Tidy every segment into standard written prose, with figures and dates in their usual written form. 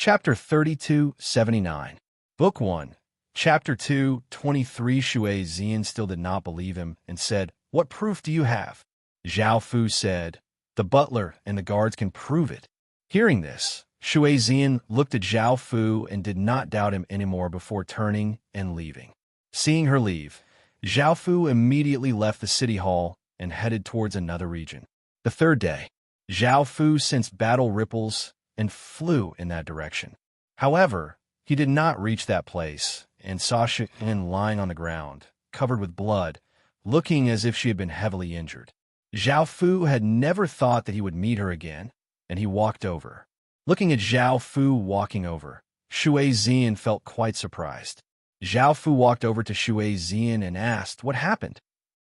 Chapter 3279. Book 1. Chapter 2, 23. Shui Zian still did not believe him and said, "What proof do you have?" Zhao Fu said, "The butler and the guards can prove it." Hearing this, Shui Zian looked at Zhao Fu and did not doubt him anymore before turning and leaving. Seeing her leave, Zhao Fu immediately left the city hall and headed towards another region. The third day, Zhao Fu sensed battle ripples and flew in that direction. However, he did not reach that place and saw Shin lying on the ground, covered with blood, looking as if she had been heavily injured. Zhao Fu had never thought that he would meet her again, and he walked over. Looking at Zhao Fu walking over, Shui Zian felt quite surprised. Zhao Fu walked over to Shui Zian and asked, "What happened?"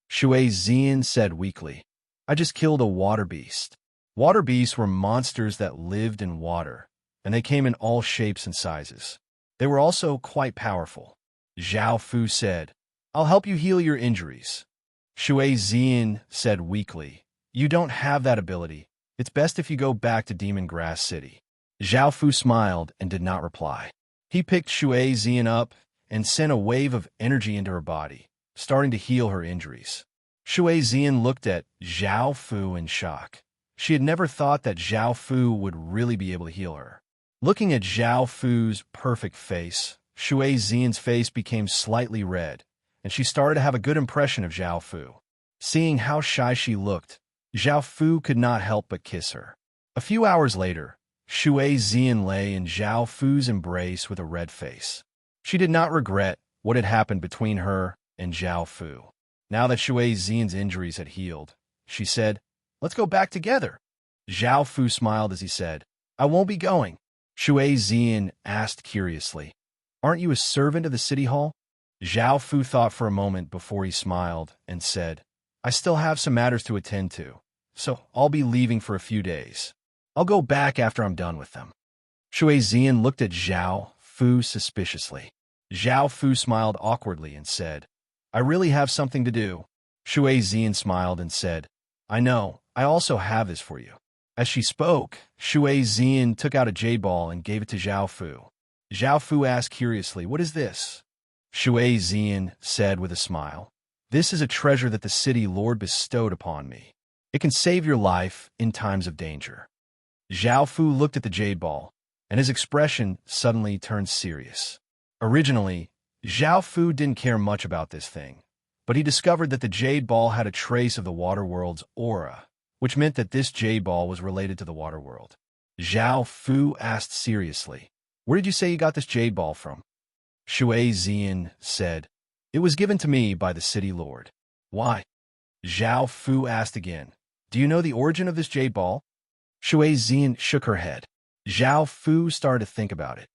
Shui Zian said weakly, "I just killed a water beast." Water beasts were monsters that lived in water, and they came in all shapes and sizes. They were also quite powerful. Zhao Fu said, "I'll help you heal your injuries." Shui Zian said weakly, "You don't have that ability. It's best if you go back to Demon Grass City." Zhao Fu smiled and did not reply. He picked Shui Zian up and sent a wave of energy into her body, starting to heal her injuries. Shui Zian looked at Zhao Fu in shock. She had never thought that Zhao Fu would really be able to heal her. Looking at Zhao Fu's perfect face, Shui Zian's face became slightly red, and she started to have a good impression of Zhao Fu. Seeing how shy she looked, Zhao Fu could not help but kiss her. A few hours later, Shui Zian lay in Zhao Fu's embrace with a red face. She did not regret what had happened between her and Zhao Fu. Now that Shui Zian's injuries had healed, she said, "Let's go back together." Zhao Fu smiled as he said, "I won't be going." Shui Zian asked curiously, "Aren't you a servant of the city hall?" Zhao Fu thought for a moment before he smiled and said, "I still have some matters to attend to, so I'll be leaving for a few days. I'll go back after I'm done with them." Shui Zian looked at Zhao Fu suspiciously. Zhao Fu smiled awkwardly and said, "I really have something to do." Shui Zian smiled and said, "I know, I also have this for you." As she spoke, Shui Zian took out a jade ball and gave it to Zhao Fu. Zhao Fu asked curiously, "What is this?" Shui Zian said with a smile, "This is a treasure that the city lord bestowed upon me. It can save your life in times of danger." Zhao Fu looked at the jade ball, and his expression suddenly turned serious. Originally, Zhao Fu didn't care much about this thing, but he discovered that the jade ball had a trace of the water world's aura, which meant that this jade ball was related to the water world. Zhao Fu asked seriously, "Where did you say you got this jade ball from?" Shui Zian said, "It was given to me by the city lord." "Why?" Zhao Fu asked again, "Do you know the origin of this jade ball?" Shui Zian shook her head. Zhao Fu started to think about it.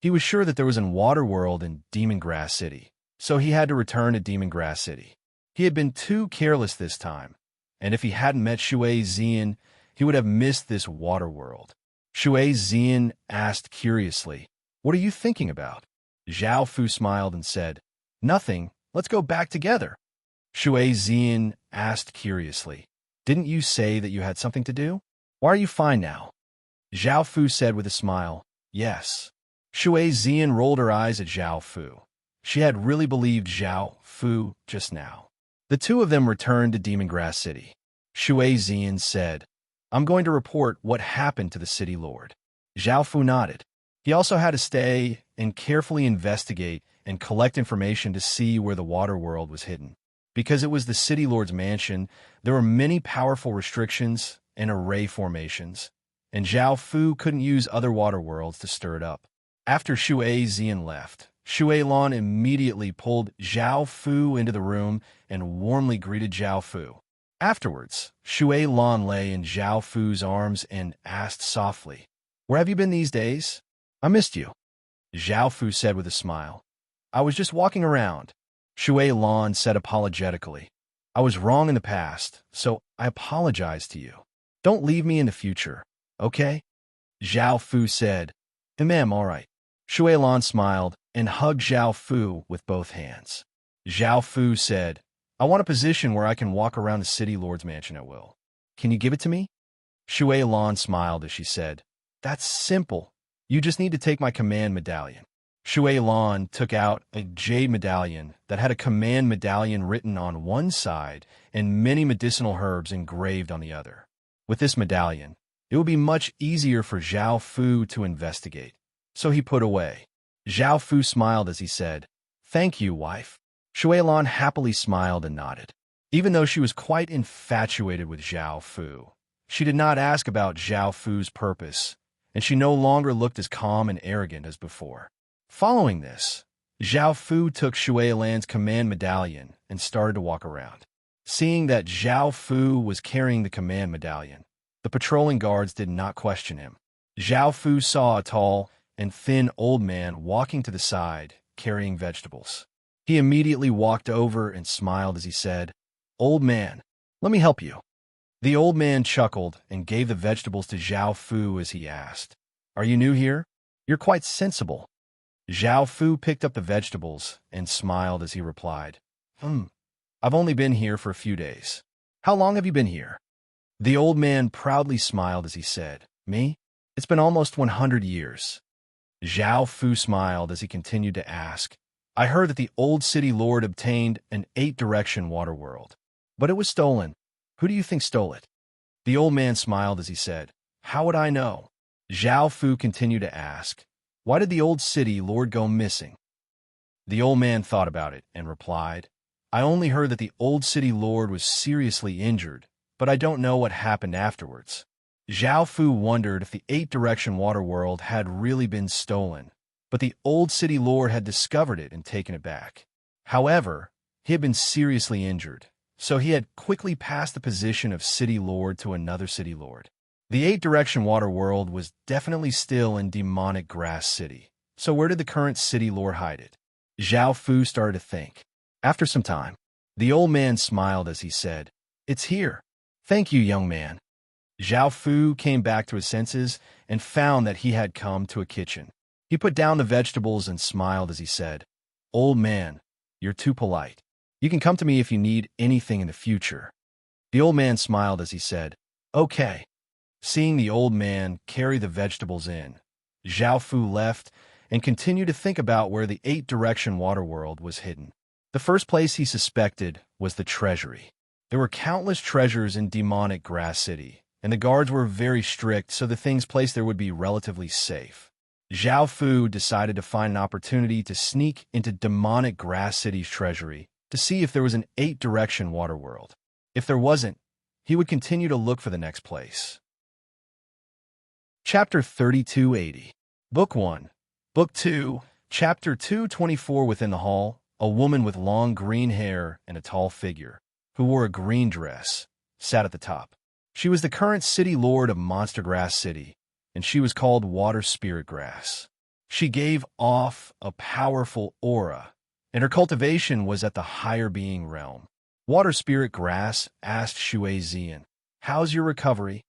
He was sure that there was a water world in Demon Grass City, so he had to return to Demon Grass City. He had been too careless this time, and if he hadn't met Shui Zian, he would have missed this water world. Shui Zian asked curiously, "What are you thinking about?" Zhao Fu smiled and said, "Nothing, let's go back together." Shui Zian asked curiously, "Didn't you say that you had something to do? Why are you fine now?" Zhao Fu said with a smile, "Yes." Shui Zian rolled her eyes at Zhao Fu. She had really believed Zhao Fu just now. The two of them returned to Demon Grass City. Shui Zian said, "I'm going to report what happened to the city lord." Zhao Fu nodded. He also had to stay and carefully investigate and collect information to see where the water world was hidden. Because it was the city lord's mansion, there were many powerful restrictions and array formations, and Zhao Fu couldn't use other water worlds to stir it up. After Shui Zian left, Shui Lan immediately pulled Zhao Fu into the room and warmly greeted Zhao Fu. Afterwards, Shui Lan lay in Zhao Fu's arms and asked softly, "Where have you been these days? I missed you." Zhao Fu said with a smile, "I was just walking around." Shui Lan said apologetically, "I was wrong in the past, so I apologize to you. Don't leave me in the future, okay?" Zhao Fu said, All right." Shui Lan smiled and hugged Zhao Fu with both hands. Zhao Fu said, "I want a position where I can walk around the city lord's mansion at will. Can you give it to me?" Shui Lan smiled as she said, "That's simple. You just need to take my command medallion. Shui Lan took out a jade medallion that had a command medallion written on one side and many medicinal herbs engraved on the other. With this medallion, it would be much easier for Zhao Fu to investigate, so he put away. Zhao Fu smiled as he said, "Thank you, wife." Shui Lan happily smiled and nodded. Even though she was quite infatuated with Zhao Fu, she did not ask about Zhao Fu's purpose, and she no longer looked as calm and arrogant as before. Following this, Zhao Fu took Shui Lan's command medallion and started to walk around. Seeing that Zhao Fu was carrying the command medallion, the patrolling guards did not question him. Zhao Fu saw a tall and thin old man walking to the side, carrying vegetables. He immediately walked over and smiled as he said, "Old man, let me help you." The old man chuckled and gave the vegetables to Zhao Fu as he asked, "Are you new here? You're quite sensible." Zhao Fu picked up the vegetables and smiled as he replied, I've only been here for a few days. How long have you been here?" The old man proudly smiled as he said, "Me? It's been almost 100 years. Zhao Fu smiled as he continued to ask, "I heard that the old city lord obtained an 8-direction water world, but it was stolen. Who do you think stole it?" The old man smiled as he said, "How would I know?" Zhao Fu continued to ask, "Why did the old city lord go missing?" The old man thought about it and replied, "I only heard that the old city lord was seriously injured, but I don't know what happened afterwards." Zhao Fu wondered if the 8-direction water world had really been stolen, but the old city lord had discovered it and taken it back. However, he had been seriously injured, so he had quickly passed the position of city lord to another city lord. The 8-direction water world was definitely still in demonic grass city, so where did the current city lord hide it? Zhao Fu started to think. After some time, the old man smiled as he said, "It's here." "Thank you, young man." Zhao Fu came back to his senses and found that he had come to a kitchen. He put down the vegetables and smiled as he said, "Old man, you're too polite. You can come to me if you need anything in the future." The old man smiled as he said, "Okay." Seeing the old man carry the vegetables in, Zhao Fu left and continued to think about where the 8-direction water world was hidden. The first place he suspected was the treasury. There were countless treasures in demonic grass city, and the guards were very strict, so the things placed there would be relatively safe. Zhao Fu decided to find an opportunity to sneak into demonic grass city's treasury to see if there was an 8-direction water world. If there wasn't, he would continue to look for the next place. Chapter 3280. Book 1. Book 2. Chapter 224. Within the hall, a woman with long green hair and a tall figure, who wore a green dress, sat at the top. She was the current city lord of Monster Grass City, and she was called Water Spirit Grass. She gave off a powerful aura, and her cultivation was at the higher being realm. Water Spirit Grass asked Shui Zian, "How's your recovery?"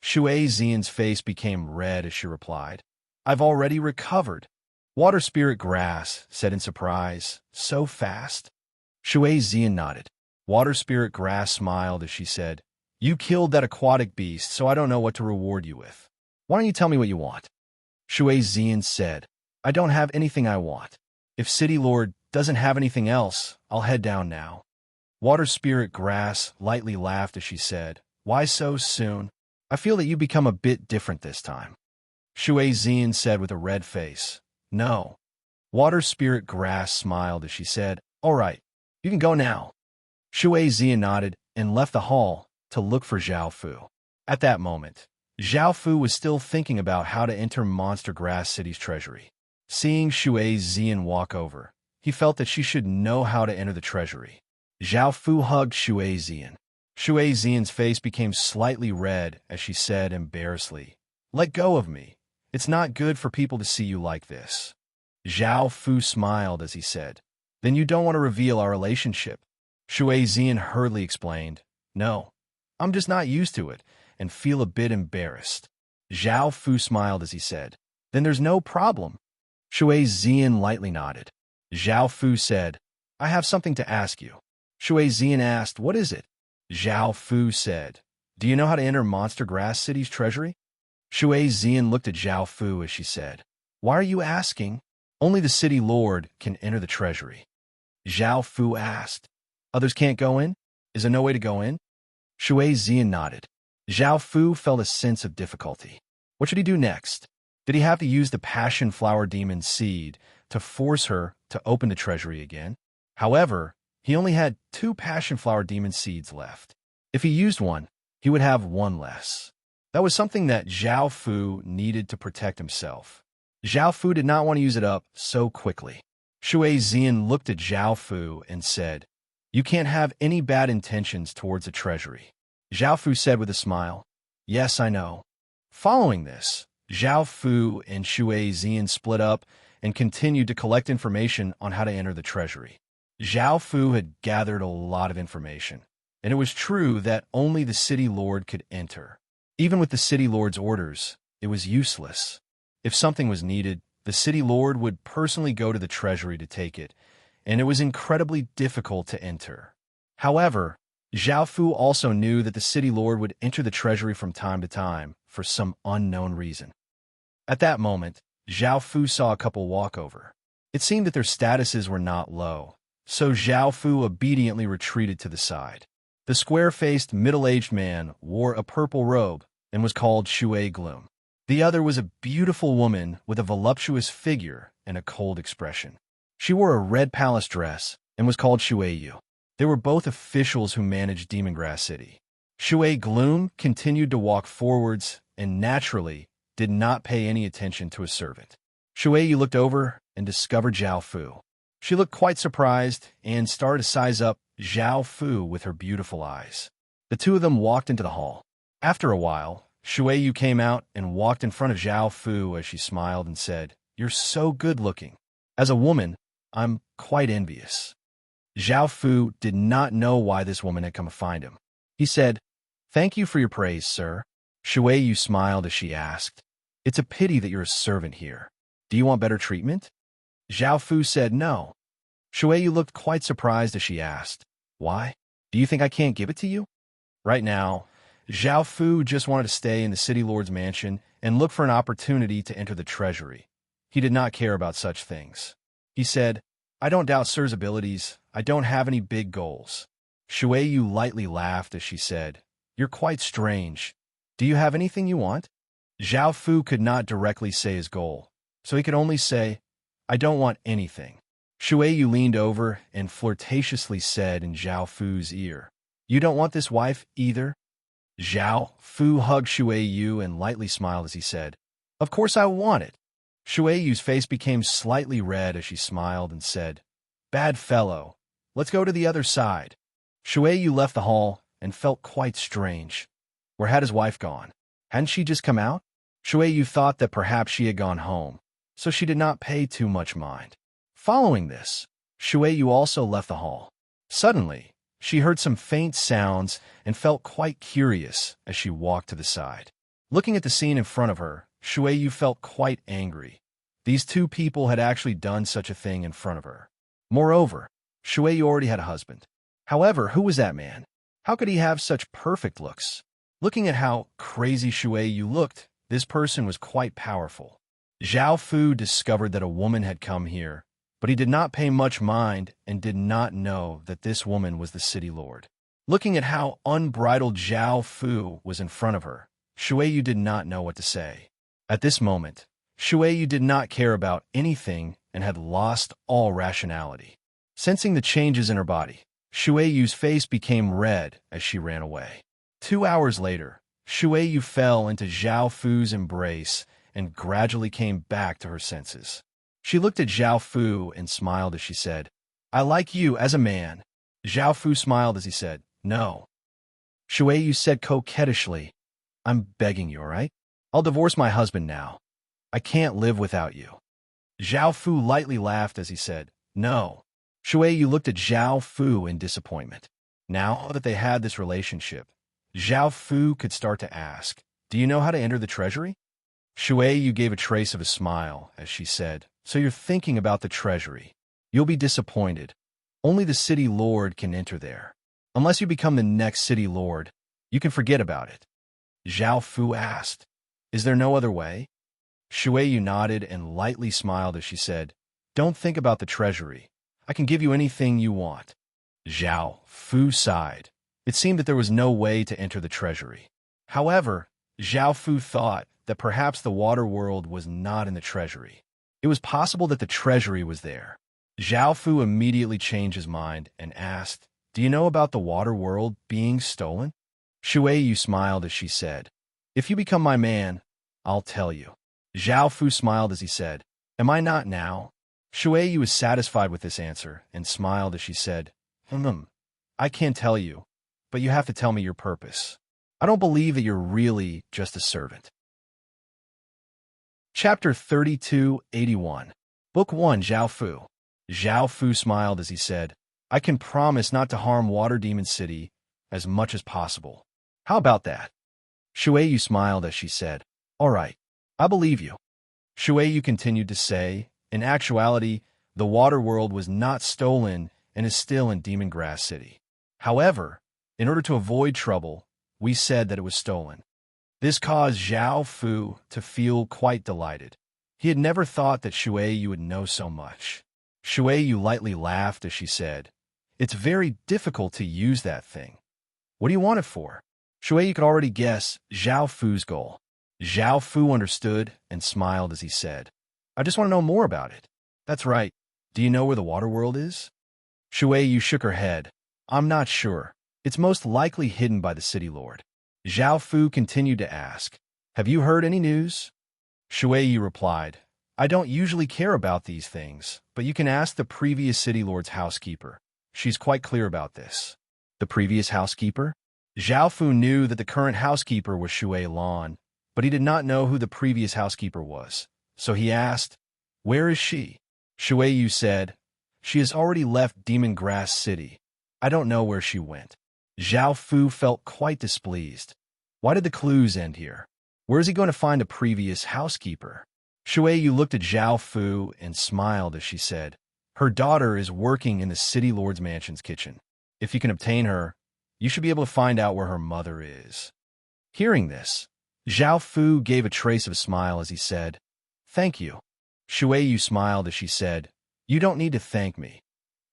Shui Zian's face became red as she replied, "I've already recovered." Water Spirit Grass said in surprise, "So fast?" Shui Zian nodded. Water Spirit Grass smiled as she said, "You killed that aquatic beast, so I don't know what to reward you with. Why don't you tell me what you want?" Shui Zian said, "I don't have anything I want. If City Lord doesn't have anything else, I'll head down now." Water Spirit Grass lightly laughed as she said, "Why so soon? I feel that you've become a bit different this time." Shui Zian said with a red face, "No." Water Spirit Grass smiled as she said, "All right, you can go now." Shui Zian nodded and left the hall to look for Zhao Fu. At that moment, Zhao Fu was still thinking about how to enter Monster Grass City's treasury. Seeing Shui Zian walk over, he felt that she should know how to enter the treasury. Zhao Fu hugged Shui Zian. Shui Zian's face became slightly red as she said embarrassedly, "Let go of me. It's not good for people to see you like this." Zhao Fu smiled as he said, "Then you don't want to reveal our relationship?" Shui Zian hurriedly explained, "No, I'm just not used to it and feel a bit embarrassed." Zhao Fu smiled as he said, "Then there's no problem." Shui Zian lightly nodded. Zhao Fu said, "I have something to ask you." Shui Zian asked, "What is it?" Zhao Fu said, "Do you know how to enter Monster Grass City's treasury?" Shui Zian looked at Zhao Fu as she said, "Why are you asking? Only the city lord can enter the treasury." Zhao Fu asked, "Others can't go in? Is there no way to go in?" Shui Zian nodded. Zhao Fu felt a sense of difficulty. What should he do next? Did he have to use the passion flower demon seed to force her to open the treasury again? However, he only had 2 passion flower demon seeds left. If he used one, he would have 1 less. That was something that Zhao Fu needed to protect himself. Zhao Fu did not want to use it up so quickly. Shui Zian looked at Zhao Fu and said, "You can't have any bad intentions towards the treasury." Zhao Fu said with a smile, "Yes, I know." Following this, Zhao Fu and Shui Zian split up and continued to collect information on how to enter the treasury. Zhao Fu had gathered a lot of information, and it was true that only the city lord could enter. Even with the city lord's orders, it was useless. If something was needed, the city lord would personally go to the treasury to take it, and it was incredibly difficult to enter. However, Zhao Fu also knew that the city lord would enter the treasury from time to time for some unknown reason. At that moment, Zhao Fu saw a couple walk over. It seemed that their statuses were not low, so Zhao Fu obediently retreated to the side. The square-faced, middle-aged man wore a purple robe and was called Shui Gloom. The other was a beautiful woman with a voluptuous figure and a cold expression. She wore a red palace dress and was called Shui Yu. They were both officials who managed Demongrass City. Shui Gloom continued to walk forwards and naturally did not pay any attention to his servant. Shui Yu looked over and discovered Zhao Fu. She looked quite surprised and started to size up Zhao Fu with her beautiful eyes. The two of them walked into the hall. After a while, Shui Yu came out and walked in front of Zhao Fu as she smiled and said, "You're so good-looking. As a woman, I'm quite envious." Zhao Fu did not know why this woman had come to find him. He said, "Thank you for your praise, sir." Shui Yu smiled as she asked, "It's a pity that you're a servant here. Do you want better treatment?" Zhao Fu said no. Shui Yu looked quite surprised as she asked, "Why? Do you think I can't give it to you?" Right now, Zhao Fu just wanted to stay in the city lord's mansion and look for an opportunity to enter the treasury. He did not care about such things. He said, "I don't doubt sir's abilities. I don't have any big goals." Shui Yu lightly laughed as she said, "You're quite strange. Do you have anything you want?" Zhao Fu could not directly say his goal, so he could only say, "I don't want anything." Shui Yu leaned over and flirtatiously said in Zhao Fu's ear, "You don't want this wife either?" Zhao Fu hugged Shui Yu and lightly smiled as he said, "Of course I want it." Shui Yu's face became slightly red as she smiled and said, "Bad fellow, let's go to the other side." Shui Yu left the hall and felt quite strange. Where had his wife gone? Hadn't she just come out? Shui Yu thought that perhaps she had gone home, so she did not pay too much mind. Following this, Shui Yu also left the hall. Suddenly, she heard some faint sounds and felt quite curious as she walked to the side. Looking at the scene in front of her, Shui Yu felt quite angry. These two people had actually done such a thing in front of her. Moreover, Shui Yu already had a husband. However, who was that man? How could he have such perfect looks? Looking at how crazy Shui Yu looked, this person was quite powerful. Zhao Fu discovered that a woman had come here, but he did not pay much mind and did not know that this woman was the city lord. Looking at how unbridled Zhao Fu was in front of her, Shui Yu did not know what to say. At this moment, Shui Yu did not care about anything and had lost all rationality. Sensing the changes in her body, Shui Yu's face became red as she ran away. 2 hours later, Shui Yu fell into Zhao Fu's embrace and gradually came back to her senses. She looked at Zhao Fu and smiled as she said, "I like you as a man." Zhao Fu smiled as he said, "No." Shui Yu said coquettishly, "I'm begging you, all right? I'll divorce my husband now. I can't live without you." Zhao Fu lightly laughed as he said, "No." Shui Yu looked at Zhao Fu in disappointment. Now that they had this relationship, Zhao Fu could start to ask, "Do you know how to enter the treasury?" Shui Yu gave a trace of a smile as she said, "So you're thinking about the treasury. You'll be disappointed. Only the city lord can enter there. Unless you become the next city lord, you can forget about it." Zhao Fu asked, Is there no other way? Shui Yu nodded and lightly smiled as she said, Don't think about the treasury. I can give you anything you want. Zhao Fu sighed. It seemed that there was no way to enter the treasury. However, Zhao Fu thought that perhaps the water world was not in the treasury. It was possible that the treasury was there. Zhao Fu immediately changed his mind and asked, Do you know about the water world being stolen? Shui Yu smiled as she said, If you become my man, I'll tell you. Zhao Fu smiled as he said, Am I not now? Shui Yu was satisfied with this answer and smiled as she said, I can't tell you, but you have to tell me your purpose. I don't believe that you're really just a servant. Chapter 3281 Book 1 Zhao Fu. Zhao Fu smiled as he said, I can promise not to harm Water Demon City as much as possible. How about that? Shui Yu smiled as she said, All right, I believe you. Shui Yu continued to say, In actuality, the water world was not stolen and is still in Demon Grass City. However, in order to avoid trouble, we said that it was stolen. This caused Zhao Fu to feel quite delighted. He had never thought that Shui Yu would know so much. Shui Yu lightly laughed as she said, It's very difficult to use that thing. What do you want it for? Shui Yu could already guess Zhao Fu's goal. Zhao Fu understood and smiled as he said, I just want to know more about it. That's right. Do you know where the water world is? Shui Yu shook her head. I'm not sure. It's most likely hidden by the city lord. Zhao Fu continued to ask, Have you heard any news? Shui Yu replied, I don't usually care about these things, but you can ask the previous city lord's housekeeper. She's quite clear about this. The previous housekeeper? Zhao Fu knew that the current housekeeper was Shui Lan, but he did not know who the previous housekeeper was. So he asked, Where is she? Shui Yu said, She has already left Demon Grass City. I don't know where she went. Zhao Fu felt quite displeased. Why did the clues end here? Where is he going to find a previous housekeeper? Shui Yu looked at Zhao Fu and smiled as she said, Her daughter is working in the city lord's mansion's kitchen. If you can obtain her, you should be able to find out where her mother is. Hearing this, Zhao Fu gave a trace of a smile as he said, Thank you. Shui Yu smiled as she said, You don't need to thank me.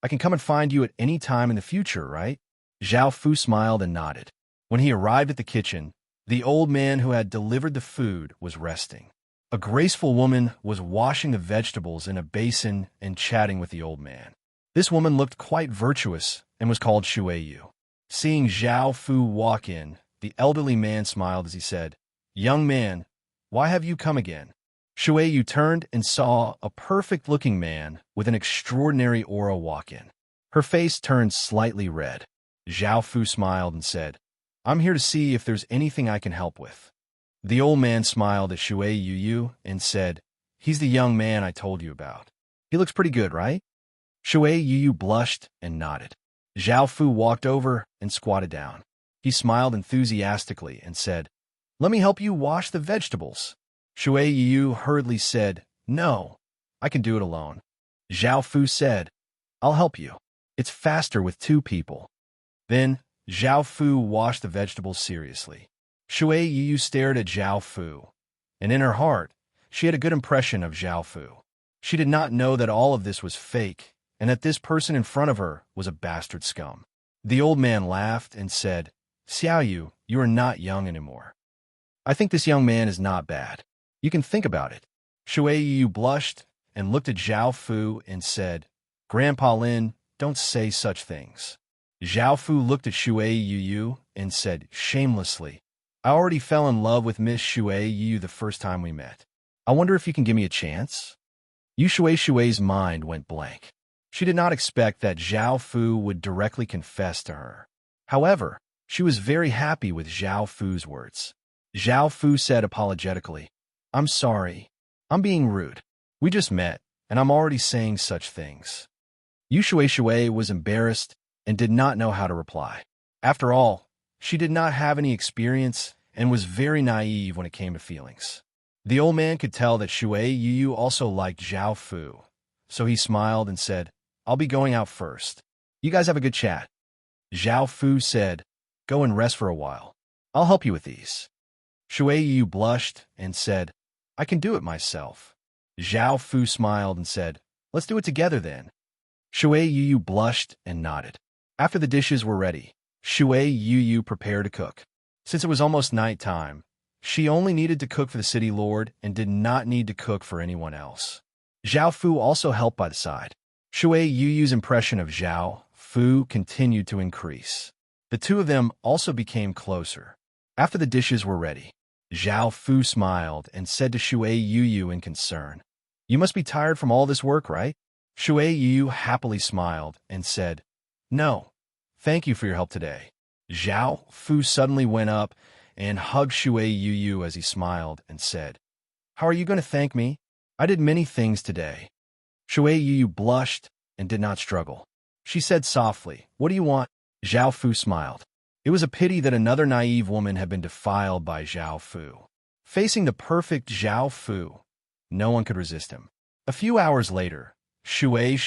I can come and find you at any time in the future, right? Zhao Fu smiled and nodded. When he arrived at the kitchen, the old man who had delivered the food was resting. A graceful woman was washing the vegetables in a basin and chatting with the old man. This woman looked quite virtuous and was called Shui Yu. Seeing Zhao Fu walk in, the elderly man smiled as he said, Young man, why have you come again? Shui Yu turned and saw a perfect-looking man with an extraordinary aura walk in. Her face turned slightly red. Zhao Fu smiled and said, I'm here to see if there's anything I can help with. The old man smiled at Shui Yu and said, He's the young man I told you about. He looks pretty good, right? Shui Yu blushed and nodded. Zhao Fu walked over and squatted down. He smiled enthusiastically and said, Let me help you wash the vegetables. Shui Yu hurriedly said, No, I can do it alone. Zhao Fu said, I'll help you. It's faster with two people. Then, Zhao Fu washed the vegetables seriously. Shui Yu stared at Zhao Fu, and in her heart, she had a good impression of Zhao Fu. She did not know that all of this was fake, and that this person in front of her was a bastard scum. The old man laughed and said, Xiao Yu, you are not young anymore. I think this young man is not bad. You can think about it. Shui Yu blushed and looked at Zhao Fu and said, Grandpa Lin, don't say such things. Zhao Fu looked at Shui Yu and said, shamelessly, I already fell in love with Miss Shui Yu the first time we met. I wonder if you can give me a chance? Shui's mind went blank. She did not expect that Zhao Fu would directly confess to her. However, she was very happy with Zhao Fu's words. Zhao Fu said apologetically, I'm sorry. I'm being rude. We just met, and I'm already saying such things. Shui was embarrassed and did not know how to reply. After all, she did not have any experience and was very naive when it came to feelings. The old man could tell that Shui Yu also liked Zhao Fu, so he smiled and said, I'll be going out first. You guys have a good chat. Zhao Fu said, Go and rest for a while. I'll help you with these. Shui Yu blushed and said, I can do it myself. Zhao Fu smiled and said, let's do it together then. Shui Yu blushed and nodded. After the dishes were ready, Shui Yu prepared to cook. Since it was almost night time, she only needed to cook for the city lord and did not need to cook for anyone else. Zhao Fu also helped by the side. Shui Yu's impression of Zhao Fu continued to increase. The two of them also became closer. After the dishes were ready, Zhao Fu smiled and said to Shui Yu in concern, you must be tired from all this work, right? Shui Yu happily smiled and said, no, thank you for your help today. Zhao Fu suddenly went up and hugged Shui Yu as he smiled and said, how are you going to thank me? I did many things today. Shui Yu blushed and did not struggle. She said softly, what do you want? Zhao Fu smiled. It was a pity that another naive woman had been defiled by Zhao Fu. Facing the perfect Zhao Fu, no one could resist him. A few hours later, Shui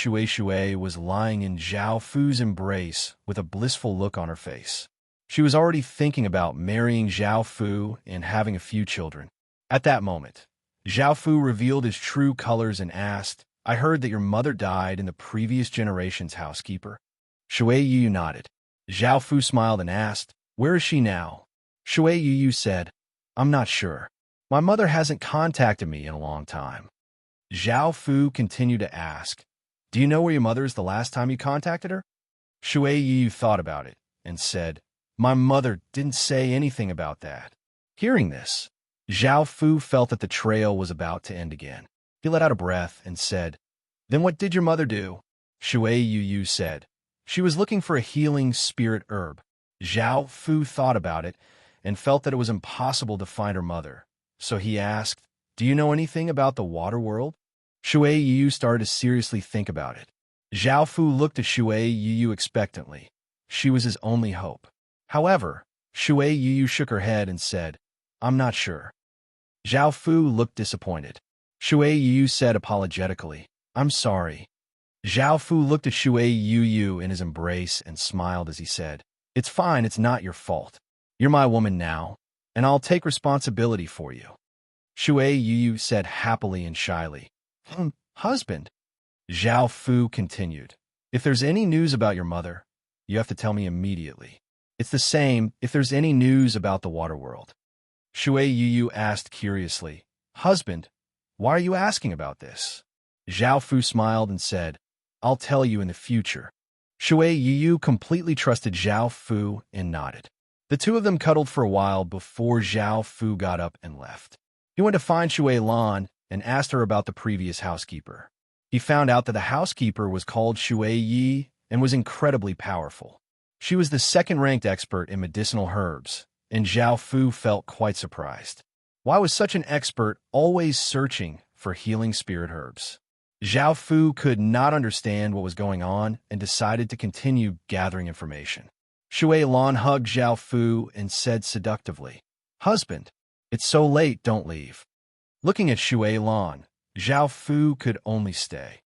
was lying in Zhao Fu's embrace with a blissful look on her face. She was already thinking about marrying Zhao Fu and having a few children. At that moment, Zhao Fu revealed his true colors and asked, I heard that your mother died in the previous generation's housekeeper. Shui Yu nodded. Zhao Fu smiled and asked, where is she now? Shui Yu said, I'm not sure. My mother hasn't contacted me in a long time. Zhao Fu continued to ask, do you know where your mother is the last time you contacted her? Shui Yu thought about it and said, my mother didn't say anything about that. Hearing this, Zhao Fu felt that the trail was about to end again. He let out a breath and said, then what did your mother do? Shui Yu said, she was looking for a healing spirit herb. Zhao Fu thought about it and felt that it was impossible to find her mother. So he asked, do you know anything about the water world? Shui Yu started to seriously think about it. Zhao Fu looked at Shui Yu expectantly. She was his only hope. However, Shui Yu shook her head and said, I'm not sure. Zhao Fu looked disappointed. Shui Yu said apologetically, I'm sorry. Zhao Fu looked at Shui Yu in his embrace and smiled as he said, it's fine, it's not your fault. You're my woman now, and I'll take responsibility for you. Shui Yu said happily and shyly, husband. Zhao Fu continued, if there's any news about your mother, you have to tell me immediately. It's the same if there's any news about the water world. Shui Yu asked curiously, husband, why are you asking about this? Zhao Fu smiled and said, I'll tell you in the future. Shui Yu completely trusted Zhao Fu and nodded. The two of them cuddled for a while before Zhao Fu got up and left. He went to find Shui Lan and asked her about the previous housekeeper. He found out that the housekeeper was called Shui Yi and was incredibly powerful. She was the second-ranked expert in medicinal herbs, and Zhao Fu felt quite surprised. Why was such an expert always searching for healing spirit herbs? Zhao Fu could not understand what was going on and decided to continue gathering information. Shui Lan hugged Zhao Fu and said seductively, husband, it's so late, don't leave. Looking at Shui Lan, Zhao Fu could only stay.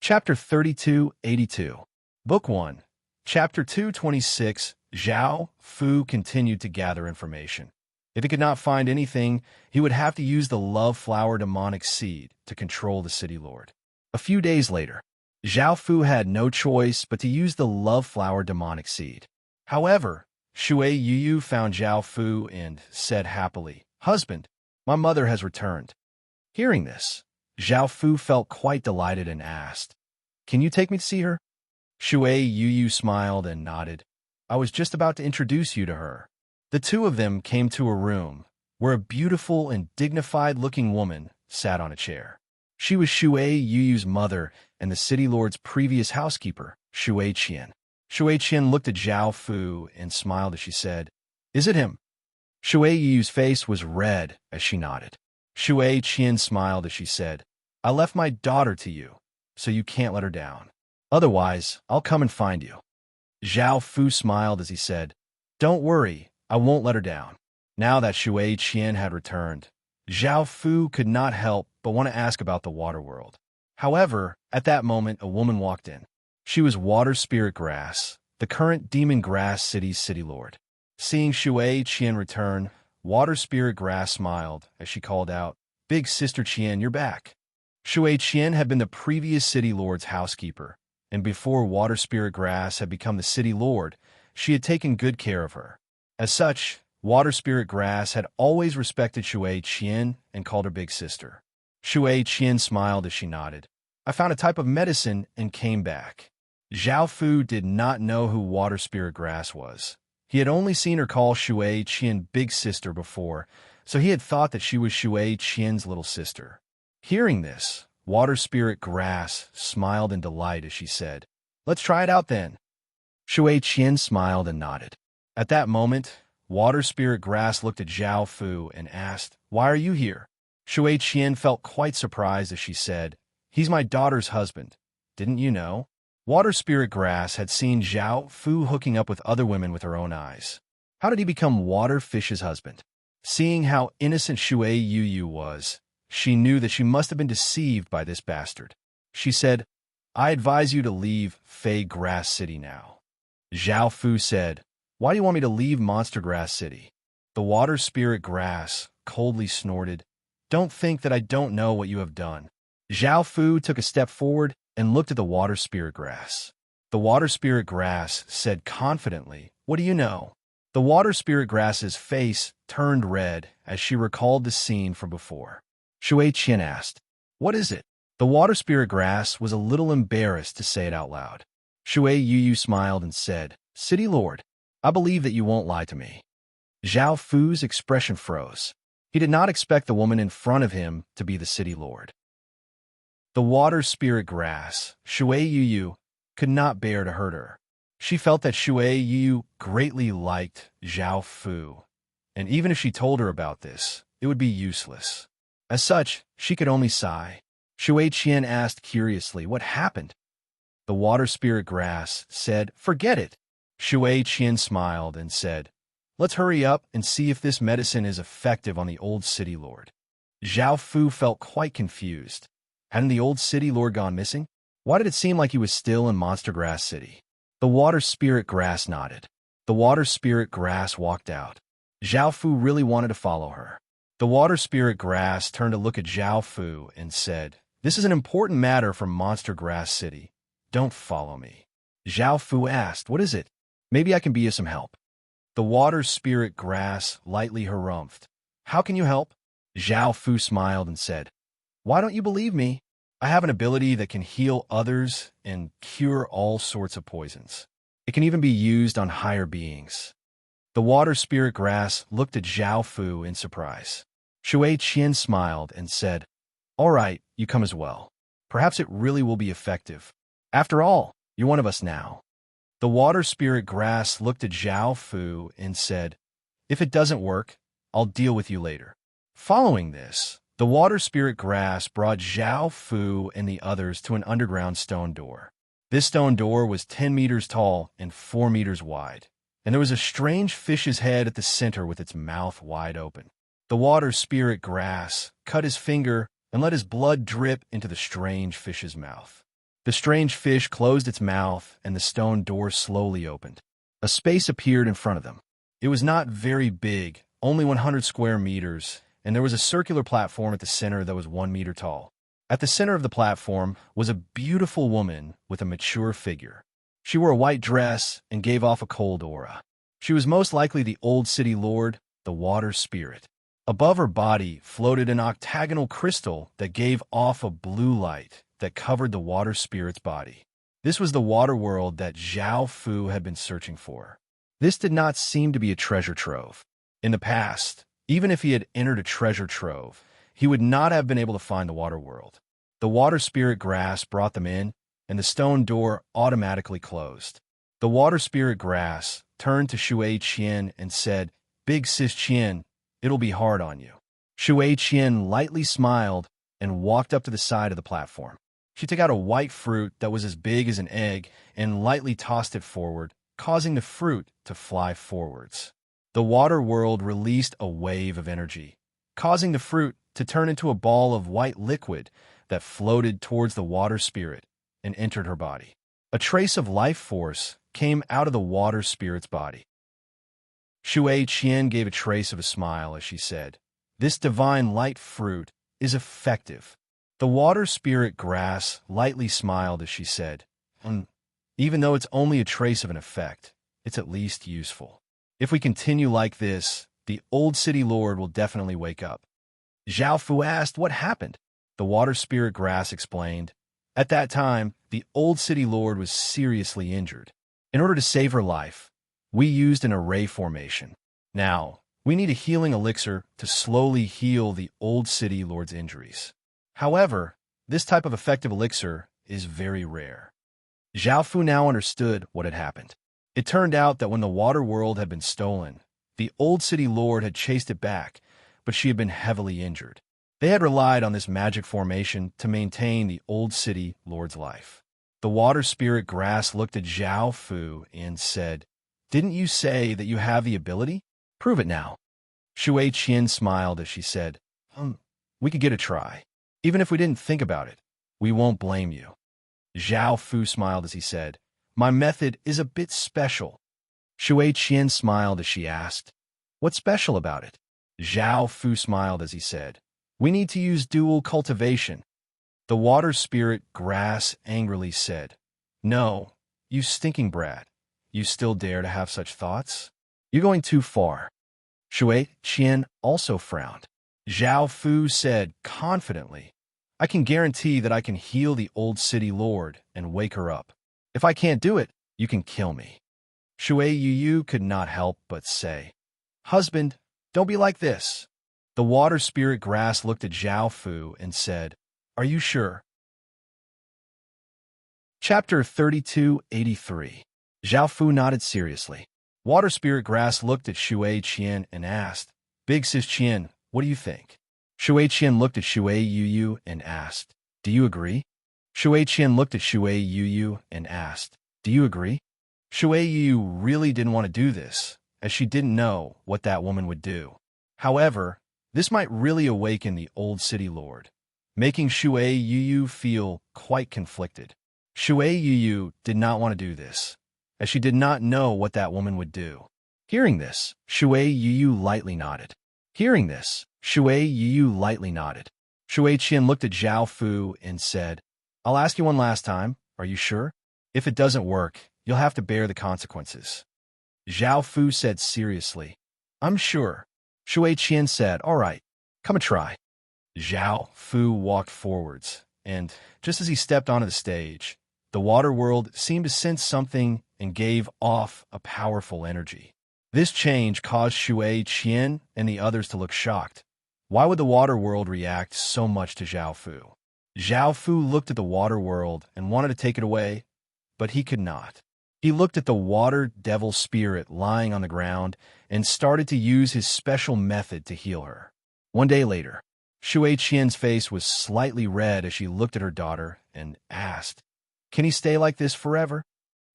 Chapter 3282. Book 1. Chapter 226. Zhao Fu continued to gather information. If he could not find anything, he would have to use the love flower demonic seed to control the city lord. A few days later, Zhao Fu had no choice but to use the love flower demonic seed. However, Shui Yu found Zhao Fu and said happily, husband, my mother has returned. Hearing this, Zhao Fu felt quite delighted and asked, can you take me to see her? Shui Yu smiled and nodded. I was just about to introduce you to her. The two of them came to a room where a beautiful and dignified-looking woman sat on a chair. She was Shui Yu's mother and the city lord's previous housekeeper, Shui Qian. Shui Qian looked at Zhao Fu and smiled as she said, is it him? Shui Yu's face was red as she nodded. Shui Qian smiled as she said, I left my daughter to you, so you can't let her down. Otherwise, I'll come and find you. Zhao Fu smiled as he said, don't worry, I won't let her down. Now that Shui Qian had returned, Zhao Fu could not help but want to ask about the water world. However, at that moment, a woman walked in. She was Water Spirit Grass, the current Demon Grass City's city lord. Seeing Shui Qian return, Water Spirit Grass smiled as she called out, "Big Sister Qian, you're back." Shui Qian had been the previous city lord's housekeeper, and before Water Spirit Grass had become the city lord, she had taken good care of her. As such, Water Spirit Grass had always respected Shui Qian and called her big sister. Shui Qian smiled as she nodded. "I found a type of medicine and came back." Zhao Fu did not know who Water Spirit Grass was. He had only seen her call Shui Qian big sister before, so he had thought that she was Shui Qian's little sister. Hearing this, Water Spirit Grass smiled in delight as she said, "Let's try it out then." Shui Qian smiled and nodded. At that moment, Water Spirit Grass looked at Zhao Fu and asked, "Why are you here?" Shui Qian felt quite surprised as she said, "He's my daughter's husband. Didn't you know?" Water Spirit Grass had seen Zhao Fu hooking up with other women with her own eyes. How did he become Water Fish's husband? Seeing how innocent Shui Yu was, she knew that she must have been deceived by this bastard. She said, "I advise you to leave Fei Grass City now." Zhao Fu said, "Why do you want me to leave Monster Grass City?" The Water Spirit Grass coldly snorted, "Don't think that I don't know what you have done." Zhao Fu took a step forward and looked at the Water Spirit Grass. The Water Spirit Grass said confidently, "What do you know?" The Water Spirit Grass's face turned red as she recalled the scene from before. Shui Qian asked, "What is it?" The Water Spirit Grass was a little embarrassed to say it out loud. Shui Yu smiled and said, "City Lord, I believe that you won't lie to me." Zhao Fu's expression froze. He did not expect the woman in front of him to be the City Lord. The Water Spirit Grass, Shui Yu, could not bear to hurt her. She felt that Shui Yu greatly liked Zhao Fu, and even if she told her about this, it would be useless. As such, she could only sigh. Shui Qian asked curiously, "What happened?" The Water Spirit Grass said, "Forget it." Shui Qian smiled and said, "Let's hurry up and see if this medicine is effective on the old City Lord." Zhao Fu felt quite confused. Hadn't the old City Lord gone missing? Why did it seem like he was still in Monster Grass City? The Water Spirit Grass nodded. The Water Spirit Grass walked out. Zhao Fu really wanted to follow her. The Water Spirit Grass turned to look at Zhao Fu and said, "This is an important matter for Monster Grass City. Don't follow me." Zhao Fu asked, "What is it? Maybe I can be of some help." The Water Spirit Grass lightly harumphed. "How can you help?" Zhao Fu smiled and said, "Why don't you believe me? I have an ability that can heal others and cure all sorts of poisons. It can even be used on higher beings." The Water Spirit Grass looked at Zhao Fu in surprise. Shui Qian smiled and said, "All right, you come as well. Perhaps it really will be effective. After all, you're one of us now." The Water Spirit Grass looked at Zhao Fu and said, "If it doesn't work, I'll deal with you later." Following this, the Water Spirit Grass brought Zhao Fu and the others to an underground stone door. This stone door was 10 meters tall and 4 meters wide, and there was a strange fish's head at the center with its mouth wide open. The Water Spirit Grass cut his finger and let his blood drip into the strange fish's mouth. The strange fish closed its mouth, and the stone door slowly opened. A space appeared in front of them. It was not very big, only 100 square meters, and there was a circular platform at the center that was 1 meter tall. At the center of the platform was a beautiful woman with a mature figure. She wore a white dress and gave off a cold aura. She was most likely the old City Lord, the Water Spirit. Above her body floated an octagonal crystal that gave off a blue light that covered the Water Spirit's body. This was the water world that Zhao Fu had been searching for. This did not seem to be a treasure trove. In the past, even if he had entered a treasure trove, he would not have been able to find the water world. The Water Spirit Grass brought them in, and the stone door automatically closed. The Water Spirit Grass turned to Shui Qian and said, "Big Sis Qian, it'll be hard on you." Shui Qian lightly smiled and walked up to the side of the platform. She took out a white fruit that was as big as an egg and lightly tossed it forward, causing the fruit to fly forwards. The water world released a wave of energy, causing the fruit to turn into a ball of white liquid that floated towards the Water Spirit and entered her body. A trace of life force came out of the Water Spirit's body. Shui Qian gave a trace of a smile as she said, "This divine light fruit is effective." The water spirit grass lightly smiled as she said, Even though it's only a trace of an effect, it's at least useful. If we continue like this, the old city lord will definitely wake up." Zhao Fu asked what happened. The water spirit grass explained, "At that time, the old city lord was seriously injured. In order to save her life, we used an array formation. Now, we need a healing elixir to slowly heal the old city lord's injuries. However, this type of effective elixir is very rare." Zhao Fu now understood what had happened. It turned out that when the water world had been stolen, the old city lord had chased it back, but she had been heavily injured. They had relied on this magic formation to maintain the old city lord's life. The water spirit grass looked at Zhao Fu and said, "Didn't you say that you have the ability? Prove it now." Shui Qian smiled as she said, We could get a try. Even if we didn't think about it, we won't blame you." Zhao Fu smiled as he said, "My method is a bit special." Shui Qian smiled as she asked, "What's special about it?" Zhao Fu smiled as he said, "We need to use dual cultivation." The water spirit grass angrily said, "No, you stinking brat. You still dare to have such thoughts? You're going too far." Shui Qian also frowned. Zhao Fu said confidently, "I can guarantee that I can heal the old city lord and wake her up. If I can't do it, you can kill me." Shui Yu could not help but say, "Husband, don't be like this." The water spirit grass looked at Zhao Fu and said, "Are you sure?" Chapter 3283. Zhao Fu nodded seriously. Water spirit grass looked at Shui Qian and asked, "Big sis Qian, what do you think?" Shui Qian looked at Shui Yu and asked, "Do you agree?" Shui Qian looked at Shui Yu and asked, "Do you agree?" Shui Yu really didn't want to do this, as she didn't know what that woman would do. However, this might really awaken the old city lord, making Shui Yu feel quite conflicted. Shui Yu did not want to do this, as she did not know what that woman would do. Hearing this, Shui Yu lightly nodded. Hearing this, Shui Yu lightly nodded. Shui Qian looked at Zhao Fu and said, "I'll ask you one last time. Are you sure? If it doesn't work, you'll have to bear the consequences." Zhao Fu said seriously, "I'm sure." Shui Qian said, "All right, come and try." Zhao Fu walked forwards, and just as he stepped onto the stage, the water world seemed to sense something and gave off a powerful energy. This change caused Shui Qian and the others to look shocked. Why would the water world react so much to Zhao Fu? Zhao Fu looked at the water world and wanted to take it away, but he could not. He looked at the water devil spirit lying on the ground and started to use his special method to heal her. One day later, Shui Qian's face was slightly red as she looked at her daughter and asked, "Can he stay like this forever?"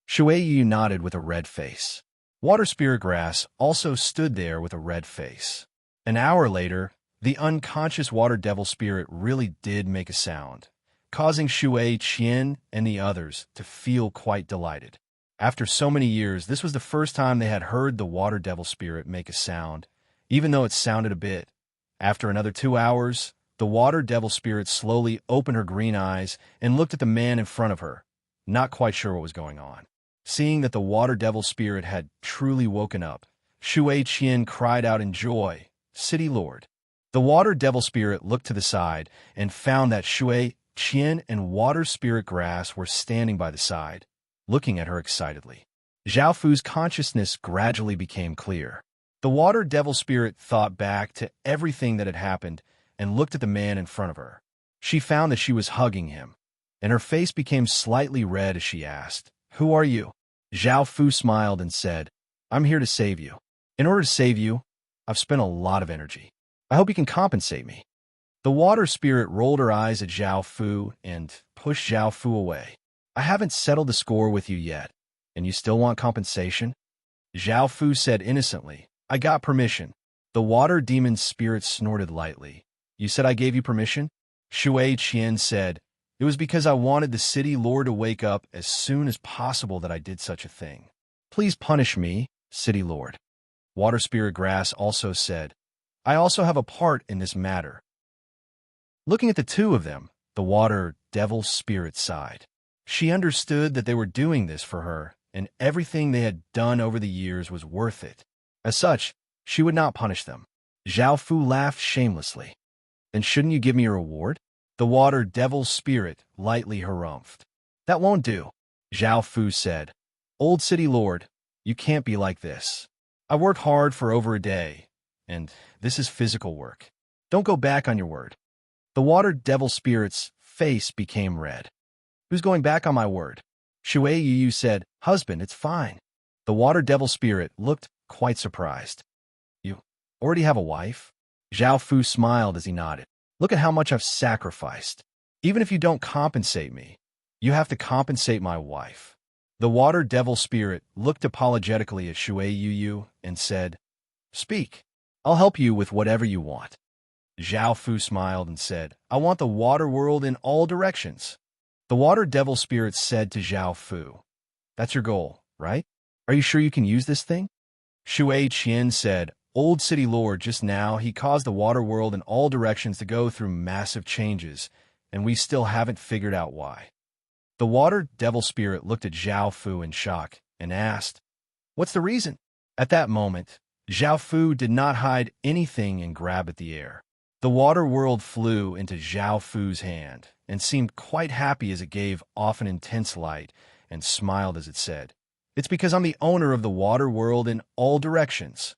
Shui Yu nodded with a red face. Water spirit grass also stood there with a red face. An hour later, the unconscious water devil spirit really did make a sound, causing Shui Qian and the others to feel quite delighted. After so many years, this was the first time they had heard the water devil spirit make a sound, even though it sounded a bit. After another 2 hours, the water devil spirit slowly opened her green eyes and looked at the man in front of her, not quite sure what was going on. Seeing that the water devil spirit had truly woken up, Shui Qian cried out in joy, "City Lord." The water devil spirit looked to the side and found that Shui Qian and water spirit grass were standing by the side, looking at her excitedly. Zhao Fu's consciousness gradually became clear. The water devil spirit thought back to everything that had happened and looked at the man in front of her. She found that she was hugging him, and her face became slightly red as she asked, "Who are you?" Zhao Fu smiled and said, "I'm here to save you. In order to save you, I've spent a lot of energy. I hope you can compensate me." The water spirit rolled her eyes at Zhao Fu and pushed Zhao Fu away. "I haven't settled the score with you yet, and you still want compensation?" Zhao Fu said innocently, "I got permission." The water demon spirit snorted lightly. "You said I gave you permission?" Shui Qian said, "It was because I wanted the city lord to wake up as soon as possible that I did such a thing. Please punish me, city lord." Water Spirit Grass also said, I also have a part in this matter. Looking at the two of them, the Water Devil Spirit sighed. She understood that they were doing this for her, and everything they had done over the years was worth it. As such, she would not punish them. Zhao Fu laughed shamelessly. Then shouldn't you give me a reward? The Water Devil Spirit lightly harumphed. That won't do, Zhao Fu said. Old City Lord, you can't be like this. I worked hard for over a day, and this is physical work. Don't go back on your word. The Water Devil Spirit's face became red. Who's going back on my word? Shui Yu said, Husband, it's fine. The Water Devil Spirit looked quite surprised. You already have a wife? Zhao Fu smiled as he nodded. Look at how much I've sacrificed. Even if you don't compensate me, you have to compensate my wife. The Water Devil Spirit looked apologetically at Shui Yu and said, Speak. I'll help you with whatever you want. Zhao Fu smiled and said, I want the water world in all directions. The Water Devil Spirit said to Zhao Fu, That's your goal, right? Are you sure you can use this thing? Shui Qian said, Old City Lord, just now he caused the water world in all directions to go through massive changes, and we still haven't figured out why. The Water Devil Spirit looked at Zhao Fu in shock and asked, What's the reason? At that moment, Zhao Fu did not hide anything and grab at the air. The water world flew into Zhao Fu's hand and seemed quite happy as it gave off an intense light and smiled as it said, It's because I'm the owner of the water world in all directions.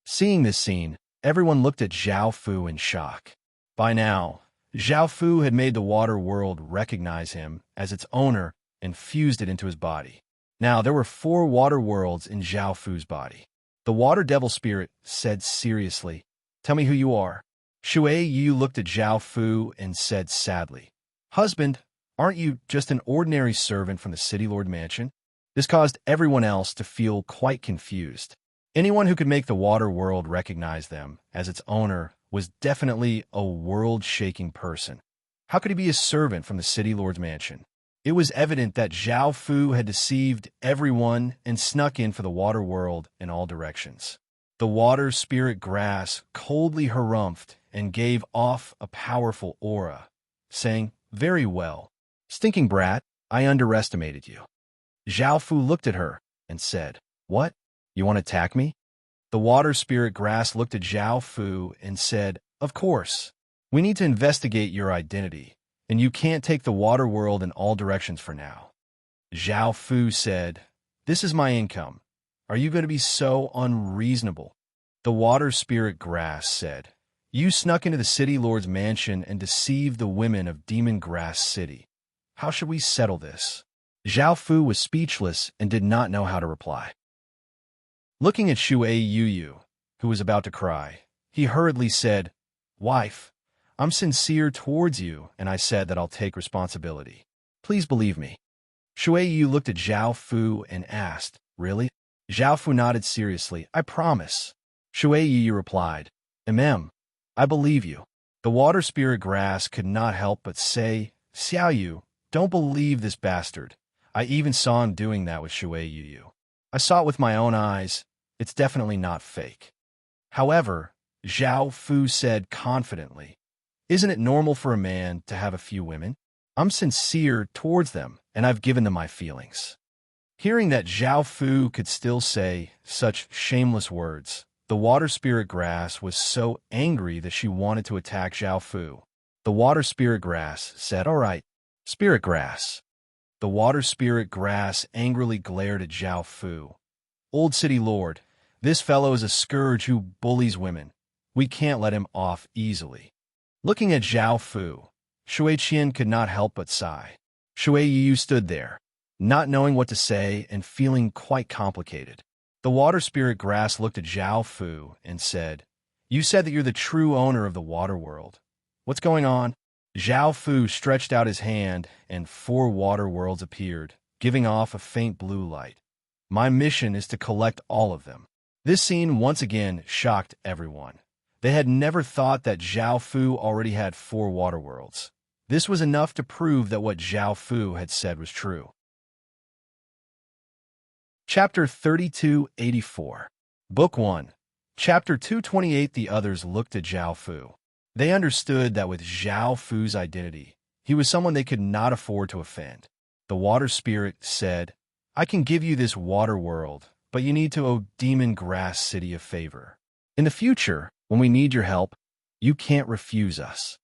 Seeing this scene, everyone looked at Zhao Fu in shock. By now, Zhao Fu had made the water world recognize him as its owner and fused it into his body. Now, there were 4 water worlds in Zhao Fu's body. The Water Devil Spirit said seriously, Tell me who you are. Shui Yu looked at Zhao Fu and said sadly, Husband, aren't you just an ordinary servant from the City Lord Mansion? This caused everyone else to feel quite confused. Anyone who could make the water world recognize them as its owner was definitely a world-shaking person. How could he be a servant from the City Lord's Mansion? It was evident that Zhao Fu had deceived everyone and snuck in for the water world in all directions. The Water Spirit Grass coldly harumphed and gave off a powerful aura, saying, Very well. Stinking brat, I underestimated you. Zhao Fu looked at her and said, What? You want to attack me? The Water Spirit Grass looked at Zhao Fu and said, Of course. We need to investigate your identity, and you can't take the water world in all directions for now. Zhao Fu said, This is my income. Are you going to be so unreasonable? The Water Spirit Grass said, You snuck into the City Lord's mansion and deceived the women of Demon Grass City. How should we settle this? Zhao Fu was speechless and did not know how to reply. Looking at Shui Yu, who was about to cry, he hurriedly said, Wife, I'm sincere towards you, and I said that I'll take responsibility. Please believe me. Shui Yu looked at Zhao Fu and asked, Really? Zhao Fu nodded seriously. I promise. Shui Yu replied, I believe you. The Water Spirit Grass could not help but say, Xiao Yu, don't believe this bastard. I even saw him doing that with Shui Yu. I saw it with my own eyes. It's definitely not fake. However, Zhao Fu said confidently, Isn't it normal for a man to have a few women? I'm sincere towards them, and I've given them my feelings. Hearing that Zhao Fu could still say such shameless words, the Water Spirit Grass was so angry that she wanted to attack Zhao Fu. The Water Spirit Grass said, All right, Spirit Grass. The Water Spirit Grass angrily glared at Zhao Fu. Old City Lord, this fellow is a scourge who bullies women. We can't let him off easily. Looking at Zhao Fu, Shui Qian could not help but sigh. Shui Yu stood there, not knowing what to say and feeling quite complicated. The Water Spirit Grass looked at Zhao Fu and said, You said that you're the true owner of the water world. What's going on? Zhao Fu stretched out his hand and 4 water worlds appeared, giving off a faint blue light. My mission is to collect all of them. This scene once again shocked everyone. They had never thought that Zhao Fu already had 4 water worlds. This was enough to prove that what Zhao Fu had said was true. Chapter 3284. Book 1, Chapter 228. The others looked at Zhao Fu. They understood that with Zhao Fu's identity, he was someone they could not afford to offend. The water spirit said, I can give you this water world, but you need to owe Demon Grass City a favor. In the future, when we need your help, you can't refuse us.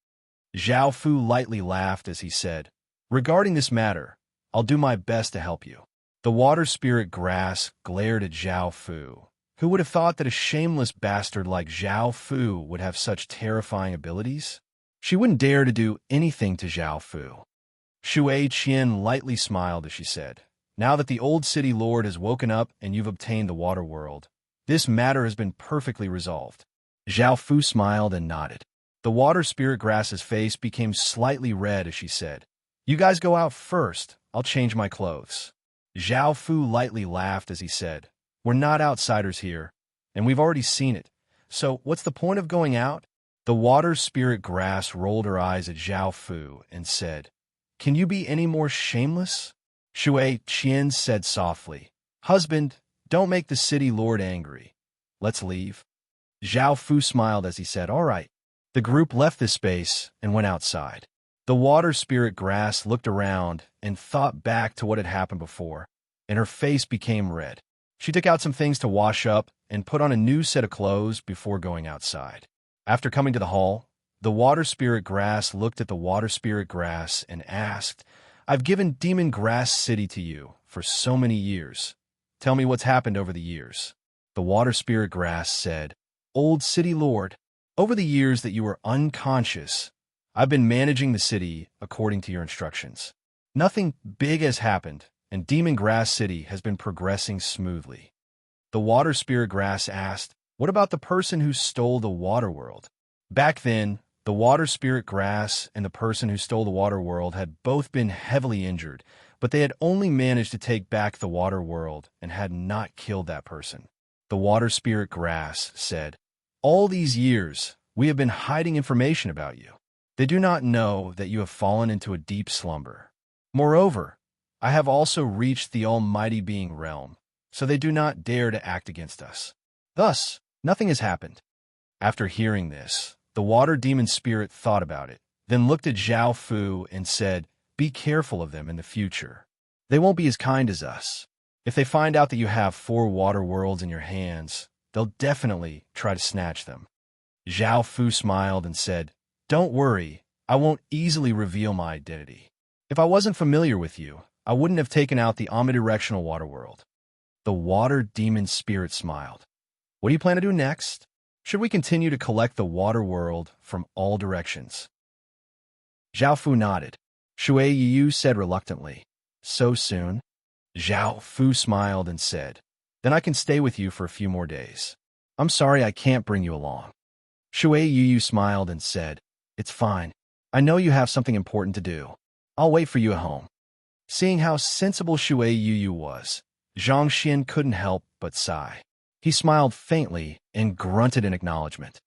Zhao Fu lightly laughed as he said, regarding this matter, I'll do my best to help you. The water spirit Grass glared at Zhao Fu. Who would have thought that a shameless bastard like Zhao Fu would have such terrifying abilities? She wouldn't dare to do anything to Zhao Fu. Shui Qian lightly smiled as she said, now that the old city lord has woken up and you've obtained the water world, this matter has been perfectly resolved. Zhao Fu smiled and nodded. The water spirit Grass's face became slightly red as she said, you guys go out first, I'll change my clothes. Zhao Fu lightly laughed as he said, we're not outsiders here, and we've already seen it, so what's the point of going out? The water spirit Grass rolled her eyes at Zhao Fu and said, can you be any more shameless? Shui Qian said softly, husband, don't make the city lord angry. Let's leave. Zhao Fu smiled as he said, all right. The group left the space and went outside. The water spirit Grass looked around and thought back to what had happened before, and her face became red. She took out some things to wash up and put on a new set of clothes before going outside. After coming to the hall, the water spirit Grass looked at the water spirit Grass and asked, I've given Demon Grass City to you for so many years. Tell me what's happened over the years. The water spirit Grass said, Old City Lord, over the years that you were unconscious, I've been managing the city according to your instructions. Nothing big has happened, and Demon Grass City has been progressing smoothly. The water spirit Grass asked, what about the person who stole the water world? Back then, the water spirit Grass and the person who stole the water world had both been heavily injured, but they had only managed to take back the water world and had not killed that person. The water spirit Grass said, all these years, we have been hiding information about you. They do not know that you have fallen into a deep slumber. Moreover, I have also reached the Almighty Being realm, so they do not dare to act against us. Thus, nothing has happened. After hearing this, the water demon spirit thought about it, then looked at Zhao Fu and said, be careful of them in the future. They won't be as kind as us. If they find out that you have 4 water worlds in your hands, they'll definitely try to snatch them. Zhao Fu smiled and said, don't worry, I won't easily reveal my identity. If I wasn't familiar with you, I wouldn't have taken out the omnidirectional water world. The water demon spirit smiled. What do you plan to do next? Should we continue to collect the water world from all directions? Zhao Fu nodded. Shui Yu said reluctantly, so soon? Zhao Fu smiled and said, then I can stay with you for a few more days. I'm sorry I can't bring you along. Shui Yu smiled and said, it's fine. I know you have something important to do. I'll wait for you at home. Seeing how sensible Shui Yu was, Zhang Xin couldn't help but sigh. He smiled faintly and grunted in acknowledgement.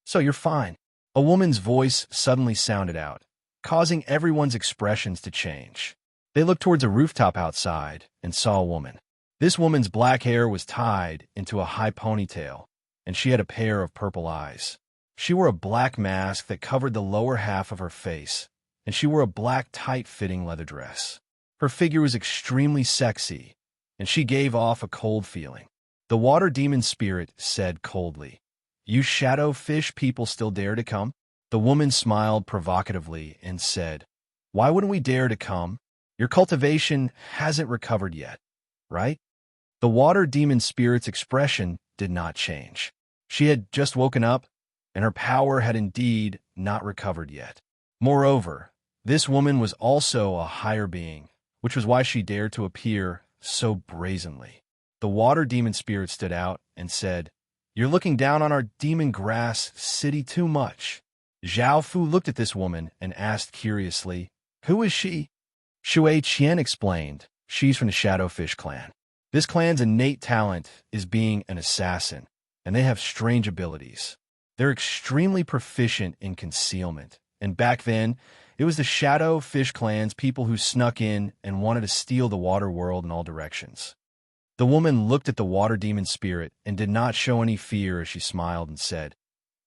So you're fine. A woman's voice suddenly sounded out, causing everyone's expressions to change. They looked towards a rooftop outside and saw a woman. This woman's black hair was tied into a high ponytail, and she had a pair of purple eyes. She wore a black mask that covered the lower half of her face, and she wore a black tight-fitting leather dress. Her figure was extremely sexy, and she gave off a cold feeling. The water demon spirit said coldly, you shadow fish people still dare to come? The woman smiled provocatively and said, why wouldn't we dare to come? Your cultivation hasn't recovered yet, right? The water demon spirit's expression did not change. She had just woken up, and her power had indeed not recovered yet. Moreover, this woman was also a higher being, which was why she dared to appear so brazenly. The water demon spirit stood out and said, you're looking down on our Demon Grass City too much. Zhao Fu looked at this woman and asked curiously, who is she? Shui Qian explained, she's from the Shadowfish clan. This clan's innate talent is being an assassin, and they have strange abilities. They're extremely proficient in concealment, and back then, it was the Shadowfish clan's people who snuck in and wanted to steal the water world in all directions. The woman looked at the water demon spirit and did not show any fear as she smiled and said,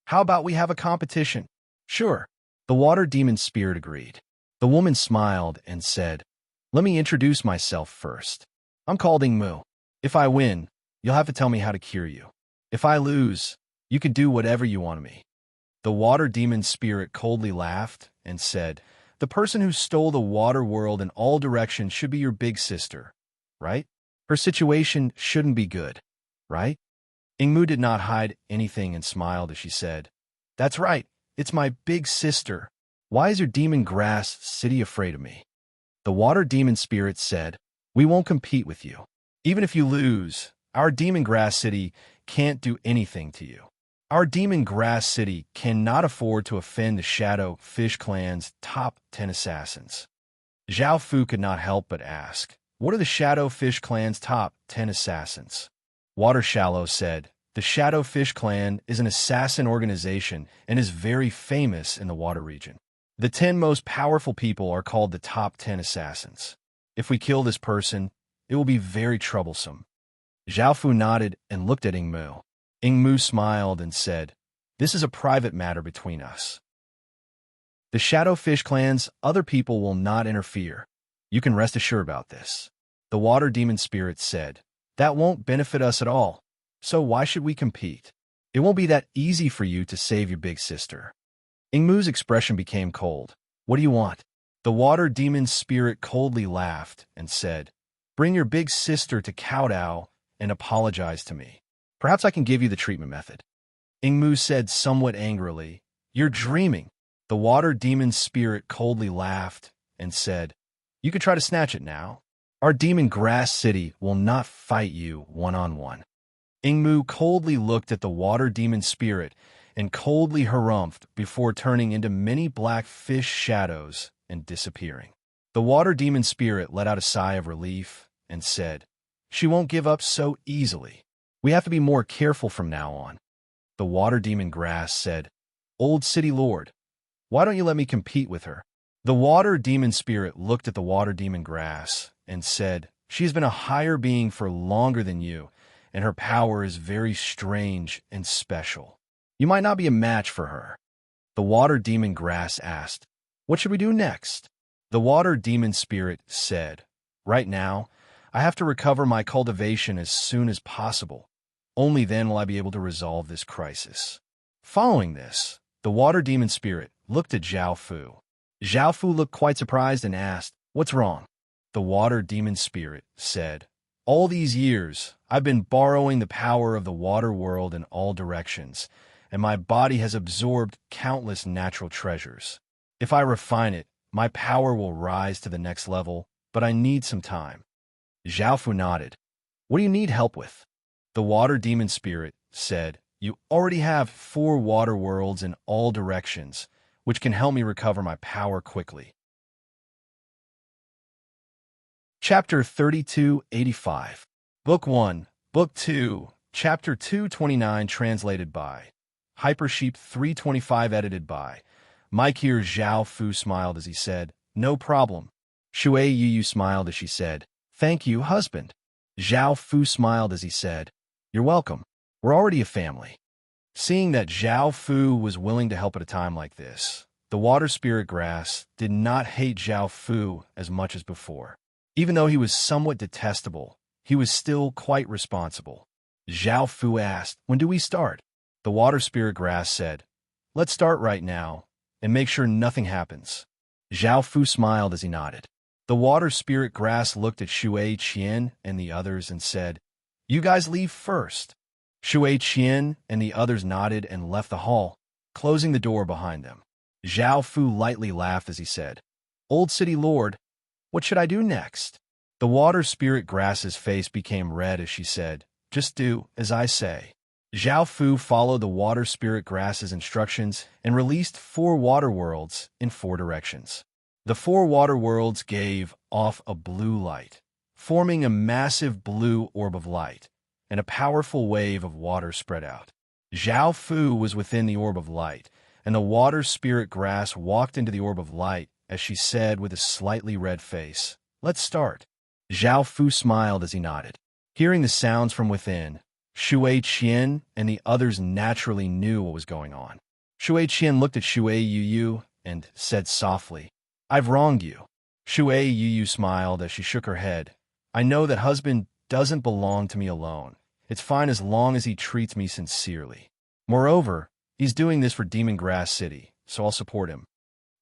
"How about we have a competition?" "Sure." The water demon spirit agreed. The woman smiled and said, "Let me introduce myself first. I'm called Ingmu. If I win, you'll have to tell me how to cure you. If I lose, you can do whatever you want of me." The water demon spirit coldly laughed and said, "The person who stole the water world in all directions should be your big sister, right? Her situation shouldn't be good, right?" Ingmu did not hide anything and smiled as she said, "That's right, it's my big sister. Why is your demon grass city afraid of me?" The water demon spirit said, "We won't compete with you. Even if you lose, our demon grass city can't do anything to you. Our demon grass city cannot afford to offend the Shadow Fish Clan's top 10 assassins." Zhao Fu could not help but ask, "What are the Shadow Fish Clan's top 10 assassins?" Water Shallow said, "The Shadow Fish Clan is an assassin organization and is very famous in the water region. The 10 most powerful people are called the top 10 assassins. If we kill this person, it will be very troublesome." Zhao Fu nodded and looked at Ingmu. Ingmu smiled and said, "This is a private matter between us. The Shadow Fish Clan's other people will not interfere. You can rest assured about this." The water demon spirit said, "That won't benefit us at all, so why should we compete? It won't be that easy for you to save your big sister." Ingmu's expression became cold. "What do you want?" The water demon spirit coldly laughed and said, "Bring your big sister to Kowtow and apologize to me. Perhaps I can give you the treatment method." Ingmu said somewhat angrily, "You're dreaming." The water demon spirit coldly laughed and said, "You could try to snatch it now. Our demon grass city will not fight you one-on-one." Ingmu coldly looked at the water demon spirit and coldly harumphed before turning into many black fish shadows and disappearing. The water demon spirit let out a sigh of relief and said, "She won't give up so easily. We have to be more careful from now on." The water demon grass said, "Old City Lord, why don't you let me compete with her?" The water demon spirit looked at the water demon grass and said, "She has been a higher being for longer than you, and her power is very strange and special. You might not be a match for her." The water demon grass asked, "What should we do next?" The water demon spirit said, "Right now, I have to recover my cultivation as soon as possible. Only then will I be able to resolve this crisis." Following this, the water demon spirit looked at Zhao Fu. Zhao Fu looked quite surprised and asked, "What's wrong?" The water demon spirit said, "All these years, I've been borrowing the power of the water world in all directions, and my body has absorbed countless natural treasures. If I refine it, my power will rise to the next level, but I need some time." Zhao Fu nodded. "What do you need help with?" The water demon spirit said, "You already have 4 water worlds in all directions, which can help me recover my power quickly." Chapter 3285. Book 1, Book 2, Chapter 229, translated by Hypersheep 325, edited by Mike. Here Zhao Fu smiled as he said, "No problem." Shui Yu smiled as she said, "Thank you, husband." Zhao Fu smiled as he said, "You're welcome. We're already a family." Seeing that Zhao Fu was willing to help at a time like this, the water spirit grass did not hate Zhao Fu as much as before. Even though he was somewhat detestable, he was still quite responsible. Zhao Fu asked, "When do we start?" The water spirit grass said, "Let's start right now, and make sure nothing happens." Zhao Fu smiled as he nodded. The water spirit grass looked at Shui Qian and the others and said, "You guys leave first." Shui Qian and the others nodded and left the hall, closing the door behind them. Zhao Fu lightly laughed as he said, "Old City Lord, what should I do next?" The water spirit grass's face became red as she said, "Just do as I say." Zhao Fu followed the water spirit grass's instructions and released 4 water worlds in 4 directions. The 4 water worlds gave off a blue light, forming a massive blue orb of light, and a powerful wave of water spread out. Zhao Fu was within the orb of light, and the water spirit grass walked into the orb of light as she said with a slightly red face, "Let's start." Zhao Fu smiled as he nodded. Hearing the sounds from within, Shui Qian and the others naturally knew what was going on. Shui Qian looked at Shui Yu and said softly, "I've wronged you." Shui Yu smiled as she shook her head. "I know that husband doesn't belong to me alone. It's fine as long as he treats me sincerely. Moreover, he's doing this for Demon Grass City, so I'll support him."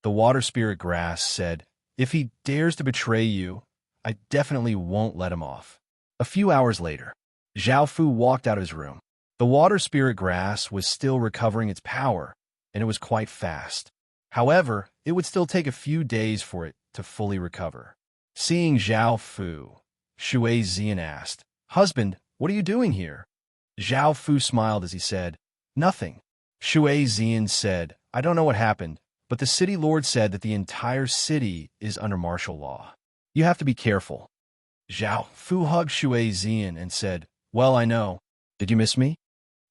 The water spirit grass said, "If he dares to betray you, I definitely won't let him off." A few hours later, Zhao Fu walked out of his room. The water spirit grass was still recovering its power, and it was quite fast. However, it would still take a few days for it to fully recover. Seeing Zhao Fu, Shui Zian asked, "Husband, what are you doing here?" Zhao Fu smiled as he said, "Nothing." Shui Zian said, "I don't know what happened, but the city lord said that the entire city is under martial law. You have to be careful." Zhao Fu hugged Shui Zian and said, "Well, I know. Did you miss me?"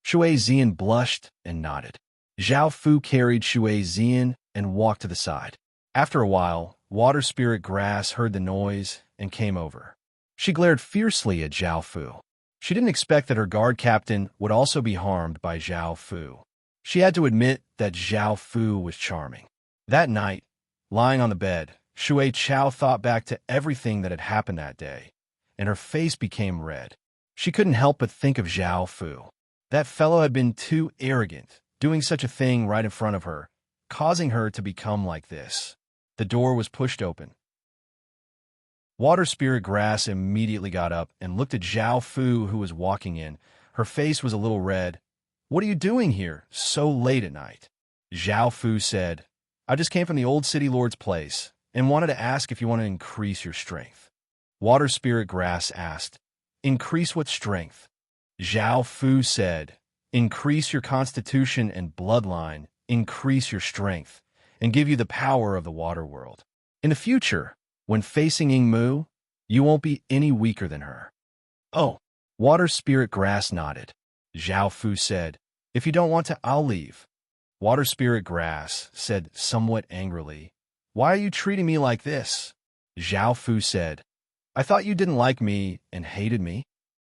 Shui Zian blushed and nodded. Zhao Fu carried Shui Zian and walked to the side. After a while, Water Spirit Grass heard the noise and came over. She glared fiercely at Zhao Fu. She didn't expect that her guard captain would also be harmed by Zhao Fu. She had to admit that Zhao Fu was charming. That night, lying on the bed, Shui Chao thought back to everything that had happened that day, and her face became red. She couldn't help but think of Zhao Fu. That fellow had been too arrogant, doing such a thing right in front of her, causing her to become like this. The door was pushed open. Water Spirit Grass immediately got up and looked at Zhao Fu, who was walking in. Her face was a little red. "What are you doing here, so late at night?" Zhao Fu said, "I just came from the old city lord's place and wanted to ask if you want to increase your strength." Water Spirit Grass asked, "Increase what strength?" Zhao Fu said, "Increase your constitution and bloodline, increase your strength, and give you the power of the water world. In the future, when facing Yingmu, you won't be any weaker than her." "Oh." Water Spirit Grass nodded. Zhao Fu said, "If you don't want to, I'll leave." Water Spirit Grass said somewhat angrily, "Why are you treating me like this?" Zhao Fu said, "I thought you didn't like me and hated me."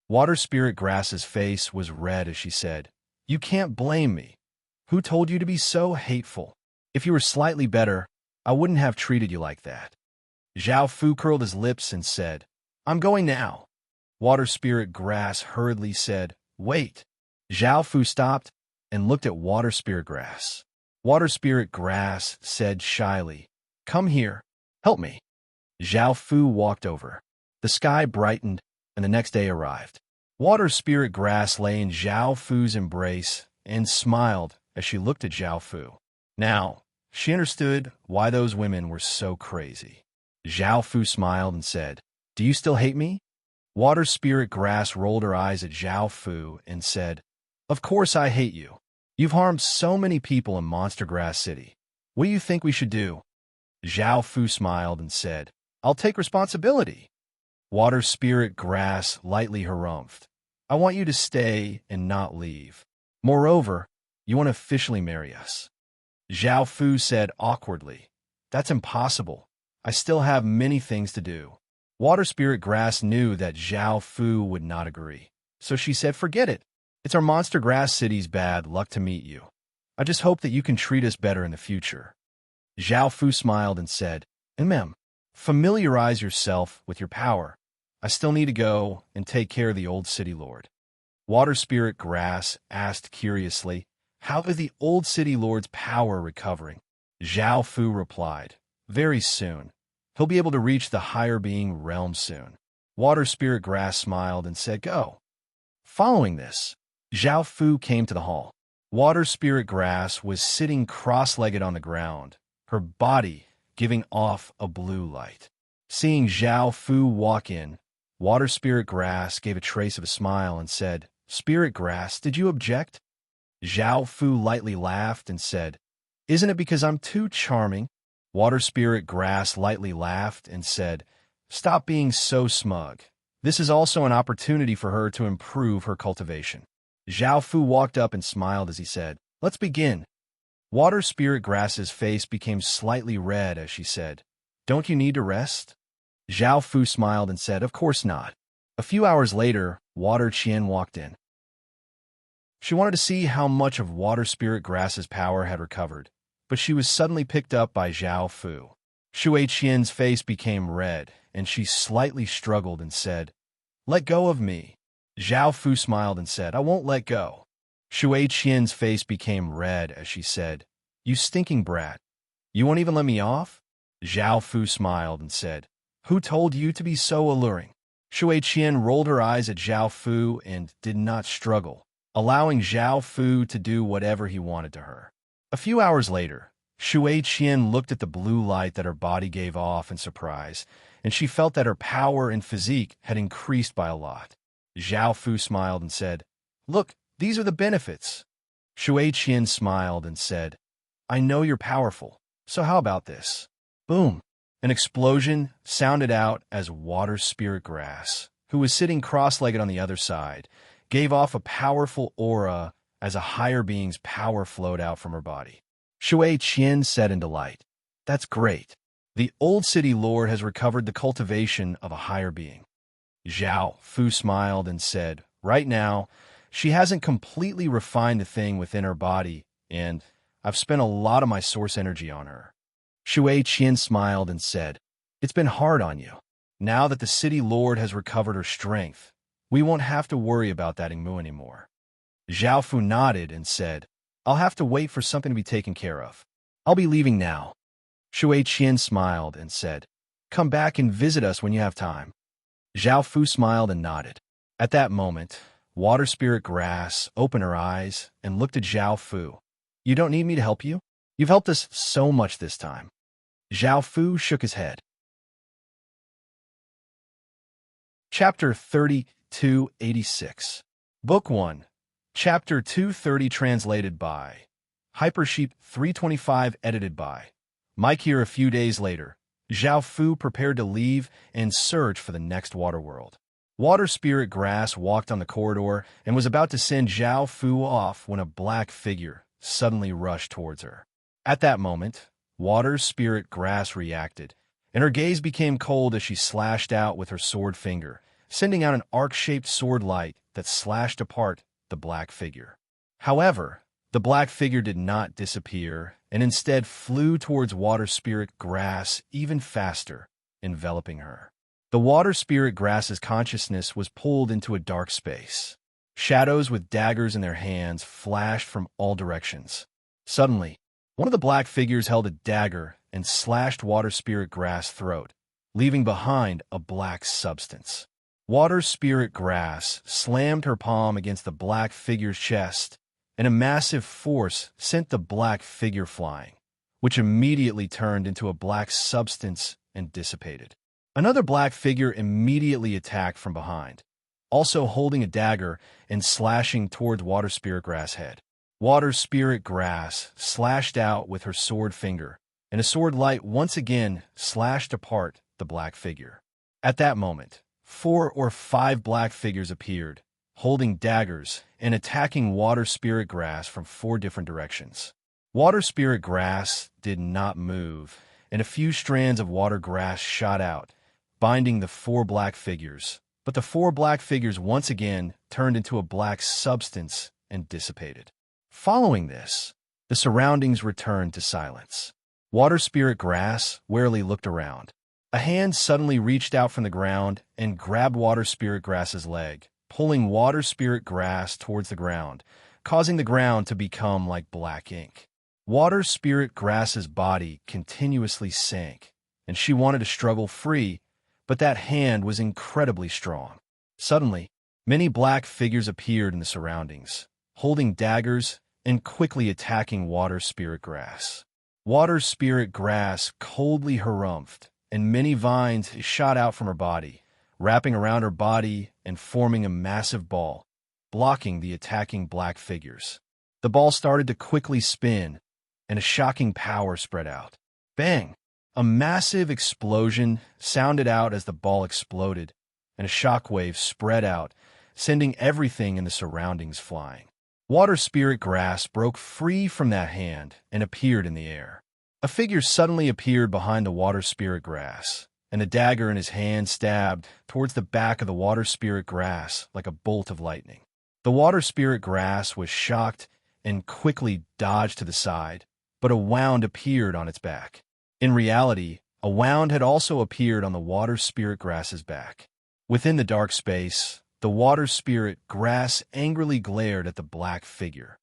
Water Spirit Grass's face was red as she said, "You can't blame me. Who told you to be so hateful? If you were slightly better, I wouldn't have treated you like that." Zhao Fu curled his lips and said, "I'm going now." Water Spirit Grass hurriedly said, "Wait." Zhao Fu stopped and looked at Water Spirit Grass. Water Spirit Grass said shyly, "Come here. Help me." Zhao Fu walked over. The sky brightened, and the next day arrived. Water Spirit Grass lay in Zhao Fu's embrace and smiled as she looked at Zhao Fu. Now, she understood why those women were so crazy. Zhao Fu smiled and said, "Do you still hate me?" Water Spirit Grass rolled her eyes at Zhao Fu and said, "Of course I hate you. You've harmed so many people in Monster Grass City. What do you think we should do?" Zhao Fu smiled and said, "I'll take responsibility." Water Spirit Grass lightly harumphed, "I want you to stay and not leave. Moreover, you want to officially marry us." Zhao Fu said awkwardly, "That's impossible. I still have many things to do." Water Spirit Grass knew that Zhao Fu would not agree, so she said, "Forget it. It's our Monster Grass City's bad luck to meet you. I just hope that you can treat us better in the future." Zhao Fu smiled and said, Familiarize yourself with your power. I still need to go and take care of the old city lord." Water Spirit Grass asked curiously, "How is the old city lord's power recovering?" Zhao Fu replied, "Very soon. He'll be able to reach the higher being realm soon." Water Spirit Grass smiled and said, "Go." Following this, Zhao Fu came to the hall. Water Spirit Grass was sitting cross-legged on the ground, her body giving off a blue light. Seeing Zhao Fu walk in, Water Spirit Grass gave a trace of a smile and said, "Spirit Grass, did you object?" Zhao Fu lightly laughed and said, "Isn't it because I'm too charming?" Water Spirit Grass lightly laughed and said, "Stop being so smug. This is also an opportunity for her to improve her cultivation." Zhao Fu walked up and smiled as he said, "Let's begin." Water Spirit Grass's face became slightly red as she said, "Don't you need to rest?" Zhao Fu smiled and said, "Of course not." A A few hours later, Water Qian walked in. She wanted to see how much of Water Spirit Grass's power had recovered, but she was suddenly picked up by Zhao Fu. Shui Qian's face became red, and she slightly struggled and said, "Let go of me." Zhao Fu smiled and said, "I won't let go." Shui Qian's face became red as she said, "You stinking brat. You won't even let me off?" Zhao Fu smiled and said, "Who told you to be so alluring?" Shui Qian rolled her eyes at Zhao Fu and did not struggle, allowing Zhao Fu to do whatever he wanted to her. A few hours later, Shui Qian looked at the blue light that her body gave off in surprise, and she felt that her power and physique had increased by a lot. Zhao Fu smiled and said, "Look, these are the benefits." Shui Qian smiled and said, "I know you're powerful, so how about this?" Boom! An explosion sounded out as Water Spirit Grass, who was sitting cross-legged on the other side, gave off a powerful aura as a higher being's power flowed out from her body. Shui Qian said in delight, "That's great. The old city lord has recovered the cultivation of a higher being." Zhao Fu smiled and said, "Right now, she hasn't completely refined the thing within her body, and I've spent a lot of my source energy on her." Shui Qian smiled and said, "It's been hard on you. Now that the city lord has recovered her strength, we won't have to worry about that Ingmu anymore." Zhao Fu nodded and said, "I'll have to wait for something to be taken care of. I'll be leaving now." Shui Qian smiled and said, "Come back and visit us when you have time." Zhao Fu smiled and nodded. At that moment, Water Spirit Grass opened her eyes and looked at Zhao Fu. "You don't need me to help you? You've helped us so much this time." Zhao Fu shook his head. Chapter 3286. Book 1. Chapter 230 translated by Hypersheep 325 edited by Mike here. A few days later, Zhao Fu prepared to leave and search for the next water world. Water Spirit Grass walked on the corridor and was about to send Zhao Fu off when a black figure suddenly rushed towards her. At that moment, Water Spirit Grass reacted, and her gaze became cold as she slashed out with her sword finger, sending out an arc-shaped sword light that slashed apart the black figure. However, the black figure did not disappear, and instead flew towards Water Spirit Grass even faster, enveloping her. The Water Spirit Grass's consciousness was pulled into a dark space. Shadows with daggers in their hands flashed from all directions. Suddenly, one of the black figures held a dagger and slashed Water Spirit Grass' throat, leaving behind a black substance. Water Spirit Grass slammed her palm against the black figure's chest, and a massive force sent the black figure flying, which immediately turned into a black substance and dissipated. Another black figure immediately attacked from behind, also holding a dagger and slashing towards Water Spirit Grass' head. Water Spirit Grass slashed out with her sword finger, and a sword light once again slashed apart the black figure. At that moment, 4 or 5 black figures appeared, holding daggers and attacking Water Spirit Grass from 4 different directions. Water Spirit Grass did not move, and a few strands of water grass shot out, binding the 4 black figures, but the 4 black figures once again turned into a black substance and dissipated. Following this, the surroundings returned to silence. Water Spirit Grass warily looked around. A hand suddenly reached out from the ground and grabbed Water Spirit Grass's leg, pulling Water Spirit Grass towards the ground, causing the ground to become like black ink. Water Spirit Grass's body continuously sank, and she wanted to struggle free, but that hand was incredibly strong. Suddenly, many black figures appeared in the surroundings, holding daggers and quickly attacking Water Spirit Grass. Water Spirit Grass coldly harumphed, and many vines shot out from her body, wrapping around her body and forming a massive ball, blocking the attacking black figures. The ball started to quickly spin, and a shocking power spread out. Bang! A massive explosion sounded out as the ball exploded, and a shockwave spread out, sending everything in the surroundings flying. Water Spirit Grass broke free from that hand and appeared in the air. A figure suddenly appeared behind the Water Spirit Grass, and the dagger in his hand stabbed towards the back of the water spirit grass like a bolt of lightning. The water spirit grass was shocked and quickly dodged to the side, but a wound appeared on its back. In reality, a wound had also appeared on the water spirit grass's back. Within the dark space, the water spirit grass angrily glared at the black figure.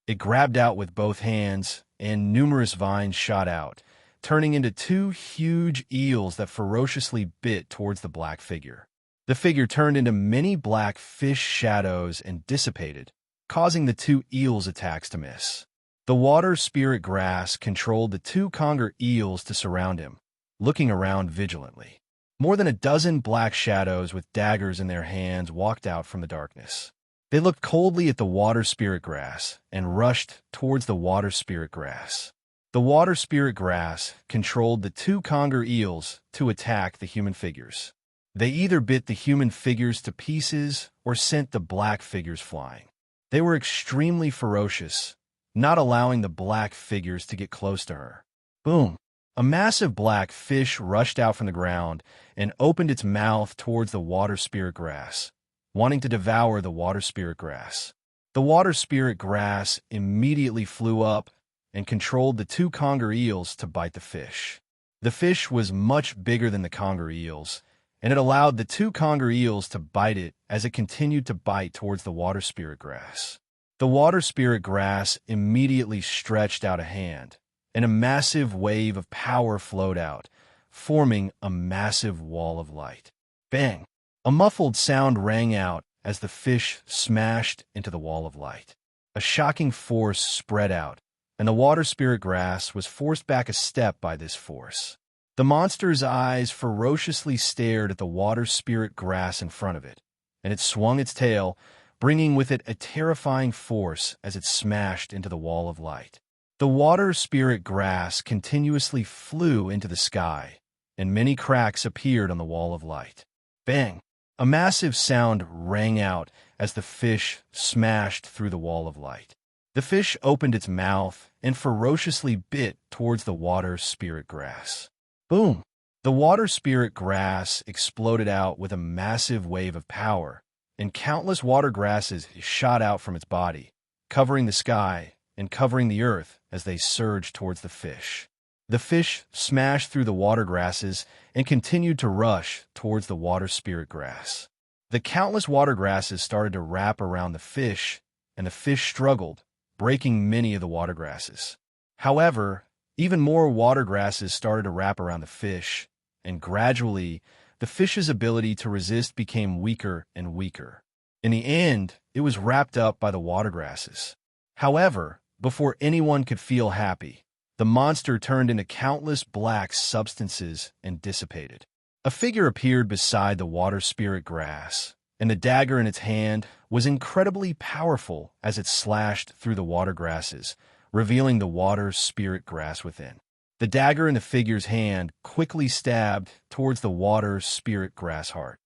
It grabbed out with both hands, and numerous vines shot out, turning into two huge eels that ferociously bit towards the black figure. The figure turned into many black fish shadows and dissipated, causing the two eels' attacks to miss. The water spirit grass controlled the two conger eels to surround him, looking around vigilantly. More than a dozen black shadows with daggers in their hands walked out from the darkness. They looked coldly at the water spirit grass and rushed towards the water spirit grass. The water spirit grass controlled the two conger eels to attack the human figures. They either bit the human figures to pieces or sent the black figures flying. They were extremely ferocious, not allowing the black figures to get close to her. Boom! A massive black fish rushed out from the ground and opened its mouth towards the water spirit grass, wanting to devour the water spirit grass. The water spirit grass immediately flew up and controlled the two conger eels to bite the fish. The fish was much bigger than the conger eels, and it allowed the two conger eels to bite it as it continued to bite towards the water spirit grass. The water spirit grass immediately stretched out a hand, and a massive wave of power flowed out, forming a massive wall of light. Bang! A muffled sound rang out as the fish smashed into the wall of light. A shocking force spread out, and the water spirit grass was forced back a step by this force. The monster's eyes ferociously stared at the water spirit grass in front of it, and it swung its tail, bringing with it a terrifying force as it smashed into the wall of light. The water spirit grass continuously flew into the sky, and many cracks appeared on the wall of light. Bang! A massive sound rang out as the fish smashed through the wall of light. The fish opened its mouth and ferociously bit towards the water spirit grass. Boom! The water spirit grass exploded out with a massive wave of power, and countless water grasses shot out from its body, covering the sky and covering the earth as they surged towards the fish. The fish smashed through the water grasses and continued to rush towards the water spirit grass. The countless water grasses started to wrap around the fish, and the fish struggled, breaking many of the water grasses. However, even more water grasses started to wrap around the fish, and gradually, the fish's ability to resist became weaker and weaker. In the end, it was wrapped up by the water grasses. However, before anyone could feel happy, the monster turned into countless black substances and dissipated. A figure appeared beside the water spirit grass, and the dagger in its hand was incredibly powerful as it slashed through the water grasses, revealing the water spirit grass within. The dagger in the figure's hand quickly stabbed towards the water spirit grass heart.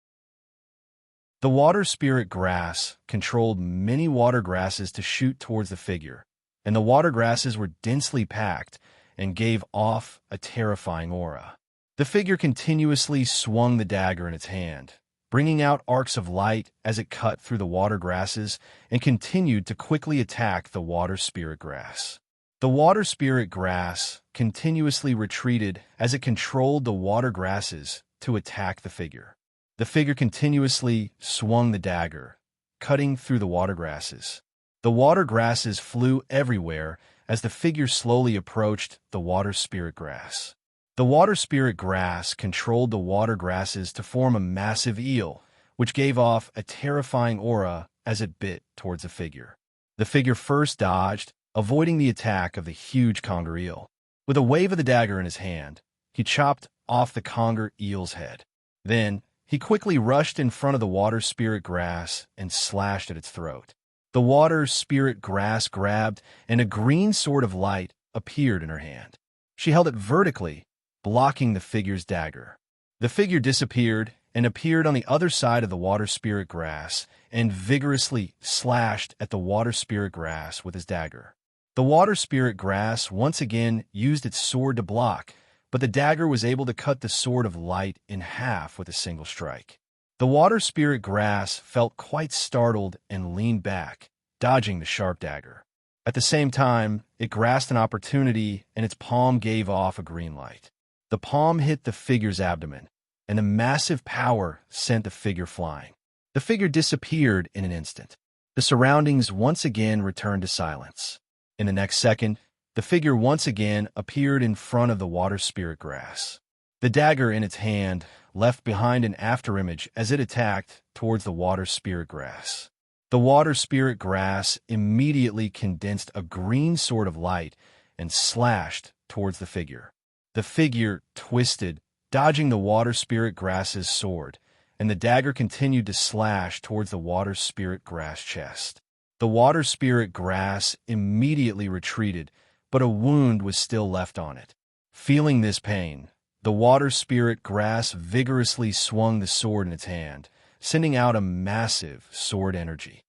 The water spirit grass controlled many water grasses to shoot towards the figure, and the water grasses were densely packed and gave off a terrifying aura. The figure continuously swung the dagger in its hand, bringing out arcs of light as it cut through the water grasses and continued to quickly attack the water spirit grass. The water spirit grass continuously retreated as it controlled the water grasses to attack the figure. The figure continuously swung the dagger, cutting through the water grasses. The water grasses flew everywhere as the figure slowly approached the water spirit grass. The water spirit grass controlled the water grasses to form a massive eel, which gave off a terrifying aura as it bit towards the figure. The figure first dodged, avoiding the attack of the huge conger eel. With a wave of the dagger in his hand, he chopped off the conger eel's head. Then, he quickly rushed in front of the water spirit grass and slashed at its throat. The water spirit grass grabbed, and a green sword of light appeared in her hand. She held it vertically, blocking the figure's dagger. The figure disappeared and appeared on the other side of the water spirit grass and vigorously slashed at the water spirit grass with his dagger. The water spirit grass once again used its sword to block, but the dagger was able to cut the sword of light in half with a single strike. The water spirit grass felt quite startled and leaned back, dodging the sharp dagger. At the same time, it grasped an opportunity and its palm gave off a green light. The palm hit the figure's abdomen, and the massive power sent the figure flying. The figure disappeared in an instant. The surroundings once again returned to silence. In the next second, the figure once again appeared in front of the water spirit grass. The dagger in its hand left behind an afterimage as it attacked towards the water spirit grass. The water spirit grass immediately condensed a green sword of light and slashed towards the figure. The figure twisted, dodging the water spirit grass's sword, and the dagger continued to slash towards the water spirit grass chest. The water spirit grass immediately retreated, but a wound was still left on it. Feeling this pain, the water spirit grass vigorously swung the sword in its hand, sending out a massive sword energy.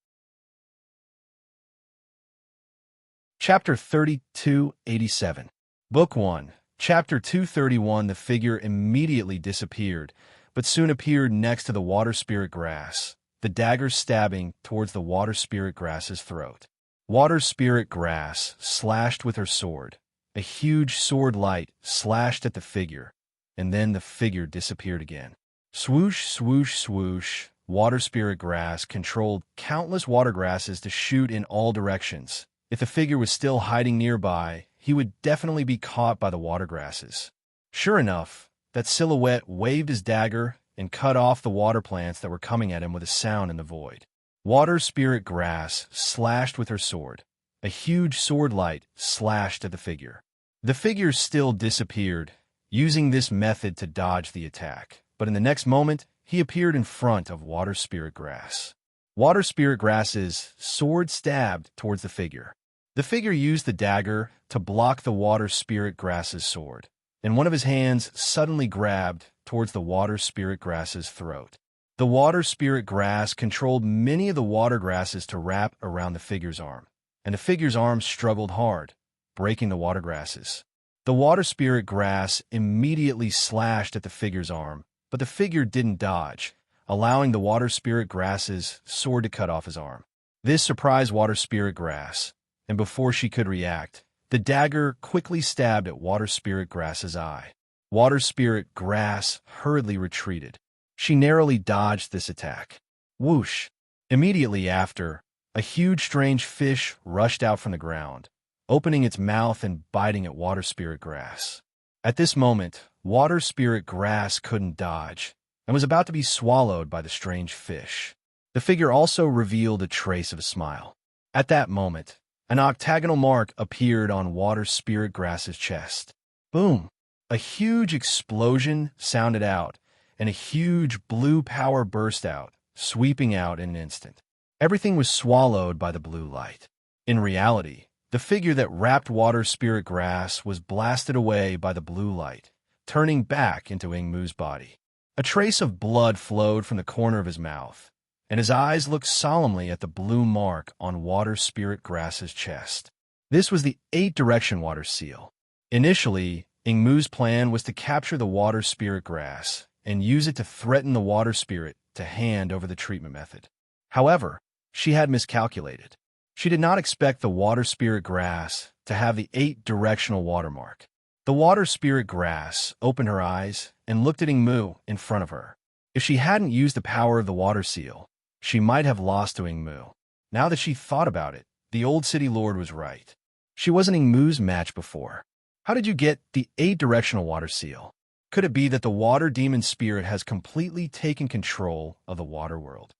Chapter 3287. Book 1. Chapter 231. The figure immediately disappeared, but soon appeared next to the water spirit grass, the dagger stabbing towards the water spirit grass's throat. Water spirit grass slashed with her sword. A huge sword light slashed at the figure, and then the figure disappeared again. Swoosh, swoosh, swoosh. Water spirit grass controlled countless water grasses to shoot in all directions. If the figure was still hiding nearby, he would definitely be caught by the water grasses. Sure enough, that silhouette waved his dagger and cut off the water plants that were coming at him with a sound in the void. Water spirit grass slashed with her sword. A huge sword light slashed at the figure. The figure still disappeared, using this method to dodge the attack, but in the next moment, he appeared in front of water spirit grass. Water spirit grass's sword stabbed towards the figure. The figure used the dagger to block the water spirit grass's sword, and one of his hands suddenly grabbed towards the water spirit grass's throat. The water spirit grass controlled many of the water grasses to wrap around the figure's arm, and the figure's arm struggled hard, breaking the water grasses. The water spirit grass immediately slashed at the figure's arm, but the figure didn't dodge, allowing the water spirit grass's sword to cut off his arm. This surprised water spirit grass, and before she could react, the dagger quickly stabbed at water spirit grass's eye. Water spirit grass hurriedly retreated. She narrowly dodged this attack. Whoosh! Immediately after, a huge strange fish rushed out from the ground, opening its mouth and biting at water spirit grass. At this moment, water spirit grass couldn't dodge, and was about to be swallowed by the strange fish. The figure also revealed a trace of a smile. At that moment, an octagonal mark appeared on water spirit grass's chest. Boom! A huge explosion sounded out, and a huge blue power burst out, sweeping out in an instant. Everything was swallowed by the blue light. In reality, the figure that wrapped water spirit grass was blasted away by the blue light, turning back into Ingmu's body. A trace of blood flowed from the corner of his mouth, and his eyes looked solemnly at the blue mark on water spirit grass's chest. This was the 8-direction water seal. Initially, Ingmu's plan was to capture the water spirit grass and use it to threaten the water spirit to hand over the treatment method. However, she had miscalculated. She did not expect the water spirit grass to have the 8-directional watermark. The water spirit grass opened her eyes and looked at Ingmu in front of her. If she hadn't used the power of the water seal, she might have lost to Ingmu. Now that she thought about it, the old city lord was right. She wasn't Ingmu's match before. How did you get the 8-directional water seal? Could it be that the water demon spirit has completely taken control of the water world?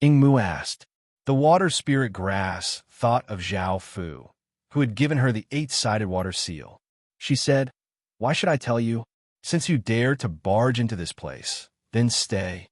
Ingmu asked. The water spirit grass thought of Zhao Fu, who had given her the 8-sided water seal. She said, "Why should I tell you? Since you dare to barge into this place, then stay."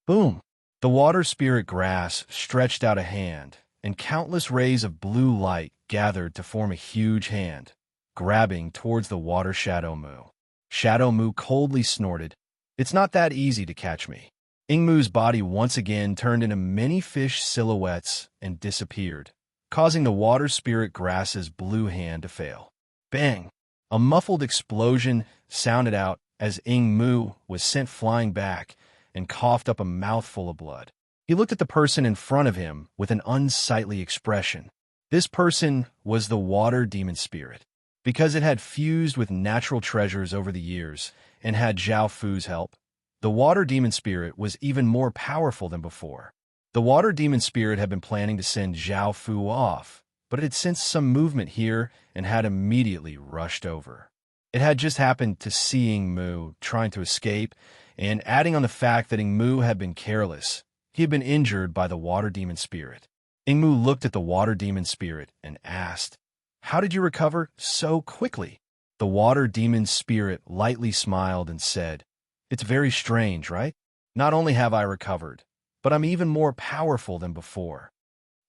Boom! The water spirit grass stretched out a hand, and countless rays of blue light gathered to form a huge hand, grabbing towards the water Shadow Mu. Shadow Mu coldly snorted, "It's not that easy to catch me." Ingmu's body once again turned into many fish silhouettes and disappeared, causing the water spirit grass's blue hand to fail. Bang! A muffled explosion sounded out as Ing Mu was sent flying back and coughed up a mouthful of blood. He looked at the person in front of him with an unsightly expression. This person was the water demon spirit. Because it had fused with natural treasures over the years and had Zhao Fu's help, the water demon spirit was even more powerful than before. The water demon spirit had been planning to send Zhao Fu off, but it had sensed some movement here and had immediately rushed over. It had just happened to see Ing Mu trying to escape, and adding on the fact that Ing Mu had been careless, he had been injured by the water demon spirit. Ing Mu looked at the water demon spirit and asked, "How did you recover so quickly?" The water demon spirit lightly smiled and said, "It's very strange, right? Not only have I recovered, but I'm even more powerful than before."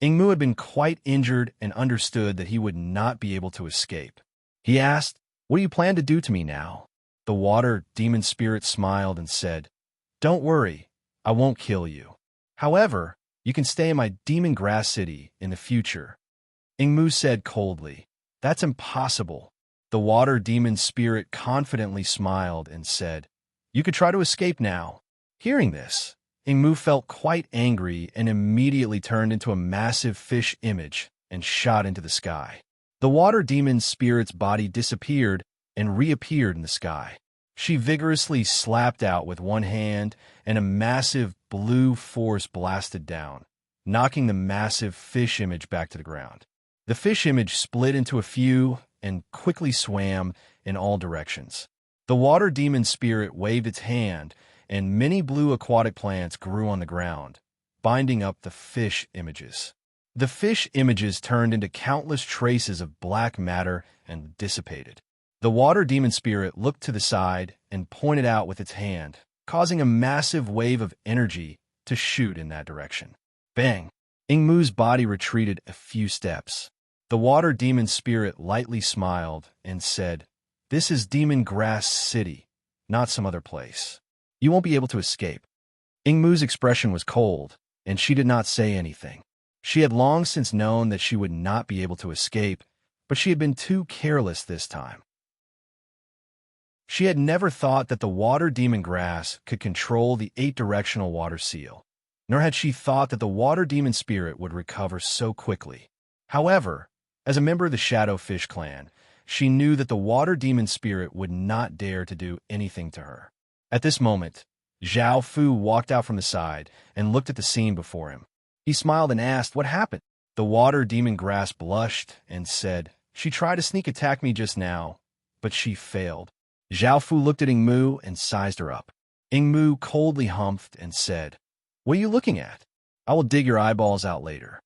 Ing Mu had been quite injured and understood that he would not be able to escape. He asked, "What do you plan to do to me now?" The water demon spirit smiled and said, "Don't worry, I won't kill you. However, you can stay in my demon grass city in the future." Ing Mu said coldly, "That's impossible." The water demon spirit confidently smiled and said, "You could try to escape now." Hearing this, Ing Mu felt quite angry and immediately turned into a massive fish image and shot into the sky. The water demon spirit's body disappeared and reappeared in the sky. She vigorously slapped out with one hand, and a massive blue force blasted down, knocking the massive fish image back to the ground. The fish image split into a few and quickly swam in all directions. The water demon spirit waved its hand, and many blue aquatic plants grew on the ground, binding up the fish images. The fish images turned into countless traces of black matter and dissipated. The water demon spirit looked to the side and pointed out with its hand, causing a massive wave of energy to shoot in that direction. Bang! Ing Mu's body retreated a few steps. The water demon spirit lightly smiled and said, "This is Demon Grass City, not some other place. You won't be able to escape." Ing Mu's expression was cold, and she did not say anything. She had long since known that she would not be able to escape, but she had been too careless this time. She had never thought that the water demon grass could control the 8-directional water seal, nor had she thought that the water demon spirit would recover so quickly. However, as a member of the Shadowfish clan, she knew that the water demon spirit would not dare to do anything to her. At this moment, Zhao Fu walked out from the side and looked at the scene before him. He smiled and asked, "What happened?" The water demon grass blushed and said, "She tried to sneak attack me just now, but she failed." Zhao Fu looked at Ing Mu and sized her up. Ing Mu coldly humphed and said, "What are you looking at? I will dig your eyeballs out later."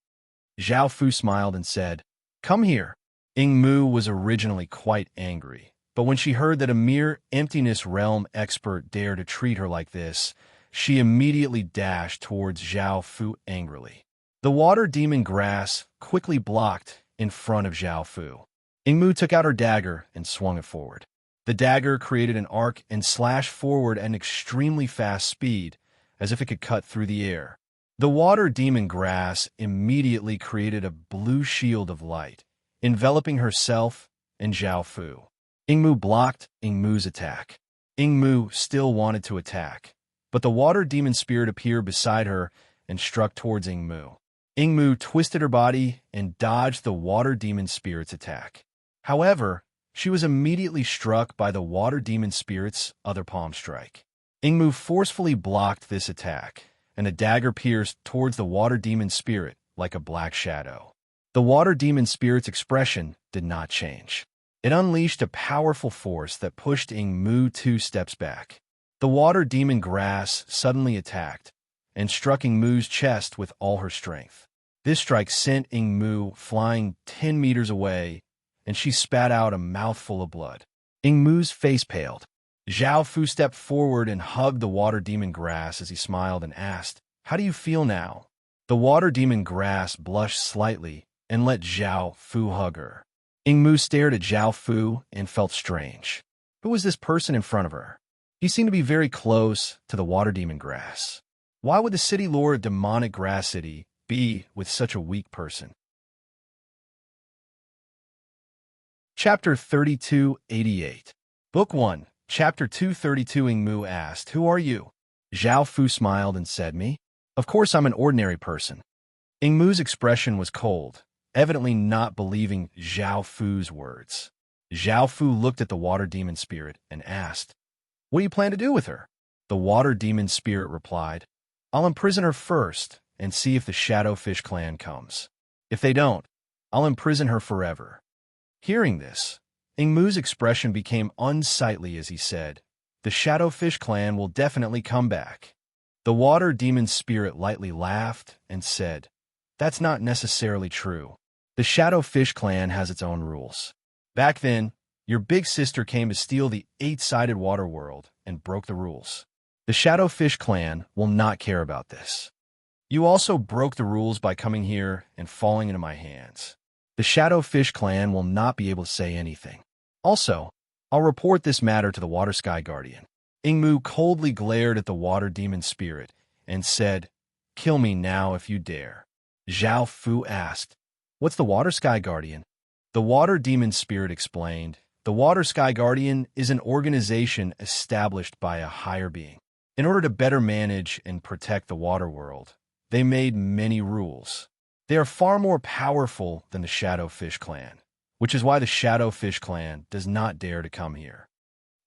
Zhao Fu smiled and said, "Come here." Ing Mu was originally quite angry, but when she heard that a mere emptiness realm expert dared to treat her like this, she immediately dashed towards Zhao Fu angrily. The water demon grass quickly blocked in front of Zhao Fu. Ing Mu took out her dagger and swung it forward. The dagger created an arc and slashed forward at an extremely fast speed, as if it could cut through the air. The water demon grass immediately created a blue shield of light, enveloping herself and Zhao Fu. Ing Mu blocked Ing Mu's attack. Ing Mu still wanted to attack, but the water demon spirit appeared beside her and struck towards Ing Mu. Ing Mu twisted her body and dodged the water demon spirit's attack. However, she was immediately struck by the water demon spirit's other palm strike. Ing Mu forcefully blocked this attack, and the dagger pierced towards the water demon spirit like a black shadow. The water demon spirit's expression did not change. It unleashed a powerful force that pushed Ing Mu 2 steps back. The water demon grass suddenly attacked and struck Ing Mu's chest with all her strength. This strike sent Ing Mu flying 10 meters away, and she spat out a mouthful of blood. Ing Mu's face paled. Zhao Fu stepped forward and hugged the water demon grass as he smiled and asked, "How do you feel now?" The water demon grass blushed slightly and let Zhao Fu hug her. Ing Mu stared at Zhao Fu and felt strange. Who was this person in front of her? He seemed to be very close to the water demon grass. Why would the city lord demonic grass city be with such a weak person? Chapter 3288. Book 1, Chapter 232. Mu asked, "Who are you?" Zhao Fu smiled and said, "Me? Of course I'm an ordinary person." Mu's expression was cold, evidently not believing Zhao Fu's words. Zhao Fu looked at the water demon spirit and asked, "What do you plan to do with her?" The water demon spirit replied, "I'll imprison her first and see if the Shadowfish clan comes. If they don't, I'll imprison her forever." Hearing this, Mu's expression became unsightly as he said, "The Shadowfish clan will definitely come back." The water demon spirit lightly laughed and said, "That's not necessarily true. The Shadowfish clan has its own rules. Back then, your big sister came to steal the 8-sided water world and broke the rules. The Shadowfish clan will not care about this. You also broke the rules by coming here and falling into my hands. The Shadowfish clan will not be able to say anything. Also, I'll report this matter to the Water Sky Guardian." Mu coldly glared at the water demon spirit and said, "Kill me now if you dare." Zhao Fu asked, "What's the Water Sky Guardian?" The water demon spirit explained, "The Water Sky Guardian is an organization established by a higher being. In order to better manage and protect the water world, they made many rules. They are far more powerful than the Shadowfish clan, which is why the Shadowfish clan does not dare to come here."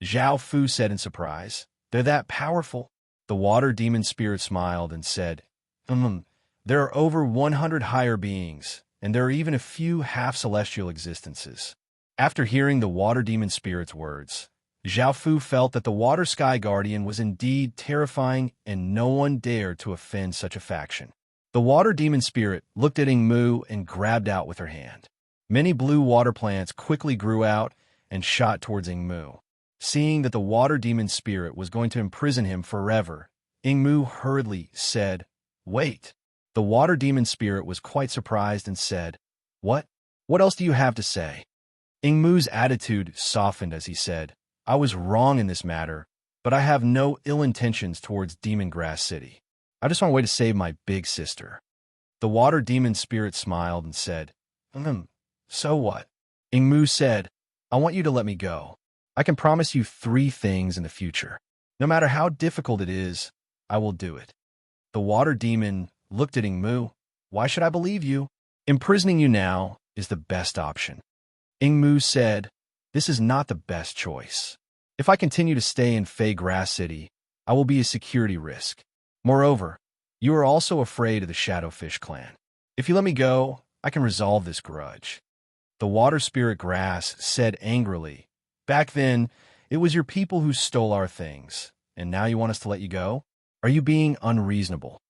Zhao Fu said in surprise, "They're that powerful?" The water demon spirit smiled and said, There are over 100 higher beings, and there are even a few half-celestial existences." After hearing the water demon spirit's words, Zhao Fu felt that the Water Sky Guardian was indeed terrifying and no one dared to offend such a faction. The water demon spirit looked at Mu and grabbed out with her hand. Many blue water plants quickly grew out and shot towards Mu. Seeing that the water demon spirit was going to imprison him forever, Mu hurriedly said, "Wait." The water demon spirit was quite surprised and said, "What? What else do you have to say?" Mu's attitude softened as he said, "I was wrong in this matter, but I have no ill intentions towards Demon Grass City. I just want a way to save my big sister." The water demon spirit smiled and said, "So what?" Mu said, "I want you to let me go. I can promise you 3 things in the future. No matter how difficult it is, I will do it." The water demon looked at Mu. "Why should I believe you? Imprisoning you now is the best option." Mu said, "This is not the best choice. If I continue to stay in Fey Grass City, I will be a security risk. Moreover, you are also afraid of the Shadowfish clan. If you let me go, I can resolve this grudge." The water spirit grass said angrily, "Back then, it was your people who stole our things, and now you want us to let you go? Are you being unreasonable?"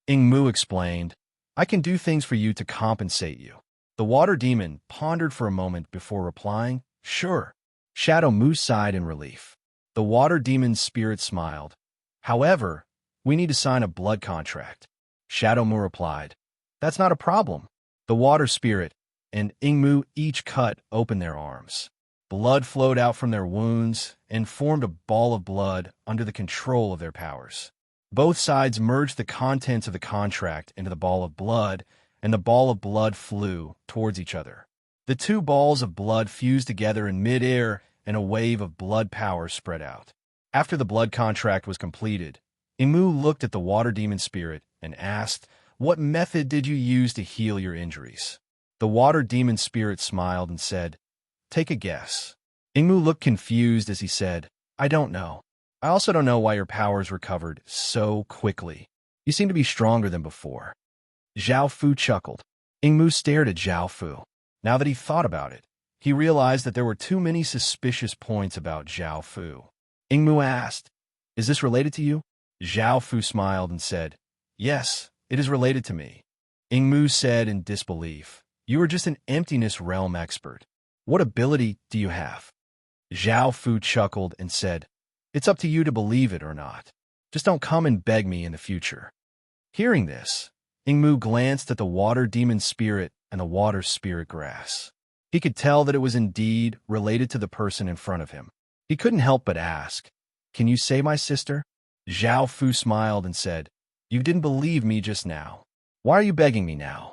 Mu explained, "I can do things for you to compensate you." The water demon pondered for a moment before replying, "Sure." Shadow Mu sighed in relief. The water demon's spirit smiled. "However, we need to sign a blood contract." Shadow Mu replied, "That's not a problem." The water spirit and Mu each cut open their arms. Blood flowed out from their wounds and formed a ball of blood under the control of their powers. Both sides merged the contents of the contract into the ball of blood, and the ball of blood flew towards each other. The 2 balls of blood fused together in mid-air, and a wave of blood power spread out. After the blood contract was completed, Mu looked at the water demon spirit and asked, "What method did you use to heal your injuries?" The water demon spirit smiled and said, "Take a guess." Mu looked confused as he said, "I don't know. I also don't know why your powers recovered so quickly. You seem to be stronger than before." Zhao Fu chuckled. Mu stared at Zhao Fu. Now that he thought about it, he realized that there were too many suspicious points about Zhao Fu. Mu asked, "Is this related to you?" Zhao Fu smiled and said, "Yes, it is related to me." Mu said in disbelief, "You are just an emptiness realm expert. What ability do you have?" Zhao Fu chuckled and said, "It's up to you to believe it or not. Just don't come and beg me in the future." Hearing this, Mu glanced at the water demon spirit and the water spirit grass. He could tell that it was indeed related to the person in front of him. He couldn't help but ask, "Can you save my sister?" Zhao Fu smiled and said, "You didn't believe me just now. Why are you begging me now?"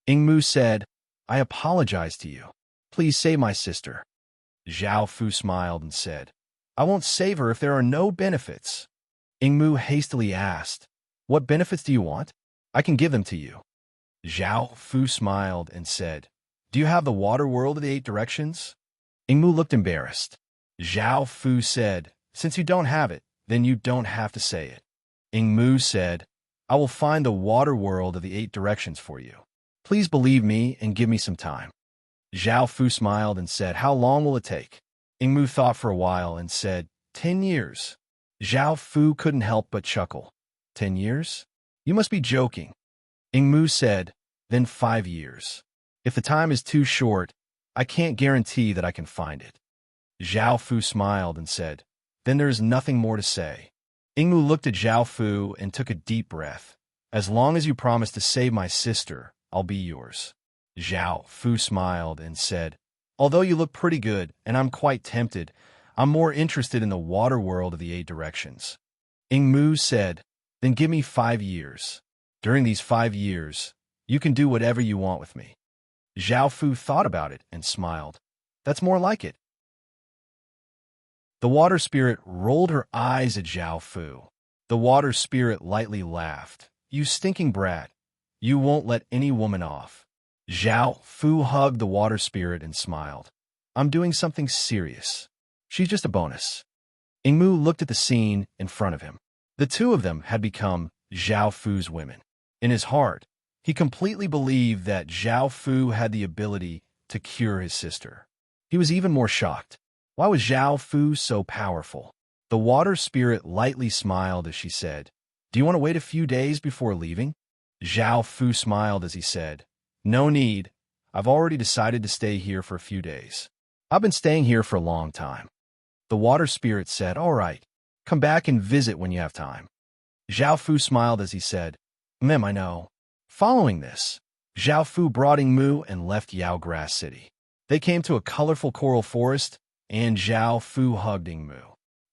Mu said, "I apologize to you. Please save my sister. Zhao Fu smiled and said, I won't save her if there are no benefits. Ingmu hastily asked, What benefits do you want? I can give them to you. Zhao Fu smiled and said, Do you have the water world of the 8 directions? Ingmu looked embarrassed. Zhao Fu said, Since you don't have it, then you don't have to say it. Ingmu said, I will find the water world of the 8 directions for you. Please believe me and give me some time. Zhao Fu smiled and said, How long will it take? Ingmu thought for a while and said, 10 years. Zhao Fu couldn't help but chuckle. 10 years? You must be joking. Ingmu said, Then 5 years. If the time is too short, I can't guarantee that I can find it. Zhao Fu smiled and said, Then there is nothing more to say. Ingmu looked at Zhao Fu and took a deep breath. As long as you promise to save my sister, I'll be yours. Zhao Fu smiled and said, Although you look pretty good and I'm quite tempted, I'm more interested in the water world of the 8 directions. Ingmu said, Then give me 5 years. During these 5 years, you can do whatever you want with me. Zhao Fu thought about it and smiled. That's more like it. The water spirit rolled her eyes at Zhao Fu. The water spirit lightly laughed. You stinking brat. You won't let any woman off. Zhao Fu hugged the water spirit and smiled. I'm doing something serious. She's just a bonus. Ingmu looked at the scene in front of him. The two of them had become Zhao Fu's women. In his heart, he completely believed that Zhao Fu had the ability to cure his sister. He was even more shocked. Why was Zhao Fu so powerful? The water spirit lightly smiled as she said, Do you want to wait a few days before leaving? Zhao Fu smiled as he said, No need. I've already decided to stay here for a few days. I've been staying here for a long time. The water spirit said, All right. Come back and visit when you have time. Zhao Fu smiled as he said, I know. Following this, Zhao Fu brought Ingmu and left Yao Grass City. They came to a colorful coral forest, and Zhao Fu hugged Ingmu.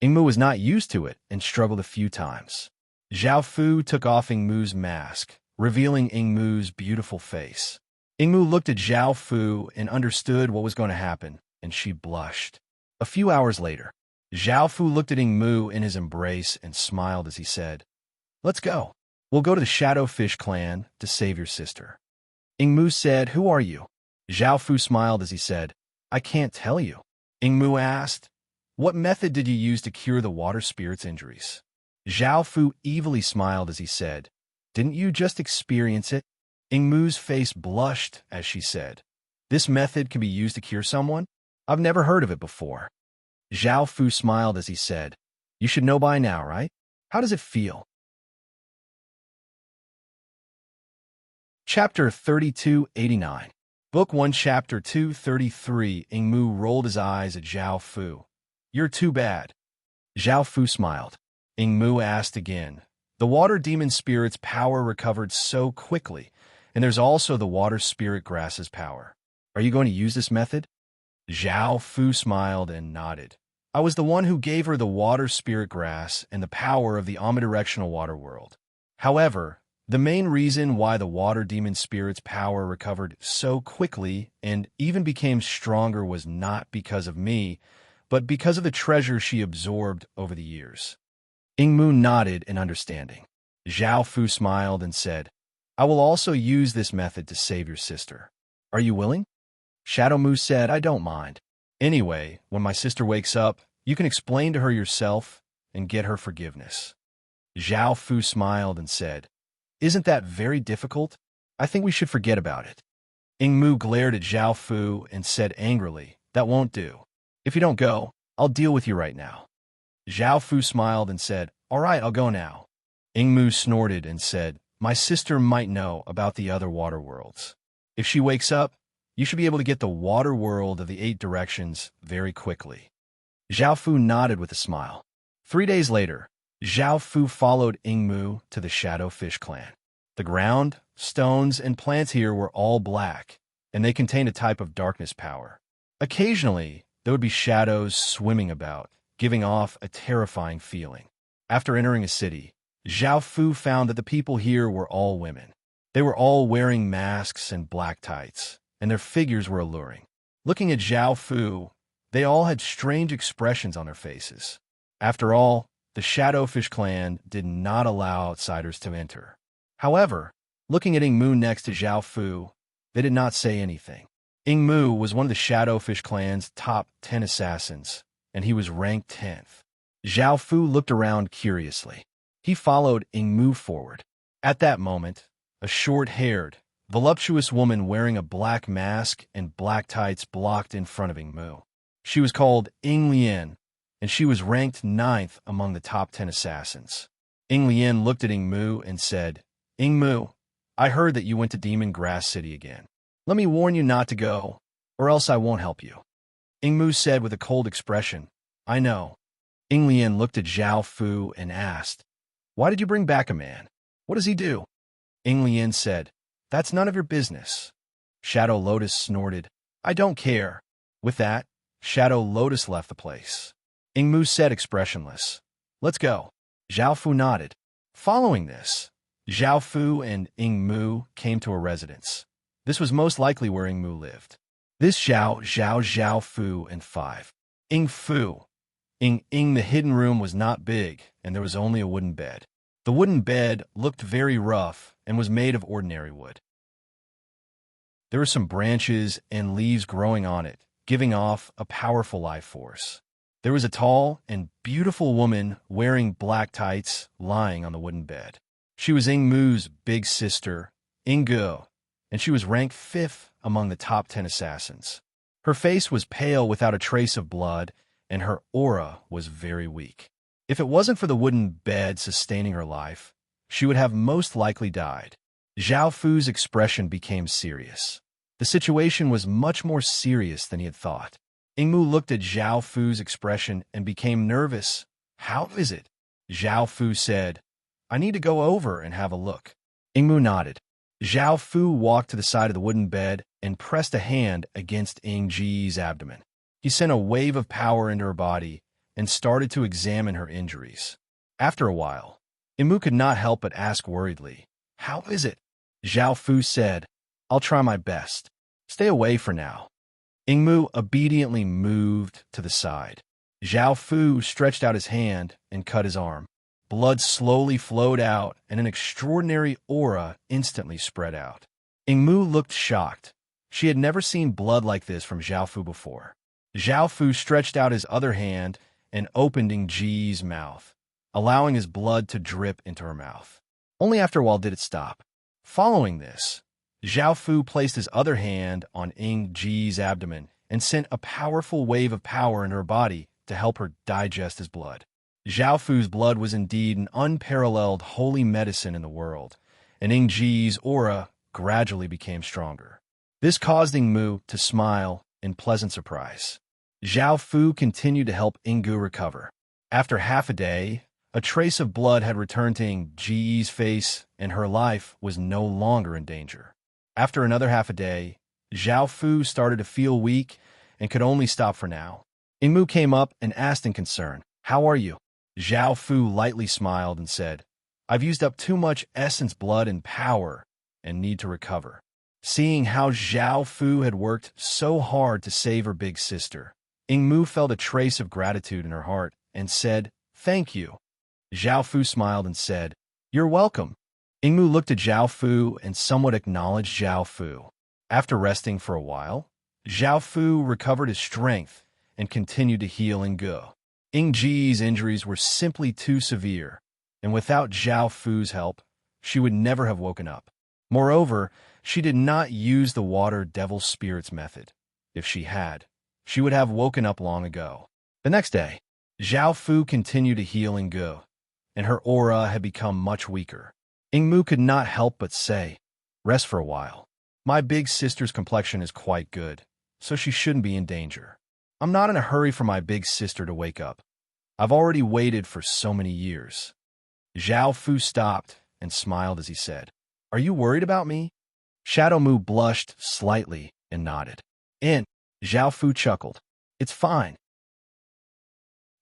Ingmu was not used to it and struggled a few times. Zhao Fu took off Ingmu's mask, revealing Ingmu's beautiful face. Ingmu looked at Zhao Fu and understood what was going to happen, and she blushed. A few hours later, Zhao Fu looked at Ingmu in his embrace and smiled as he said, Let's go. We'll go to the Shadowfish clan to save your sister. Ingmu said, Who are you? Zhao Fu smiled as he said, I can't tell you. Ingmu asked, What method did you use to cure the water spirit's injuries? Zhao Fu evilly smiled as he said, Didn't you just experience it? Ingmu's face blushed as she said, This method can be used to cure someone? I've never heard of it before. Zhao Fu smiled as he said, You should know by now, right? How does it feel? Chapter 3289. Book 1, Chapter 233. Ingmu rolled his eyes at Zhao Fu. You're too bad. Zhao Fu smiled. Ingmu asked again. The water demon spirit's power recovered so quickly, and there's also the water spirit grass's power. Are you going to use this method? Zhao Fu smiled and nodded. I was the one who gave her the water spirit grass and the power of the omnidirectional water world. However, the main reason why the water demon spirit's power recovered so quickly and even became stronger was not because of me, but because of the treasure she absorbed over the years. Ingmu nodded in understanding. Zhao Fu smiled and said, I will also use this method to save your sister. Are you willing? Shadow Mu said, I don't mind. Anyway, when my sister wakes up, you can explain to her yourself and get her forgiveness. Zhao Fu smiled and said, Isn't that very difficult? I think we should forget about it. Ingmu glared at Zhao Fu and said angrily, That won't do. If you don't go, I'll deal with you right now. Zhao Fu smiled and said, All right, I'll go now. Ingmu snorted and said, My sister might know about the other water worlds. If she wakes up, you should be able to get the water world of the 8 directions very quickly. Zhao Fu nodded with a smile. 3 days later, Zhao Fu followed Ingmu to the Shadowfish clan. The ground, stones, and plants here were all black, and they contained a type of darkness power. Occasionally, there would be shadows swimming about, giving off a terrifying feeling. After entering a city, Zhao Fu found that the people here were all women. They were all wearing masks and black tights, and their figures were alluring. Looking at Zhao Fu, they all had strange expressions on their faces. After all, the Shadowfish clan did not allow outsiders to enter. However, looking at Ing Mu next to Zhao Fu, they did not say anything. Ing Mu was one of the Shadowfish clan's top 10 assassins, and he was ranked 10th. Zhao Fu looked around curiously. He followed Ing Mu forward. At that moment, a short-haired, voluptuous woman wearing a black mask and black tights blocked in front of Ing Mu. She was called Ing Lian, and she was ranked 9th among the top 10 assassins. Ing Lian looked at Ing Mu and said, "Ing Mu, I heard that you went to Demon Grass City again. Let me warn you not to go, or else I won't help you." Ing Mu said with a cold expression, "I know." Ing Lian looked at Zhao Fu and asked, "Why did you bring back a man? What does he do?" Ing Lian said, "That's none of your business." Shadow Lotus snorted, "I don't care." With that, Shadow Lotus left the place. Ing Mu said expressionless, "Let's go." Zhao Fu nodded. Following this, Zhao Fu and Ing Mu came to a residence. This was most likely where Ing Mu lived. This Zhao Fu and 5. Ing Fu. Ing the hidden room was not big, and there was only a wooden bed. The wooden bed looked very rough and was made of ordinary wood. There were some branches and leaves growing on it, giving off a powerful life force. There was a tall and beautiful woman wearing black tights lying on the wooden bed. She was Ing Mu's big sister, Ing Gu, and she was ranked 5th among the top 10 assassins. Her face was pale without a trace of blood, and her aura was very weak. If it wasn't for the wooden bed sustaining her life, she would have most likely died. Zhao Fu's expression became serious. The situation was much more serious than he had thought. Ing Mu looked at Zhao Fu's expression and became nervous. "How is it?" Zhao Fu said, "I need to go over and have a look." Ing Mu nodded. Zhao Fu walked to the side of the wooden bed and pressed a hand against Ing Ji's abdomen. He sent a wave of power into her body and started to examine her injuries. After a while, Ing Mu could not help but ask worriedly, "How is it?" Zhao Fu said, "I'll try my best. Stay away for now." Ing Mu obediently moved to the side. Zhao Fu stretched out his hand and cut his arm. Blood slowly flowed out, and an extraordinary aura instantly spread out. Ing Mu looked shocked. She had never seen blood like this from Zhao Fu before. Zhao Fu stretched out his other hand and opened Ing Ji's mouth, allowing his blood to drip into her mouth. Only after a while did it stop. Following this, Zhao Fu placed his other hand on Ing Ji's abdomen and sent a powerful wave of power into her body to help her digest his blood. Zhao Fu's blood was indeed an unparalleled holy medicine in the world, and Ing Ji's aura gradually became stronger. This caused Ing Mu to smile in pleasant surprise. Zhao Fu continued to help Ing Gu recover. After half a day, a trace of blood had returned to Ing Ji's face, and her life was no longer in danger. After another half a day, Zhao Fu started to feel weak and could only stop for now. Ing Mu came up and asked in concern, "How are you?" Zhao Fu lightly smiled and said, "I've used up too much essence blood and power and need to recover." Seeing how Zhao Fu had worked so hard to save her big sister, Ing Mu felt a trace of gratitude in her heart and said, "Thank you." Zhao Fu smiled and said, "You're welcome." Ing Mu looked at Zhao Fu and somewhat acknowledged Zhao Fu. After resting for a while, Zhao Fu recovered his strength and continued to heal Ing Gu. Ing Ji's injuries were simply too severe, and without Zhao Fu's help, she would never have woken up. Moreover, she did not use the water devil spirits method. If she had, she would have woken up long ago. The next day, Zhao Fu continued to heal Ing Gu, and her aura had become much weaker. Ing Mu could not help but say, "Rest for a while. My big sister's complexion is quite good, so she shouldn't be in danger. I'm not in a hurry for my big sister to wake up. I've already waited for so many years." Zhao Fu stopped and smiled as he said, "Are you worried about me?" Shadow Mu blushed slightly and nodded. "And," Zhao Fu chuckled, "it's fine.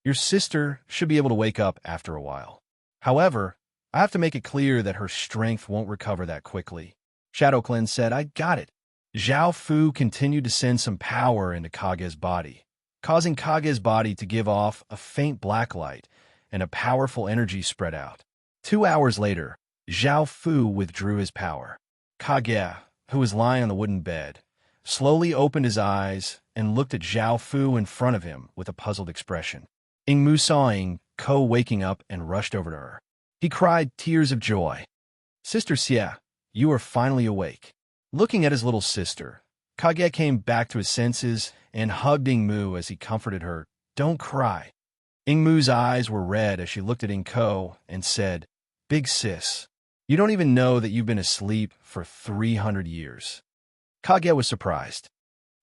Your sister should be able to wake up after a while. However, I have to make it clear that her strength won't recover that quickly." Shadow Cleanse said, "I got it." Zhao Fu continued to send some power into Kage's body, causing Kage's body to give off a faint black light, and a powerful energy spread out. 2 hours later, Zhao Fu withdrew his power. Kage, who was lying on the wooden bed, slowly opened his eyes and looked at Zhao Fu in front of him with a puzzled expression. Ingmu saw Ing Ko waking up and rushed over to her. He cried tears of joy. "Sister Xie, you are finally awake." Looking at his little sister, Kage came back to his senses and hugged Ingmu as he comforted her. "Don't cry." Ingmu's eyes were red as she looked at Ingko and said, "Big sis, you don't even know that you've been asleep for 300 years. Kage was surprised.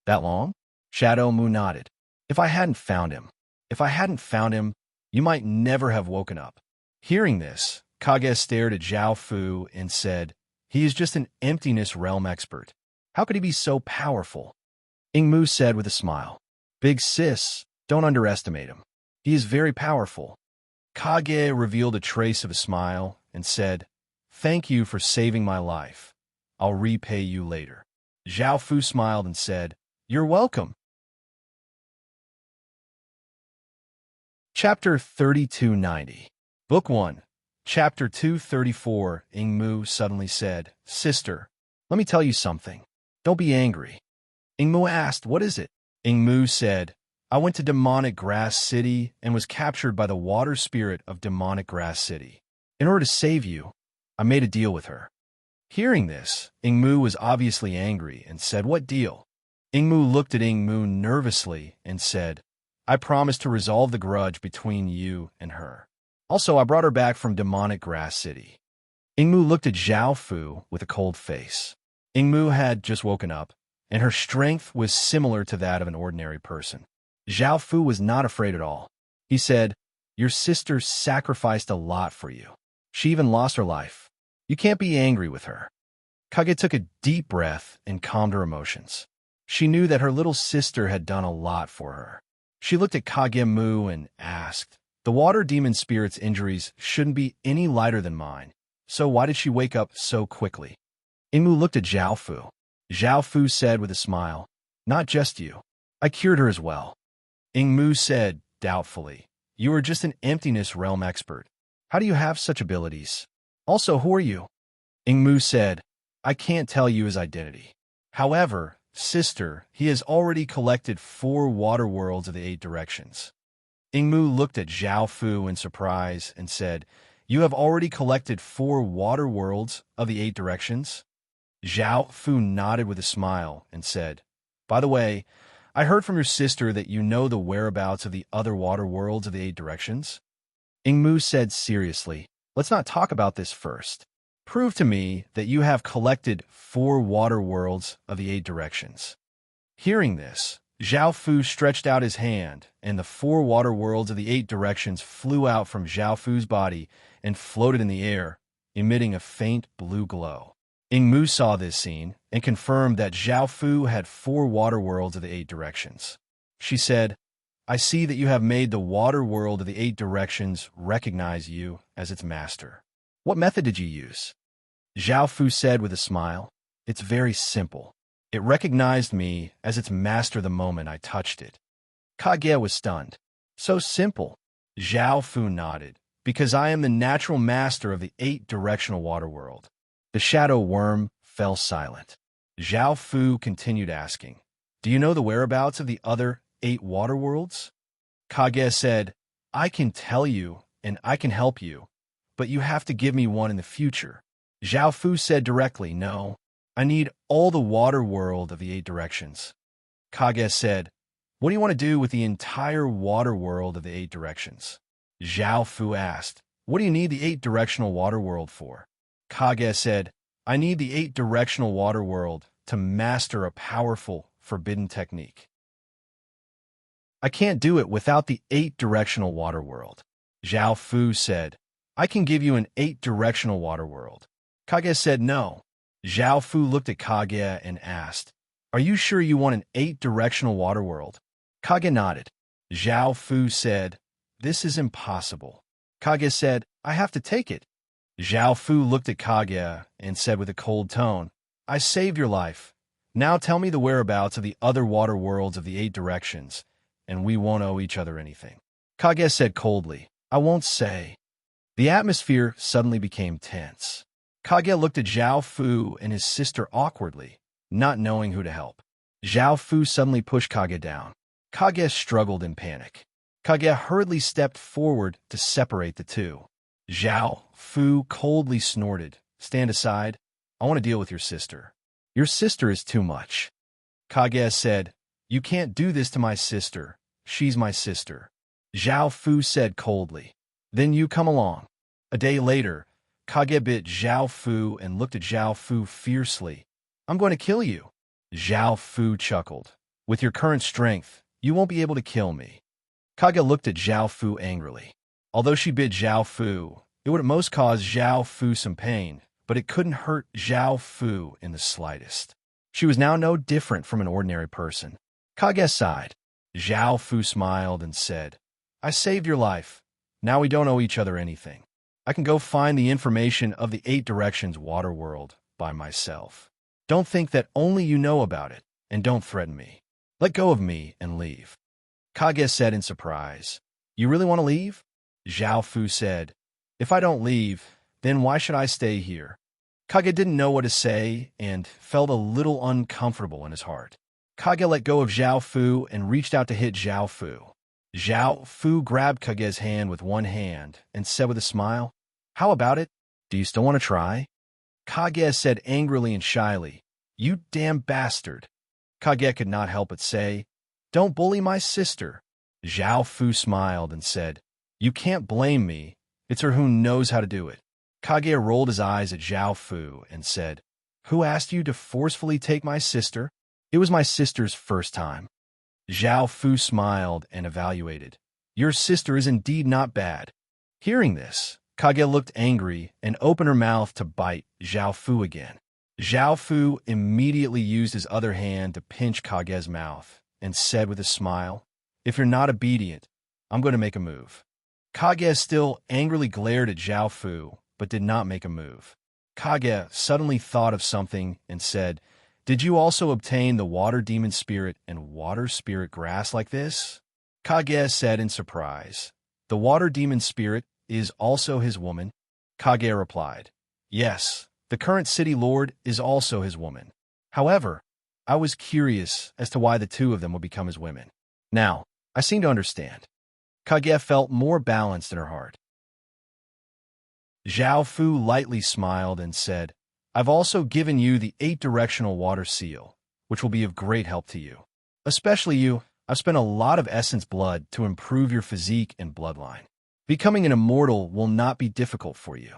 "That long?" Shadow Mu nodded. If I hadn't found him, you might never have woken up." Hearing this, Kage stared at Zhao Fu and said, "He is just an emptiness realm expert. How could he be so powerful?" Ingmu said with a smile, "Big sis, don't underestimate him. He is very powerful." Kage revealed a trace of a smile and said, "Thank you for saving my life. I'll repay you later." Zhao Fu smiled and said, "You're welcome." Chapter 3290. Book 1, Chapter 234. Ingmu suddenly said, "Sister, let me tell you something. Don't be angry." Ingmu asked, "What is it?" Ingmu said, "I went to Demonic Grass City and was captured by the water spirit of Demonic Grass City. In order to save you, I made a deal with her." Hearing this, Ingmu was obviously angry and said, "What deal?" Ingmu looked at Ingmu nervously and said, "I promised to resolve the grudge between you and her. Also, I brought her back from Demonic Grass City." Ingmu looked at Zhao Fu with a cold face. Ingmu had just woken up, and her strength was similar to that of an ordinary person. Zhao Fu was not afraid at all. He said, "Your sister sacrificed a lot for you. She even lost her life. You can't be angry with her." Kage took a deep breath and calmed her emotions. She knew that her little sister had done a lot for her. She looked at Kage-mu and asked, "The water demon spirit's injuries shouldn't be any lighter than mine, so why did she wake up so quickly?" Ingmu looked at Zhao Fu. Zhao Fu said with a smile, "Not just you. I cured her as well." Ingmu said doubtfully, "You are just an emptiness realm expert. How do you have such abilities? Also, who are you?" Ingmu said, "I can't tell you his identity. However, sister, he has already collected 4 water worlds of the 8 directions." Ingmu looked at Zhao Fu in surprise and said, "You have already collected 4 water worlds of the 8 directions?" Zhao Fu nodded with a smile and said, "By the way, I heard from your sister that you know the whereabouts of the other water worlds of the 8 directions." Ingmu said seriously, "Let's not talk about this first. Prove to me that you have collected 4 water worlds of the 8 directions." Hearing this, Zhao Fu stretched out his hand, and the 4 water worlds of the 8 directions flew out from Zhao Fu's body and floated in the air, emitting a faint blue glow. Ingmu saw this scene and confirmed that Zhao Fu had 4 water worlds of the 8 directions. She said, "I see that you have made the water world of the 8 directions recognize you as its master. What method did you use?" Zhao Fu said with a smile, "It's very simple. It recognized me as its master the moment I touched it." Kage was stunned. "So simple?" Zhao Fu nodded, "Because I am the natural master of the 8-directional water world." The shadow worm fell silent. Zhao Fu continued asking, "Do you know the whereabouts of the other 8 water worlds?" Kage said, "I can tell you, and I can help you, but you have to give me one in the future." Zhao Fu said directly, "No, I need all the water world of the 8 directions." Kage said, "What do you want to do with the entire water world of the 8 directions?" Zhao Fu asked, "What do you need the 8-directional water world for?" Kage said, "I need the 8-directional water world to master a powerful, forbidden technique. I can't do it without the 8-directional water world." Zhao Fu said, "I can give you an 8-directional water world." Kage said no. Zhao Fu looked at Kage and asked, "Are you sure you want an 8-directional water world?" Kage nodded. Zhao Fu said, "This is impossible." Kage said, "I have to take it." Zhao Fu looked at Kage and said with a cold tone, "I saved your life. Now tell me the whereabouts of the other water worlds of the 8 directions, and we won't owe each other anything. Kage said coldly, I won't say. The atmosphere suddenly became tense. Kage looked at Zhao Fu and his sister awkwardly, not knowing who to help. Zhao Fu suddenly pushed Kage down. Kage struggled in panic. Kage hurriedly stepped forward to separate the two. Zhao Fu coldly snorted, Stand aside. I want to deal with your sister. Your sister is too much. Kage said, You can't do this to my sister. She's my sister. Zhao Fu said coldly. Then you come along. A day later, Kage bit Zhao Fu and looked at Zhao Fu fiercely. I'm going to kill you. Zhao Fu chuckled. With your current strength, you won't be able to kill me. Kage looked at Zhao Fu angrily. Although she bit Zhao Fu, it would at most cause Zhao Fu some pain, but it couldn't hurt Zhao Fu in the slightest. She was now no different from an ordinary person. Kage sighed. Zhao Fu smiled and said, I saved your life. Now we don't owe each other anything. I can go find the information of the 8 directions water world by myself. Don't think that only you know about it, and don't threaten me. Let go of me and leave. Kage said in surprise. You really want to leave? Zhao Fu said, If I don't leave, then why should I stay here? Kage didn't know what to say and felt a little uncomfortable in his heart. Kage let go of Zhao Fu and reached out to hit Zhao Fu. Zhao Fu grabbed Kage's hand with one hand and said with a smile, How about it? Do you still want to try? Kage said angrily and shyly, You damn bastard. Kage could not help but say, Don't bully my sister. Zhao Fu smiled and said, You can't blame me. It's her who knows how to do it. Kage rolled his eyes at Zhao Fu and said, Who asked you to forcefully take my sister? It was my sister's first time. Zhao Fu smiled and evaluated. Your sister is indeed not bad. Hearing this, Kage looked angry and opened her mouth to bite Zhao Fu again. Zhao Fu immediately used his other hand to pinch Kage's mouth and said with a smile, If you're not obedient, I'm going to make a move. Kage still angrily glared at Zhao Fu, but did not make a move. Kage suddenly thought of something and said, Did you also obtain the water demon spirit and water spirit grass like this? Kage said in surprise, The water demon spirit is also his woman? Kage replied, Yes, the current city lord is also his woman. However, I was curious as to why the two of them would become his women. Now, I seem to understand. Kage felt more balanced in her heart. Zhao Fu lightly smiled and said, I've also given you the 8-directional water seal, which will be of great help to you. Especially you, I've spent a lot of essence blood to improve your physique and bloodline. Becoming an immortal will not be difficult for you.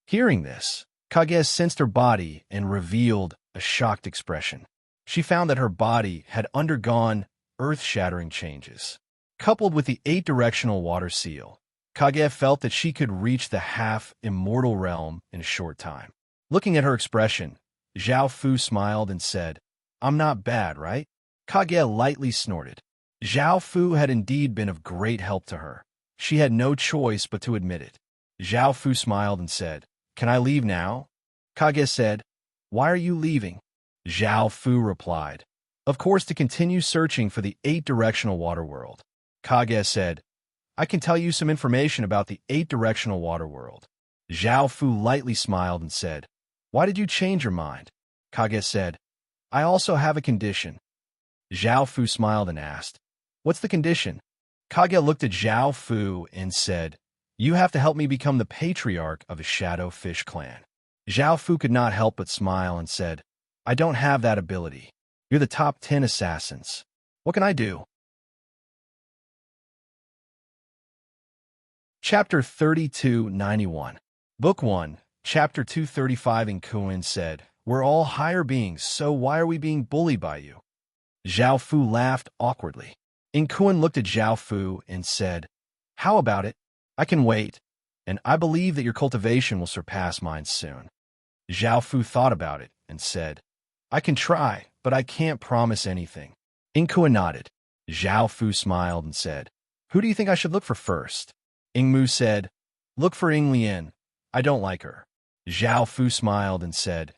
Hearing this, Kage sensed her body and revealed a shocked expression. She found that her body had undergone earth-shattering changes. Coupled with the 8-directional water seal, Kage felt that she could reach the half-immortal realm in a short time. Looking at her expression, Zhao Fu smiled and said, I'm not bad, right? Kage lightly snorted. Zhao Fu had indeed been of great help to her. She had no choice but to admit it. Zhao Fu smiled and said, Can I leave now? Kage said, Why are you leaving? Zhao Fu replied, Of course to continue searching for the 8-directional water world. Kage said, I can tell you some information about the 8-directional water world. Zhao Fu lightly smiled and said, Why did you change your mind? Kage said, I also have a condition. Zhao Fu smiled and asked, What's the condition? Kage looked at Zhao Fu and said, You have to help me become the patriarch of a shadow fish clan. Zhao Fu could not help but smile and said, I don't have that ability. You're the top 10 assassins. What can I do? Chapter 3291. Book 1, Chapter 235. In Kuan said, We're all higher beings, so why are we being bullied by you? Zhao Fu laughed awkwardly. In Kuan looked at Zhao Fu and said, How about it? I can wait, and I believe that your cultivation will surpass mine soon. Zhao Fu thought about it and said, I can try, but I can't promise anything. In Kuan nodded. Zhao Fu smiled and said, Who do you think I should look for first? Ingmu said, Look for Ing Lian. I don't like her. Zhao Fu smiled and said,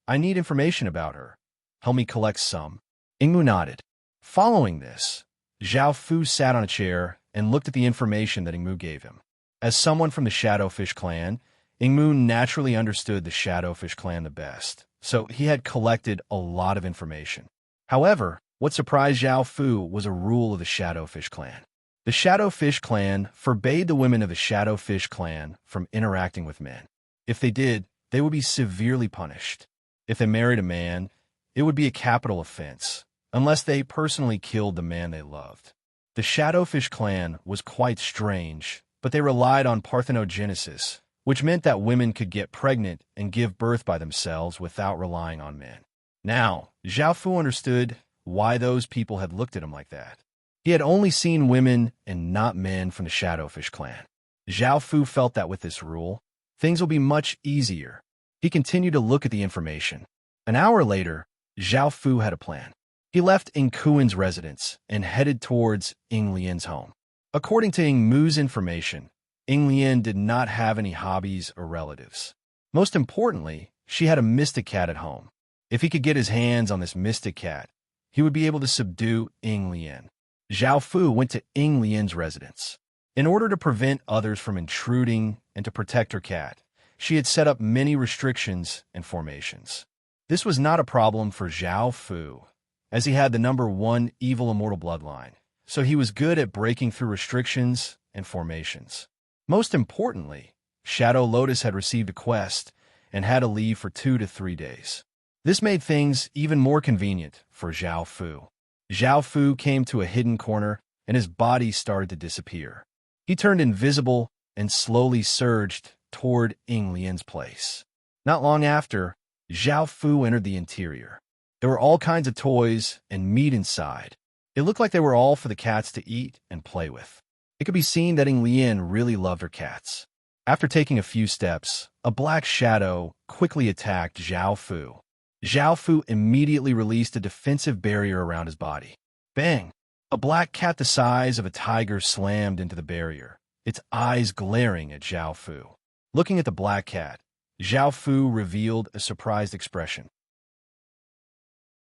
I need information about her. Help me collect some. Ingmu nodded. Following this, Zhao Fu sat on a chair and looked at the information that Ingmu gave him. As someone from the Shadowfish clan, Ingmu naturally understood the Shadowfish clan the best, so he had collected a lot of information. However, what surprised Zhao Fu was a rule of the Shadowfish clan. The Shadowfish clan forbade the women of the Shadowfish clan from interacting with men. If they did, they would be severely punished. If they married a man, it would be a capital offense, unless they personally killed the man they loved. The Shadowfish clan was quite strange, but they relied on parthenogenesis, which meant that women could get pregnant and give birth by themselves without relying on men. Now, Zhao Fu understood why those people had looked at him like that. He had only seen women and not men from the Shadowfish clan. Zhao Fu felt that with this rule, things will be much easier. He continued to look at the information. An hour later, Zhao Fu had a plan. He left Ing Kuan's residence and headed towards Ing Lian's home. According to Ing Mu's information, Ing Lian did not have any hobbies or relatives. Most importantly, she had a mystic cat at home. If he could get his hands on this mystic cat, he would be able to subdue Ing Lian. Zhao Fu went to Ing Lian's residence. In order to prevent others from intruding and to protect her cat, she had set up many restrictions and formations. This was not a problem for Zhao Fu, as he had the #1 evil immortal bloodline, so he was good at breaking through restrictions and formations. Most importantly, Shadow Lotus had received a quest and had to leave for 2 to 3 days. This made things even more convenient for Zhao Fu. Zhao Fu came to a hidden corner and his body started to disappear. He turned invisible and slowly surged toward Ing Lian's place. Not long after, Zhao Fu entered the interior. There were all kinds of toys and meat inside. It looked like they were all for the cats to eat and play with. It could be seen that Ing Lian really loved her cats. After taking a few steps, a black shadow quickly attacked Zhao Fu. Zhao Fu immediately released a defensive barrier around his body. Bang! A black cat the size of a tiger slammed into the barrier, its eyes glaring at Zhao Fu. Looking at the black cat, Zhao Fu revealed a surprised expression.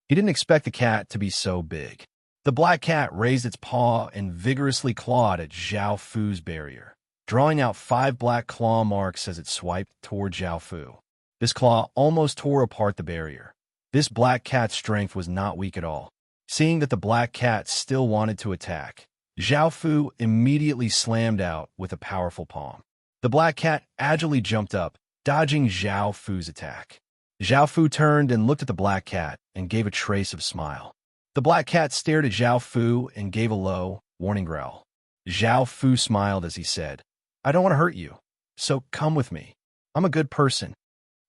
He didn't expect the cat to be so big. The black cat raised its paw and vigorously clawed at Zhao Fu's barrier, drawing out 5 black claw marks as it swiped toward Zhao Fu. This claw almost tore apart the barrier. This black cat's strength was not weak at all. Seeing that the black cat still wanted to attack, Zhao Fu immediately slammed out with a powerful palm. The black cat agilely jumped up, dodging Zhao Fu's attack. Zhao Fu turned and looked at the black cat and gave a trace of smile. The black cat stared at Zhao Fu and gave a low, warning growl. Zhao Fu smiled as he said, "I don't want to hurt you, so come with me. I'm a good person."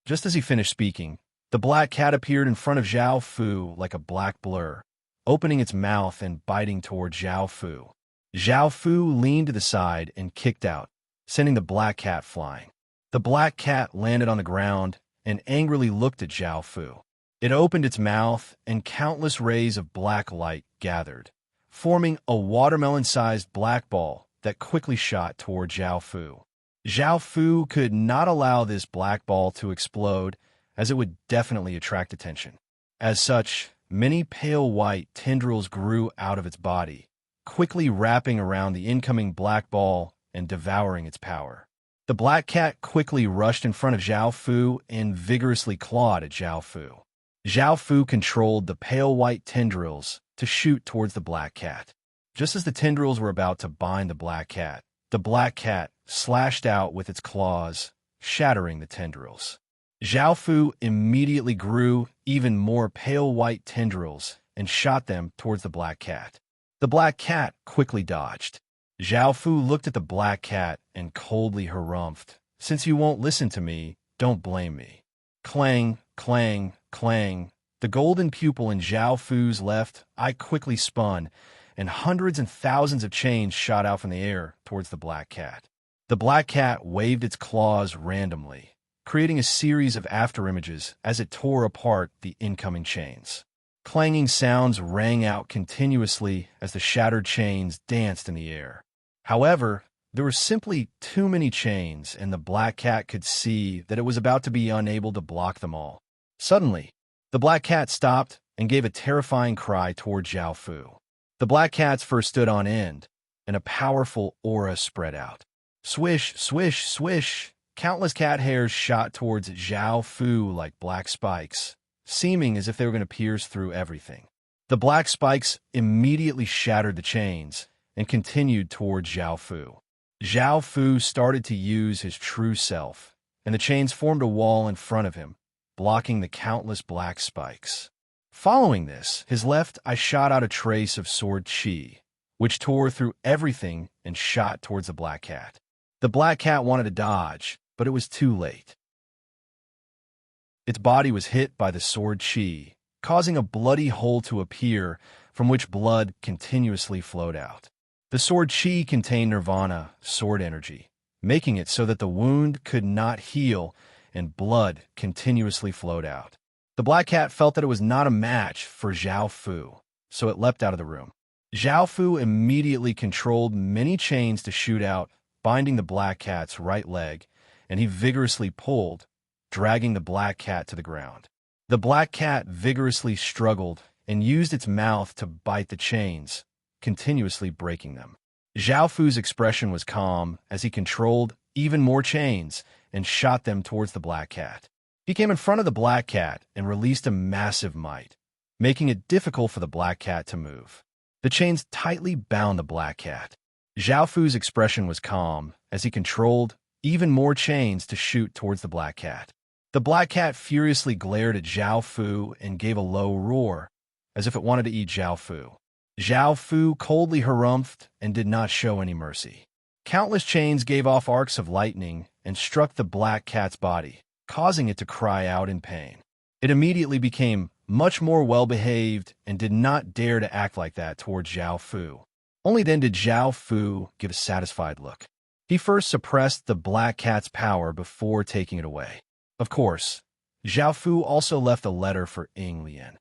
Just as he finished speaking, the black cat appeared in front of Zhao Fu like a black blur, opening its mouth and biting toward Zhao Fu. Zhao Fu leaned to the side and kicked out, sending the black cat flying. The black cat landed on the ground and angrily looked at Zhao Fu. It opened its mouth and countless rays of black light gathered, forming a watermelon-sized black ball that quickly shot toward Zhao Fu. Zhao Fu could not allow this black ball to explode, as it would definitely attract attention. As such, many pale white tendrils grew out of its body, quickly wrapping around the incoming black ball and devouring its power. The black cat quickly rushed in front of Zhao Fu and vigorously clawed at Zhao Fu. Zhao Fu controlled the pale white tendrils to shoot towards the black cat. Just as the tendrils were about to bind the black cat slashed out with its claws, shattering the tendrils. Zhao Fu immediately grew even more pale white tendrils and shot them towards the black cat. The black cat quickly dodged. Zhao Fu looked at the black cat and coldly harumphed, "Since you won't listen to me, don't blame me." Clang, clang, clang. The golden pupil in Zhao Fu's left eye quickly spun, and hundreds and thousands of chains shot out from the air towards the black cat. The black cat waved its claws randomly, creating a series of afterimages as it tore apart the incoming chains. Clanging sounds rang out continuously as the shattered chains danced in the air. However, there were simply too many chains, and the black cat could see that it was about to be unable to block them all. Suddenly, The black cat stopped and gave a terrifying cry toward Zhao Fu. The black cat's fur stood on end, and a powerful aura spread out. Swish, swish, swish! Countless cat hairs shot towards Zhao Fu like black spikes, seeming as if they were going to pierce through everything. The black spikes immediately shattered the chains and continued toward Zhao Fu. Zhao Fu started to use his true self, and the chains formed a wall in front of him, blocking the countless black spikes. Following this, his left eye shot out a trace of sword chi, which tore through everything and shot towards the black cat. The black cat wanted to dodge, but it was too late. Its body was hit by the sword chi, causing a bloody hole to appear from which blood continuously flowed out. The sword chi contained nirvana, sword energy, making it so that the wound could not heal and blood continuously flowed out. The black cat felt that it was not a match for Zhao Fu, so it leapt out of the room. Zhao Fu immediately controlled many chains to shoot out, binding the black cat's right leg, and he vigorously pulled, dragging the black cat to the ground. The black cat vigorously struggled and used its mouth to bite the chains, continuously breaking them. Zhao Fu's expression was calm as he controlled even more chains and shot them towards the black cat. He came in front of the black cat and released a massive might, making it difficult for the black cat to move. The chains tightly bound the black cat. Zhao Fu's expression was calm as he controlled even more chains to shoot towards the black cat. The black cat furiously glared at Zhao Fu and gave a low roar, as if it wanted to eat Zhao Fu. Zhao Fu coldly harumphed and did not show any mercy. Countless chains gave off arcs of lightning and struck the black cat's body, causing it to cry out in pain. It immediately became much more well-behaved and did not dare to act like that towards Zhao Fu. Only then did Zhao Fu give a satisfied look. He first suppressed the black cat's power before taking it away. Of course, Zhao Fu also left a letter for Ying Lian.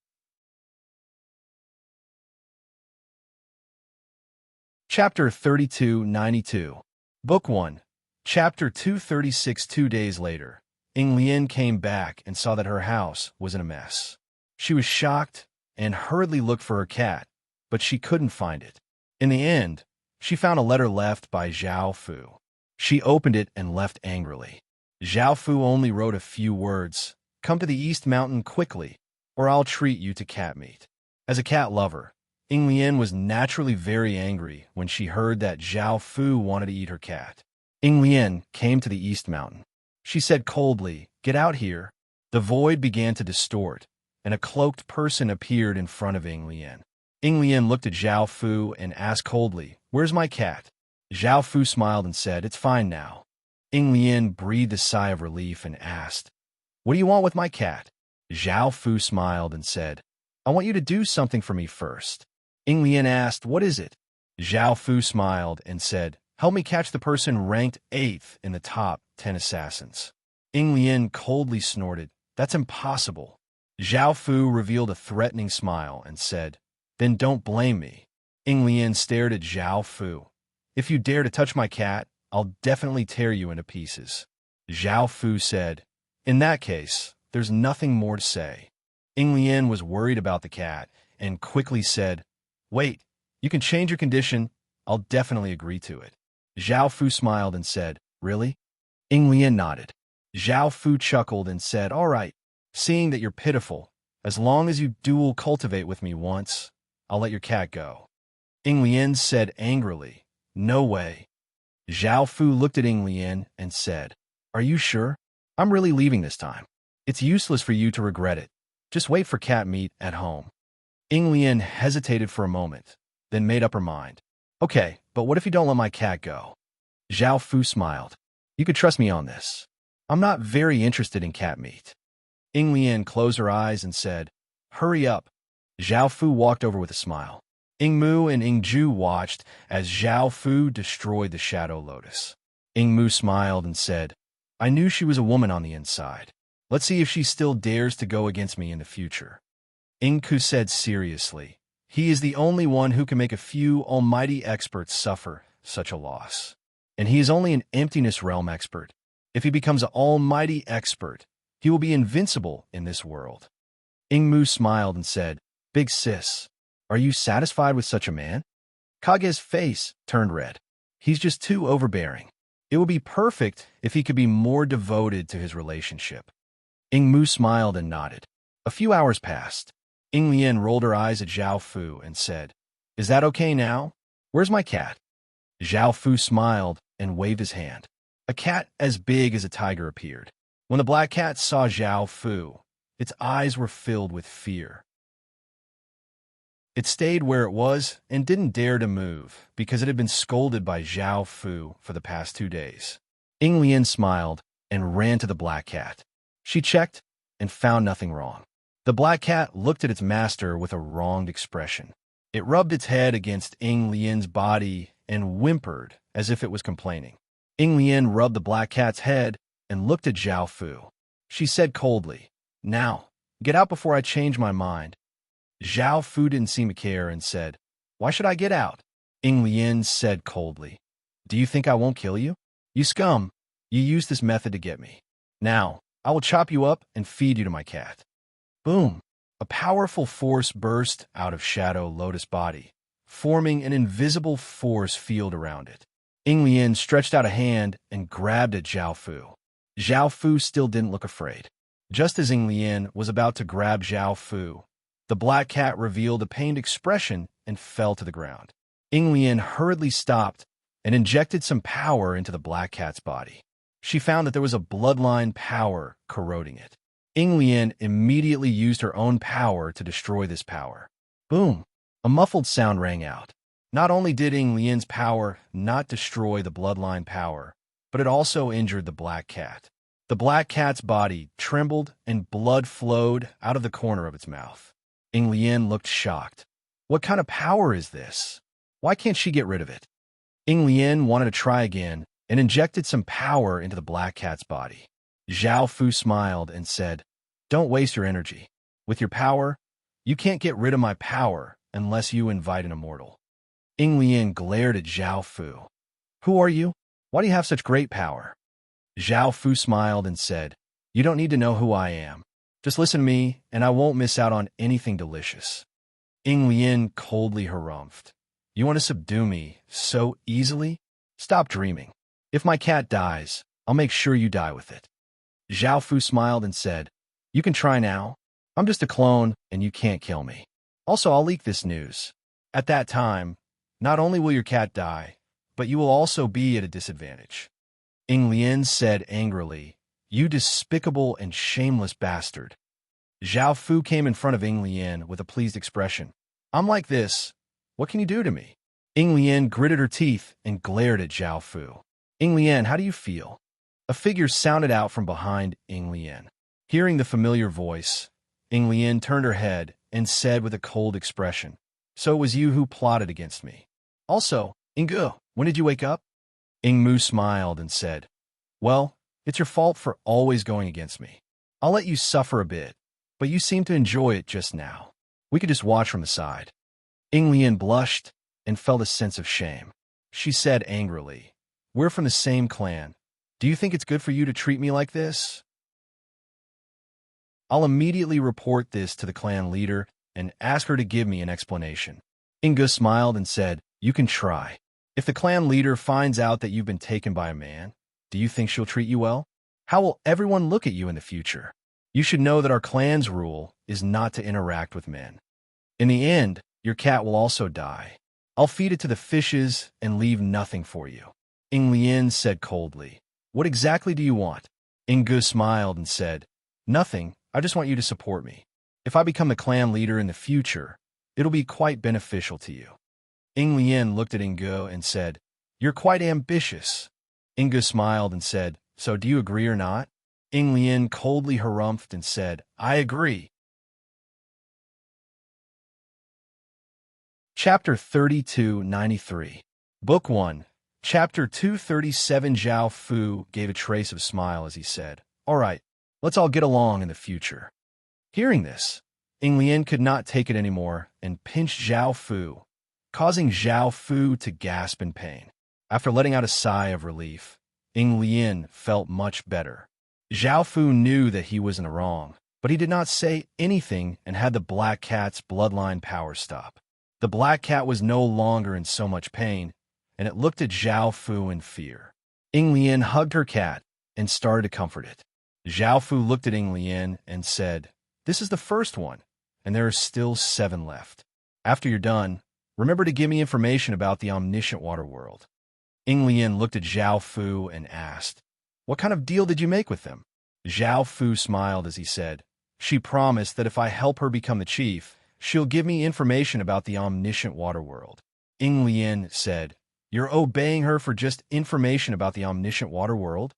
Chapter 3292. Book 1. Chapter 236. 2 days later, Ying Lian came back and saw that her house was in a mess. She was shocked and hurriedly looked for her cat, but she couldn't find it. In the end, she found a letter left by Zhao Fu. She opened it and left angrily. Zhao Fu only wrote a few words: "Come to the East Mountain quickly, or I'll treat you to cat meat." As a cat lover, Ying Lian was naturally very angry when she heard that Zhao Fu wanted to eat her cat. Ying Lian came to the East Mountain. She said coldly, "Get out here." The void began to distort, and a cloaked person appeared in front of Ying Lian. Ying Lian looked at Zhao Fu and asked coldly, "Where's my cat?" Zhao Fu smiled and said, "It's fine now." Ying Lian breathed a sigh of relief and asked, "What do you want with my cat?" Zhao Fu smiled and said, "I want you to do something for me first." Ying Lian asked, "What is it?" Zhao Fu smiled and said, "Help me catch the person ranked 8th in the top 10 assassins." Ying Lian coldly snorted, "That's impossible." Zhao Fu revealed a threatening smile and said, "Then don't blame me." Ying Lian stared at Zhao Fu. "If you dare to touch my cat, I'll definitely tear you into pieces." Zhao Fu said, "In that case, there's nothing more to say." Ying Lian was worried about the cat and quickly said, "Wait, you can change your condition. I'll definitely agree to it." Zhao Fu smiled and said, "Really?" Ying Lian nodded. Zhao Fu chuckled and said, "All right, seeing that you're pitiful, as long as you dual cultivate with me once, I'll let your cat go." Ying Lian said angrily, "No way." Zhao Fu looked at Ying Lian and said, "Are you sure? I'm really leaving this time. It's useless for you to regret it. Just wait for cat meat at home." Ying Lian hesitated for a moment, then made up her mind. "Okay, but what if you don't let my cat go?" Zhao Fu smiled. "You could trust me on this. I'm not very interested in cat meat." Ying Lian closed her eyes and said, "Hurry up." Zhao Fu walked over with a smile. Ying Mu and Ying Ju watched as Zhao Fu destroyed the Shadow Lotus. Ying Mu smiled and said, "I knew she was a woman on the inside. Let's see if she still dares to go against me in the future." Ying Ku said seriously, "He is the only one who can make a few almighty experts suffer such a loss. And he is only an emptiness realm expert. If he becomes an almighty expert, he will be invincible in this world." Mu smiled and said, "Big sis, are you satisfied with such a man?" Kage's face turned red. He's just too overbearing. It would be perfect if he could be more devoted to his relationship. Mu smiled and nodded. A few hours passed. Lian rolled her eyes at Zhao Fu and said, "Is that okay now? Where's my cat?" Zhao Fu smiled and waved his hand. A cat as big as a tiger appeared. When the black cat saw Zhao Fu, its eyes were filled with fear. It stayed where it was and didn't dare to move because it had been scolded by Zhao Fu for the past 2 days. Lian smiled and ran to the black cat. She checked and found nothing wrong. The black cat looked at its master with a wronged expression. It rubbed its head against Lian's body and whimpered as if it was complaining. Lian rubbed the black cat's head and looked at Zhao Fu. She said coldly, "Now, get out before I change my mind." Zhao Fu didn't seem to care and said, "Why should I get out?" Lian said coldly, "Do you think I won't kill you? You scum, you used this method to get me. Now, I will chop you up and feed you to my cat." Boom! A powerful force burst out of Shadow Lotus' body, forming an invisible force field around it. Lian stretched out a hand and grabbed at Zhao Fu. Zhao Fu still didn't look afraid. Just as Lian was about to grab Zhao Fu, the black cat revealed a pained expression and fell to the ground. Lian hurriedly stopped and injected some power into the black cat's body. She found that there was a bloodline power corroding it. Lian immediately used her own power to destroy this power. Boom! A muffled sound rang out. Not only did Lian's power not destroy the bloodline power, but it also injured the black cat. The black cat's body trembled and blood flowed out of the corner of its mouth. Lian looked shocked. What kind of power is this? Why can't she get rid of it? Lian wanted to try again and injected some power into the black cat's body. Zhao Fu smiled and said, "Don't waste your energy. With your power, you can't get rid of my power unless you invite an immortal." Lian glared at Zhao Fu. "Who are you? Why do you have such great power?" Zhao Fu smiled and said, "You don't need to know who I am. Just listen to me, and I won't miss out on anything delicious." Lian coldly harumphed. "You want to subdue me so easily? Stop dreaming. If my cat dies, I'll make sure you die with it." Zhao Fu smiled and said, "You can try now. I'm just a clone, and you can't kill me. Also, I'll leak this news. At that time, not only will your cat die, but you will also be at a disadvantage." Lian said angrily, "You despicable and shameless bastard." Zhao Fu came in front of Lian with a pleased expression. "I'm like this. What can you do to me?" Lian gritted her teeth and glared at Zhao Fu. "Lian, how do you feel?" A figure sounded out from behind Lian. Hearing the familiar voice, Lian turned her head and said with a cold expression, "So it was you who plotted against me. Also, Ingu, when did you wake up?" Mu smiled and said, "Well, it's your fault for always going against me. I'll let you suffer a bit, but you seem to enjoy it just now. We could just watch from the side." Lian blushed and felt a sense of shame. She said angrily, "We're from the same clan. Do you think it's good for you to treat me like this? I'll immediately report this to the clan leader and ask her to give me an explanation." Inga smiled and said, "You can try. If the clan leader finds out that you've been taken by a man, do you think she'll treat you well? How will everyone look at you in the future? You should know that our clan's rule is not to interact with men. In the end, your cat will also die. I'll feed it to the fishes and leave nothing for you." Lian said coldly, "What exactly do you want?" Ingu smiled and said, "Nothing. I just want you to support me. If I become the clan leader in the future, it'll be quite beneficial to you." Lian looked at Ingu and said, "You're quite ambitious." Ingu smiled and said, "So do you agree or not?" Lian coldly harumphed and said, "I agree." Chapter 3293. Book 1. Chapter 237. Zhao Fu gave a trace of smile as he said, "All right, let's all get along in the future." Hearing this, Lian could not take it anymore and pinched Zhao Fu, causing Zhao Fu to gasp in pain. After letting out a sigh of relief, Lian felt much better. Zhao Fu knew that he was in the wrong, but he did not say anything and had the black cat's bloodline power stop. The black cat was no longer in so much pain, and it looked at Zhao Fu in fear. Ying Lian hugged her cat and started to comfort it. Zhao Fu looked at Ying Lian and said, "This is the first one, and there are still 7 left. After you're done, remember to give me information about the omniscient water world." Ying Lian looked at Zhao Fu and asked, "What kind of deal did you make with them?" Zhao Fu smiled as he said, "She promised that if I help her become the chief, she'll give me information about the omniscient water world." Ying Lian said, "You're obeying her for just information about the omniscient water world?"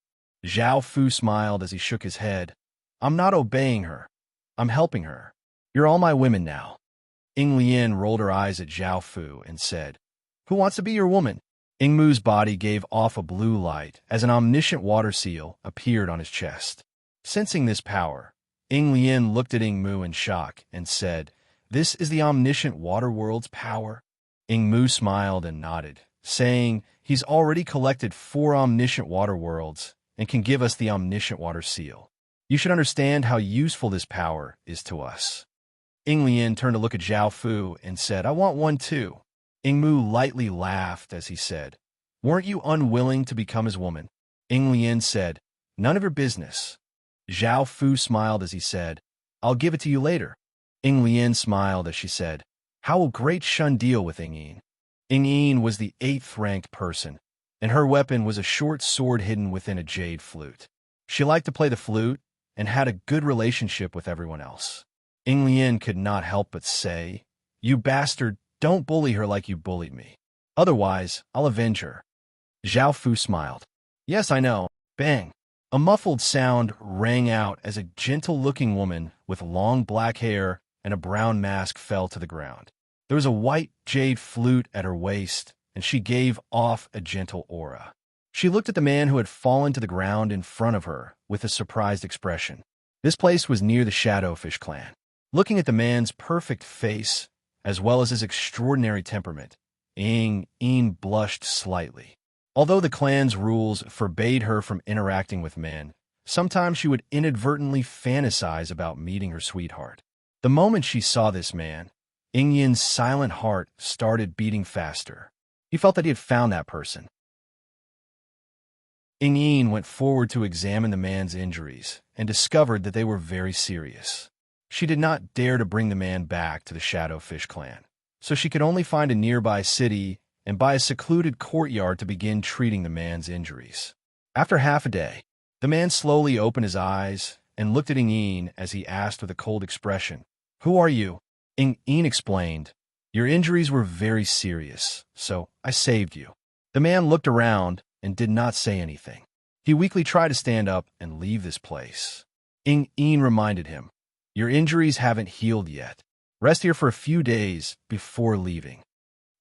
Zhao Fu smiled as he shook his head. "I'm not obeying her. I'm helping her. You're all my women now." Ying Lian rolled her eyes at Zhao Fu and said, "Who wants to be your woman?" Ying Mu's body gave off a blue light as an omniscient water seal appeared on his chest. Sensing this power, Ying Lian looked at Ying Mu in shock and said, "This is the omniscient water world's power?" Ying Mu smiled and nodded, saying he's already collected 4 omniscient water worlds and can give us the omniscient water seal. You should understand how useful this power is to us. Ying Lian turned to look at Zhao Fu and said, "I want one too." Ying Mu lightly laughed as he said, "Weren't you unwilling to become his woman?" Ying Lian said, "None of your business." Zhao Fu smiled as he said, "I'll give it to you later." Ying Lian smiled as she said, "How will Great Shun deal with Ying Yin?" Ying Yin was the 8th-ranked person, and her weapon was a short sword hidden within a jade flute. She liked to play the flute and had a good relationship with everyone else. Ying Lian could not help but say, "You bastard, don't bully her like you bullied me. Otherwise, I'll avenge her." Zhao Fu smiled. "Yes, I know." Bang! A muffled sound rang out as a gentle-looking woman with long black hair and a brown mask fell to the ground. There was a white jade flute at her waist, and she gave off a gentle aura. She looked at the man who had fallen to the ground in front of her with a surprised expression. This place was near the Shadowfish clan. Looking at the man's perfect face, as well as his extraordinary temperament, Ying Yin blushed slightly. Although the clan's rules forbade her from interacting with men, sometimes she would inadvertently fantasize about meeting her sweetheart. The moment she saw this man, Ying Yin's silent heart started beating faster. He felt that he had found that person. Ying Yin went forward to examine the man's injuries and discovered that they were very serious. She did not dare to bring the man back to the Shadowfish clan, so she could only find a nearby city and buy a secluded courtyard to begin treating the man's injuries. After half a day, the man slowly opened his eyes and looked at Ying Yin as he asked with a cold expression, "Who are you?" Ying Yin explained, "Your injuries were very serious, so I saved you." The man looked around and did not say anything. He weakly tried to stand up and leave this place. Ying Yin reminded him, "Your injuries haven't healed yet. Rest here for a few days before leaving."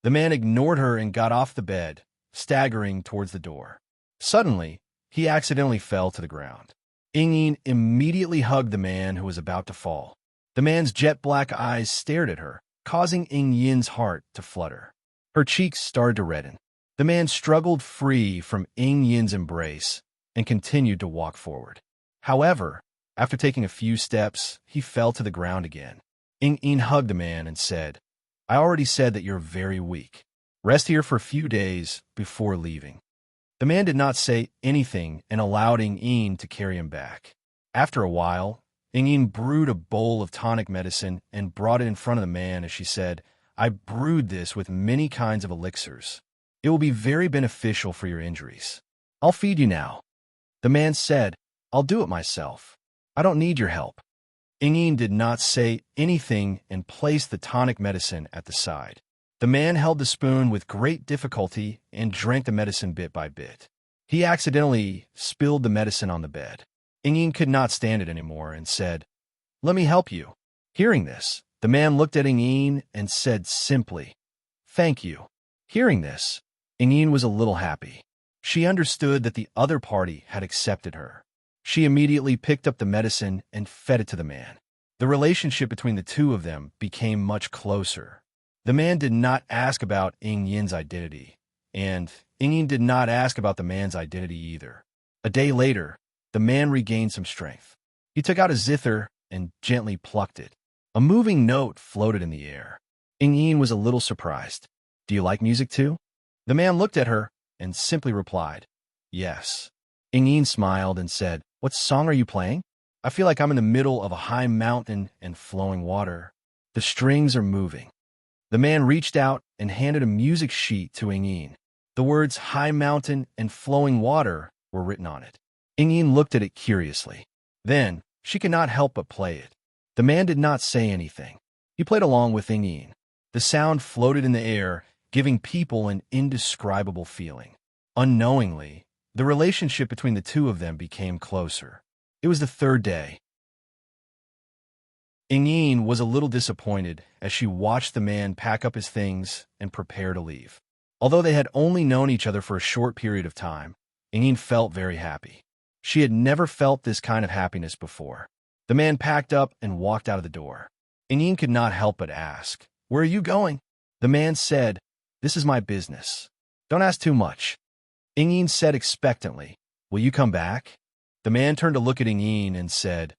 The man ignored her and got off the bed, staggering towards the door. Suddenly, he accidentally fell to the ground. Ying Yin immediately hugged the man who was about to fall. The man's jet-black eyes stared at her, causing Ying Yin's heart to flutter. Her cheeks started to redden. The man struggled free from Ying Yin's embrace and continued to walk forward. However, after taking a few steps, he fell to the ground again. Ying Yin hugged the man and said, "I already said that you're very weak. Rest here for a few days before leaving." The man did not say anything and allowed Ying Yin to carry him back. After a while, Ying Yin brewed a bowl of tonic medicine and brought it in front of the man as she said, "I brewed this with many kinds of elixirs. It will be very beneficial for your injuries. I'll feed you now." The man said, "I'll do it myself. I don't need your help." Ying Yin did not say anything and placed the tonic medicine at the side. The man held the spoon with great difficulty and drank the medicine bit by bit. He accidentally spilled the medicine on the bed. Ying Yin could not stand it anymore and said, "Let me help you." Hearing this, the man looked at Ying Yin and said simply, "Thank you." Hearing this, Ying Yin was a little happy. She understood that the other party had accepted her. She immediately picked up the medicine and fed it to the man. The relationship between the two of them became much closer. The man did not ask about Ying Yin's identity, and Ying Yin did not ask about the man's identity either. A day later, the man regained some strength. He took out a zither and gently plucked it. A moving note floated in the air. Yin was a little surprised. Do you like music too? The man looked at her and simply replied, yes. Yin smiled and said, what song are you playing? I feel like I'm in the middle of a high mountain and flowing water. The strings are moving. The man reached out and handed a music sheet to Yin. The words high mountain and flowing water were written on it. Yin looked at it curiously. Then, she could not help but play it. The man did not say anything. He played along with Yin. The sound floated in the air, giving people an indescribable feeling. Unknowingly, the relationship between the two of them became closer. It was the third day. Yin was a little disappointed as she watched the man pack up his things and prepare to leave. Although they had only known each other for a short period of time, Yin felt very happy. She had never felt this kind of happiness before. The man packed up and walked out of the door. Yin could not help but ask, where are you going? The man said, this is my business. Don't ask too much. Yin said expectantly, will you come back? The man turned to look at Yin and said,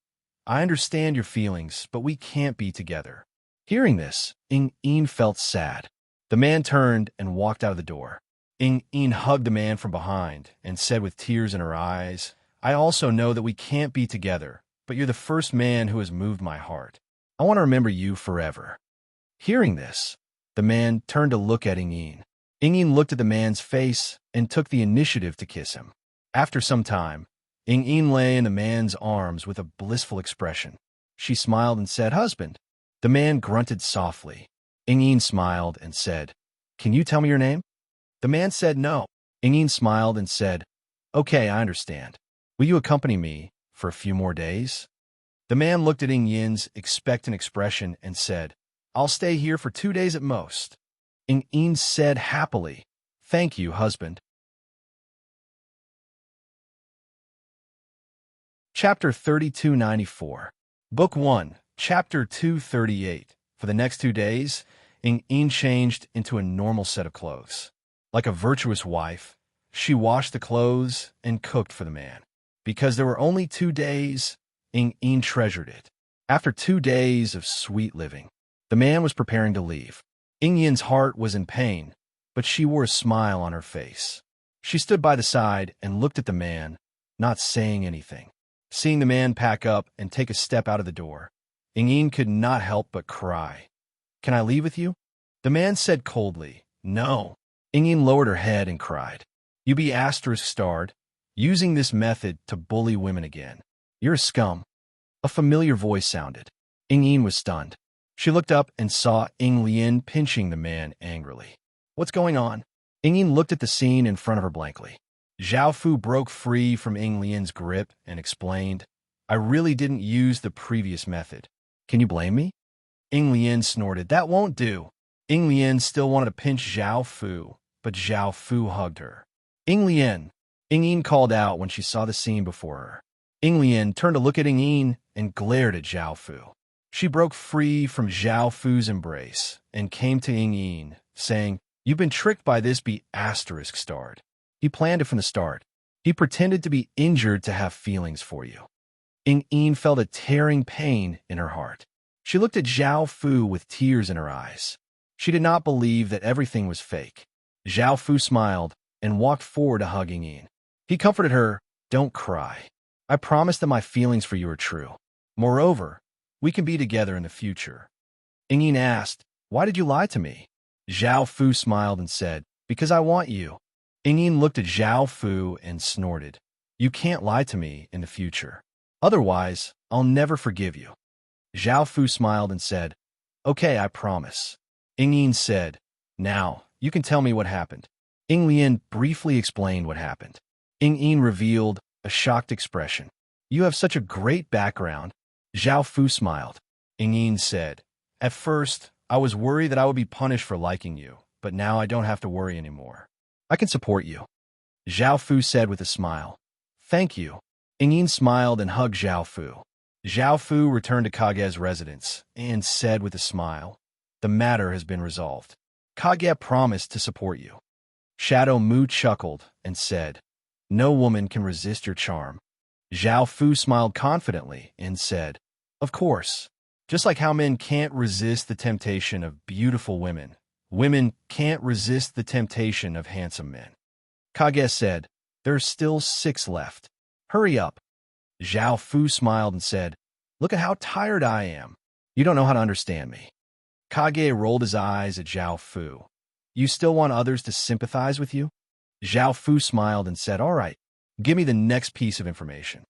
I understand your feelings, but we can't be together. Hearing this, Yin felt sad. The man turned and walked out of the door. Yin hugged the man from behind and said with tears in her eyes, I also know that we can't be together, but you're the first man who has moved my heart. I want to remember you forever. Hearing this, the man turned to look at Yin. Yin looked at the man's face and took the initiative to kiss him. After some time, Yin lay in the man's arms with a blissful expression. She smiled and said, husband. The man grunted softly. Yin smiled and said, can you tell me your name? The man said no. Yin smiled and said, okay, I understand. Will you accompany me for a few more days? The man looked at Yin's expectant expression and said, I'll stay here for 2 days at most. Yin said happily, thank you, husband. Chapter 3294. Book 1, Chapter 238. For the next 2 days, Yin changed into a normal set of clothes. Like a virtuous wife, she washed the clothes and cooked for the man. Because there were only 2 days, Yin treasured it. After 2 days of sweet living, the man was preparing to leave. Yin's heart was in pain, but she wore a smile on her face. She stood by the side and looked at the man, not saying anything. Seeing the man pack up and take a step out of the door, Yin could not help but cry. Can I leave with you? The man said coldly, no. Yin lowered her head and cried. You be ****, using this method to bully women again. You're a scum. A familiar voice sounded. Yin was stunned. She looked up and saw Lien pinching the man angrily. What's going on? Yin looked at the scene in front of her blankly. Zhao Fu broke free from Lien's grip and explained, I really didn't use the previous method. Can you blame me? Lien snorted, that won't do. Lien still wanted to pinch Zhao Fu, but Zhao Fu hugged her. Yin called out when she saw the scene before her. Lien turned to look at Yin and glared at Zhao Fu. She broke free from Zhao Fu's embrace and came to Yin, saying, you've been tricked by this ****. He planned it from the start. He pretended to be injured to have feelings for you. Yin felt a tearing pain in her heart. She looked at Zhao Fu with tears in her eyes. She did not believe that everything was fake. Zhao Fu smiled and walked forward to hug Yin. He comforted her, don't cry. I promise that my feelings for you are true. Moreover, we can be together in the future. Yin asked, why did you lie to me? Zhao Fu smiled and said, because I want you. Yin looked at Zhao Fu and snorted. You can't lie to me in the future. Otherwise, I'll never forgive you. Zhao Fu smiled and said, okay, I promise. Yin said, now, you can tell me what happened. Lien briefly explained what happened. Yin revealed a shocked expression. You have such a great background. Zhao Fu smiled. Yin said, at first, I was worried that I would be punished for liking you, but now I don't have to worry anymore. I can support you. Zhao Fu said with a smile. Thank you. Yin smiled and hugged Zhao Fu. Zhao Fu returned to Kage's residence and said with a smile, the matter has been resolved. Kage promised to support you. Shadow Mu chuckled and said, no woman can resist your charm. Zhao Fu smiled confidently and said, Of course, just like how men can't resist the temptation of beautiful women, women can't resist the temptation of handsome men. Kage said, "There are still 6 left. Hurry up." Zhao Fu smiled and said, "Look at how tired I am. You don't know how to understand me." Kage rolled his eyes at Zhao Fu. "You still want others to sympathize with you?" Zhao Fu smiled and said, "All right, give me the next piece of information."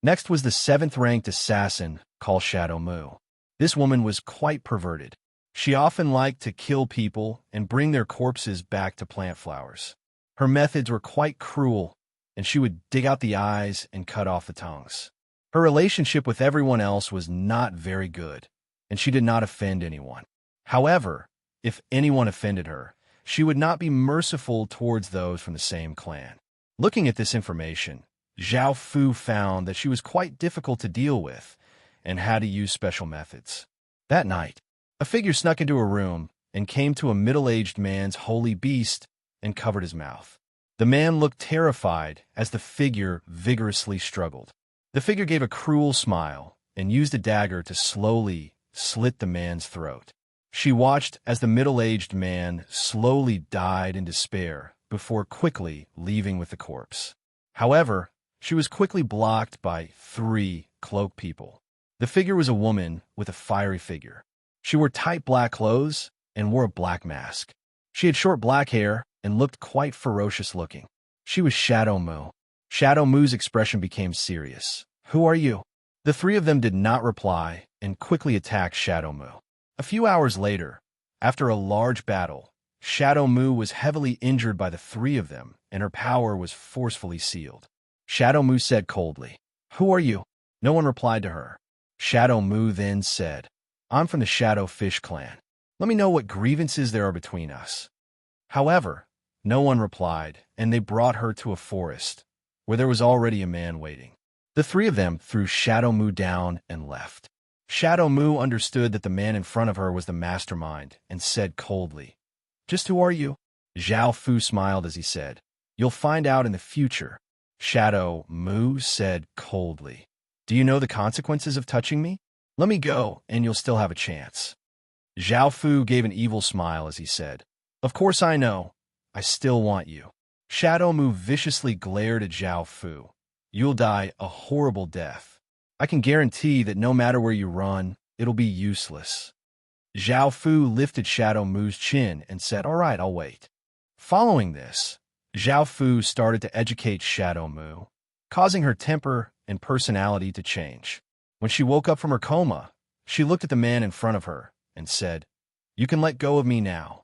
Next was the 7th-ranked assassin called Shadow Mu. This woman was quite perverted. She often liked to kill people and bring their corpses back to plant flowers. Her methods were quite cruel, and she would dig out the eyes and cut off the tongues. Her relationship with everyone else was not very good, and she did not offend anyone. However, if anyone offended her, she would not be merciful towards those from the same clan. Looking at this information, Zhao Fu found that she was quite difficult to deal with and had to use special methods. That night, a figure snuck into a room and came to a middle-aged man's holy beast and covered his mouth. The man looked terrified as the figure vigorously struggled. The figure gave a cruel smile and used a dagger to slowly slit the man's throat. She watched as the middle-aged man slowly died in despair before quickly leaving with the corpse. However, she was quickly blocked by 3 cloaked people. The figure was a woman with a fiery figure. She wore tight black clothes and wore a black mask. She had short black hair and looked quite ferocious-looking. She was Shadow Mu. Shadow Mu's expression became serious. "Who are you?" The 3 of them did not reply and quickly attacked Shadow Mu. A few hours later, after a large battle, Shadow Mu was heavily injured by the 3 of them, and her power was forcefully sealed. Shadow Mu said coldly, "Who are you?" No one replied to her. Shadow Mu then said, "I'm from the Shadow Fish clan. Let me know what grievances there are between us." However, no one replied, and they brought her to a forest, where there was already a man waiting. The 3 of them threw Shadow Mu down and left. Shadow Mu understood that the man in front of her was the mastermind and said coldly, "Just who are you?" Zhao Fu smiled as he said, "You'll find out in the future." Shadow Mu said coldly, "Do you know the consequences of touching me? Let me go, and you'll still have a chance." Zhao Fu gave an evil smile as he said, "Of course I know. I still want you." Shadow Mu viciously glared at Zhao Fu. "You'll die a horrible death. I can guarantee that no matter where you run, it'll be useless." Zhao Fu lifted Shadow Mu's chin and said, "All right, I'll wait." Following this, Zhao Fu started to educate Shadow Mu, causing her temper and personality to change. When she woke up from her coma, she looked at the man in front of her and said, "You can let go of me now."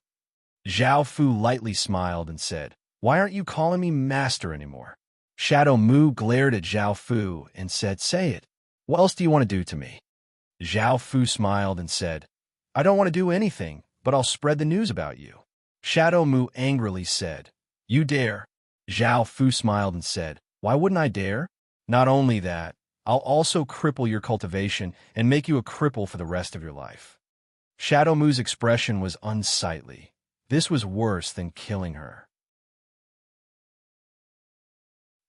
Zhao Fu lightly smiled and said, "Why aren't you calling me master anymore?" Shadow Mu glared at Zhao Fu and said, "Say it. What else do you want to do to me?" Zhao Fu smiled and said, "I don't want to do anything, but I'll spread the news about you." Shadow Mu angrily said, "You dare?" Zhao Fu smiled and said, "Why wouldn't I dare? Not only that, I'll also cripple your cultivation and make you a cripple for the rest of your life." Shadow Mu's expression was unsightly. This was worse than killing her.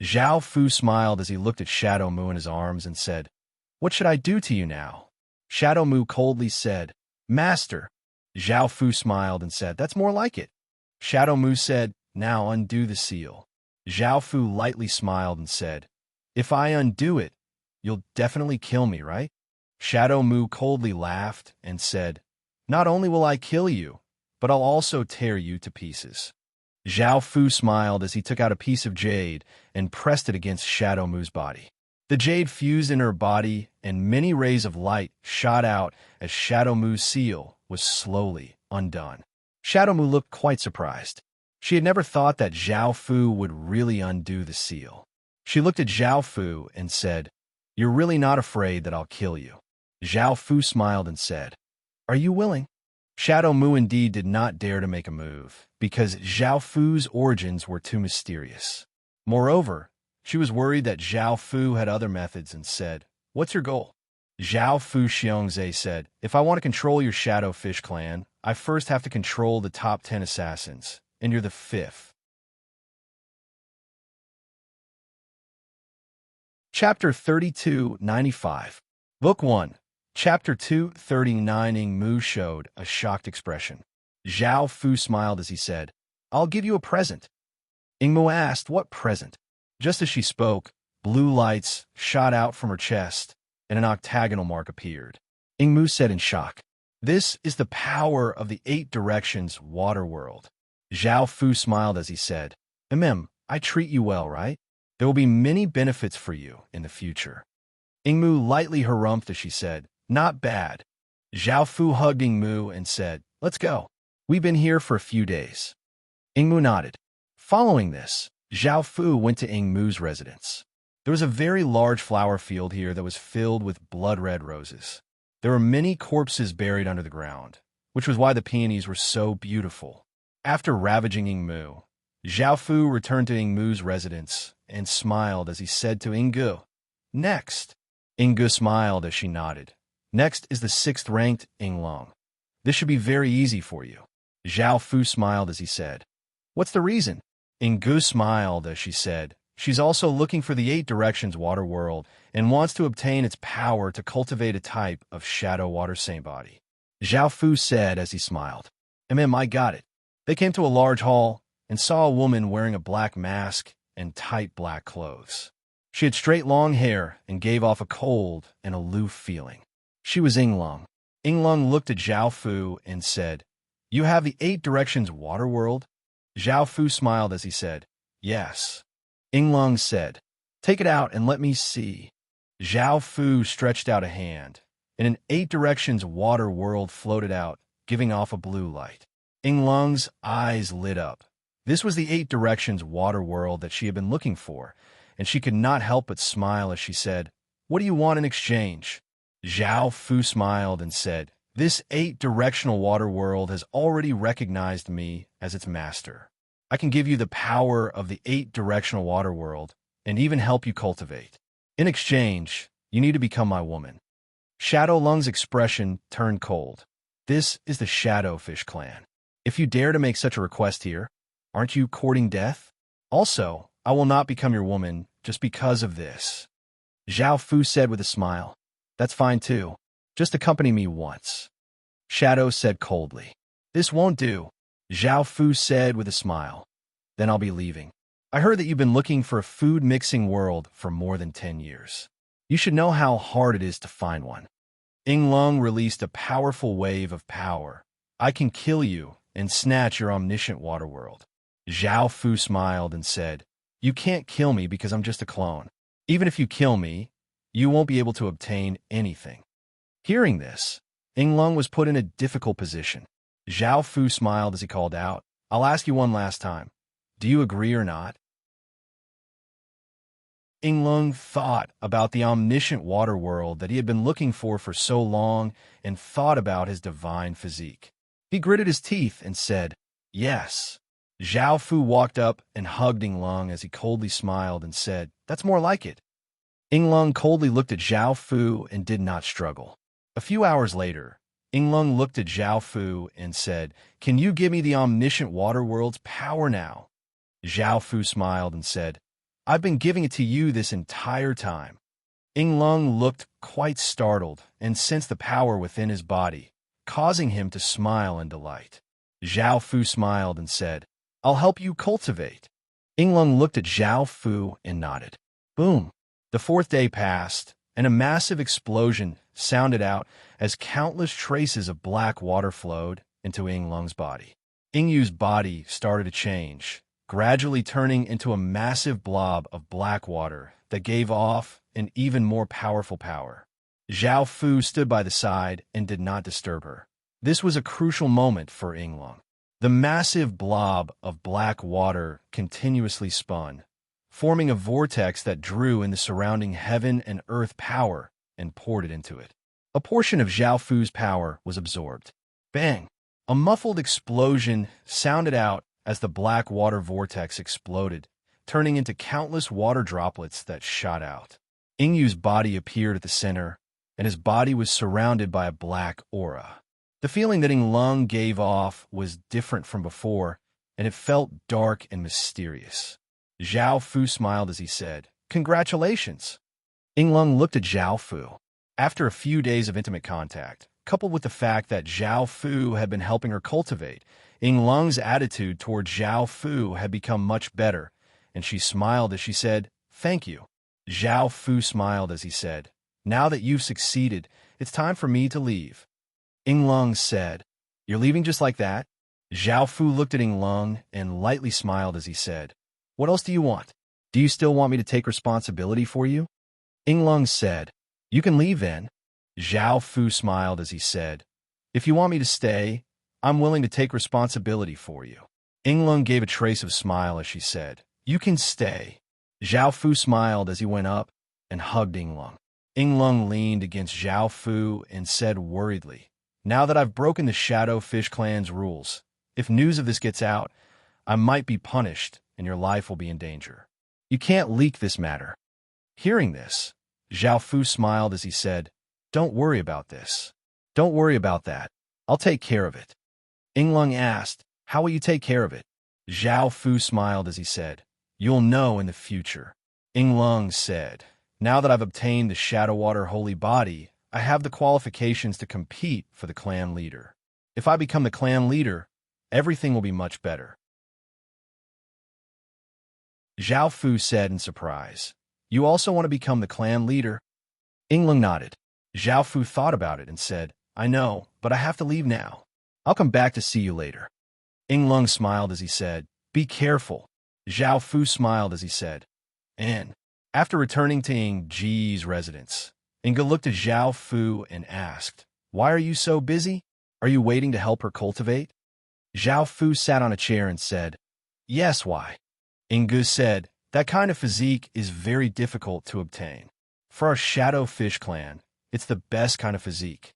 Zhao Fu smiled as he looked at Shadow Mu in his arms and said, "What should I do to you now?" Shadow Mu coldly said, "Master." Zhao Fu smiled and said, "That's more like it." Shadow Mu said, "Now undo the seal." Zhao Fu lightly smiled and said, "If I undo it, you'll definitely kill me, right?" Shadow Mu coldly laughed and said, "Not only will I kill you, but I'll also tear you to pieces." Zhao Fu smiled as he took out a piece of jade and pressed it against Shadow Mu's body. The jade fused in her body, and many rays of light shot out as Shadow Mu's seal was slowly undone. Shadow Mu looked quite surprised. She had never thought that Zhao Fu would really undo the seal. She looked at Zhao Fu and said, "You're really not afraid that I'll kill you?" Zhao Fu smiled and said, "Are you willing?" Shadow Mu indeed did not dare to make a move, because Zhao Fu's origins were too mysterious. Moreover, she was worried that Zhao Fu had other methods and said, "What's your goal?" Zhao Fu Xiongzhe said, "If I want to control your Shadow Fish clan, I first have to control the top 10 assassins, and you're the 5th. Chapter 3295. Book 1. Chapter 239. Ing Mu showed a shocked expression. Zhao Fu smiled as he said, "I'll give you a present." Ing Mu asked, "What present?" Just as she spoke, blue lights shot out from her chest, and an octagonal mark appeared. Ing Mu said in shock, "This is the power of the 8 Directions water world." Zhao Fu smiled as he said, I treat you well, right? There will be many benefits for you in the future." Ing Mu lightly harumphed as she said, "Not bad." Zhao Fu hugged Ing Mu and said, "Let's go. We've been here for a few days." Ing Mu nodded. Following this, Zhao Fu went to Ing Mu's residence. There was a very large flower field here that was filled with blood-red roses. There were many corpses buried under the ground, which was why the peonies were so beautiful. After ravaging Ing Mu, Zhao Fu returned to Ing Mu's residence and smiled as he said to Ing Gu, "Next." Ing Gu smiled as she nodded. "Next is the 6th-ranked Ing Long. This should be very easy for you." Zhao Fu smiled as he said, "What's the reason?" Ing Gu smiled as she said, "She's also looking for the 8 Directions water world and wants to obtain its power to cultivate a type of shadow water saint body." Zhao Fu said as he smiled, I got it." They came to a large hall and saw a woman wearing a black mask and tight black clothes. She had straight long hair and gave off a cold and aloof feeling. She was Ing Long. Ing Long looked at Zhao Fu and said, "You have the 8 Directions water world?" Zhao Fu smiled as he said, "Yes." Ing Long said, "Take it out and let me see." Zhao Fu stretched out a hand, and an 8 Directions water world floated out, giving off a blue light. Ing Long's eyes lit up. This was the 8 Directions water world that she had been looking for, and she could not help but smile as she said, "What do you want in exchange?" Zhao Fu smiled and said, "This 8-directional water world has already recognized me as its master. I can give you the power of the 8-directional water world and even help you cultivate. In exchange, you need to become my woman." Shadow Lung's expression turned cold. "This is the Shadowfish clan. If you dare to make such a request here, aren't you courting death? Also, I will not become your woman just because of this." Zhao Fu said with a smile, "That's fine too. Just accompany me once." Shadow said coldly, "This won't do." Zhao Fu said with a smile, "Then I'll be leaving. I heard that you've been looking for a food-mixing world for more than 10 years. You should know how hard it is to find one." Ing Lung released a powerful wave of power. "I can kill you and snatch your omniscient water world." Zhao Fu smiled and said, "You can't kill me because I'm just a clone. Even if you kill me, you won't be able to obtain anything." Hearing this, Ing Lung was put in a difficult position. Zhao Fu smiled as he called out, "I'll ask you one last time. Do you agree or not?" Ing Lung thought about the omniscient water world that he had been looking for so long and thought about his divine physique. He gritted his teeth and said, "Yes." Zhao Fu walked up and hugged Ing Lung as he coldly smiled and said, "That's more like it." Ing Lung coldly looked at Zhao Fu and did not struggle. A few hours later, Ing Lung looked at Zhao Fu and said, "Can you give me the omniscient water world's power now?" Zhao Fu smiled and said, "I've been giving it to you this entire time." Ing Lung looked quite startled and sensed the power within his body, causing him to smile in delight. Zhao Fu smiled and said, "I'll help you cultivate." Ing Lung looked at Zhao Fu and nodded. Boom! The 4th day passed, and a massive explosion sounded out as countless traces of black water flowed into Ing Lung's body. Ing Yu's body started to change, gradually turning into a massive blob of black water that gave off an even more powerful power. Zhao Fu stood by the side and did not disturb her. This was a crucial moment for Ing Lung. The massive blob of black water continuously spun, forming a vortex that drew in the surrounding heaven and earth power and poured it into it. A portion of Zhao Fu's power was absorbed. Bang! A muffled explosion sounded out as the black water vortex exploded, turning into countless water droplets that shot out. Ing Yu's body appeared at the center, and his body was surrounded by a black aura. The feeling that Ing Lung gave off was different from before, and it felt dark and mysterious. Zhao Fu smiled as he said, "Congratulations! Ying Lung looked at Zhao Fu. After a few days of intimate contact, coupled with the fact that Zhao Fu had been helping her cultivate, Ying Lung's attitude toward Zhao Fu had become much better, and she smiled as she said, "Thank you." Zhao Fu smiled as he said, "Now that you've succeeded, it's time for me to leave." Ying Lung said, "You're leaving just like that?" Zhao Fu looked at Ying Lung and lightly smiled as he said, "What else do you want? Do you still want me to take responsibility for you?" Ying Lung said, "You can leave then." Zhao Fu smiled as he said, "If you want me to stay, I'm willing to take responsibility for you." Ying Lung gave a trace of smile as she said, "You can stay." Zhao Fu smiled as he went up and hugged Ying Lung. Ying Lung leaned against Zhao Fu and said worriedly, "Now that I've broken the Shadow Fish Clan's rules, if news of this gets out, I might be punished and your life will be in danger. You can't leak this matter." Hearing this, Zhao Fu smiled as he said, "Don't worry about this. Don't worry about that. I'll take care of it." Ying Lung asked, "How will you take care of it?" Zhao Fu smiled as he said, "You'll know in the future." Ying Lung said, "Now that I've obtained the Shadow Water Holy Body, I have the qualifications to compete for the clan leader. If I become the clan leader, everything will be much better." Zhao Fu said in surprise, "You also want to become the clan leader?" Ying Lung nodded. Zhao Fu thought about it and said, "I know, but I have to leave now. I'll come back to see you later." Ying Lung smiled as he said, "Be careful." Zhao Fu smiled as he said, "And." After returning to Ying Ji's residence, Inga looked at Zhao Fu and asked, "Why are you so busy? Are you waiting to help her cultivate?" Zhao Fu sat on a chair and said, "Yes, why?" Inga said, "That kind of physique is very difficult to obtain. For our Shadow Fish Clan, it's the best kind of physique."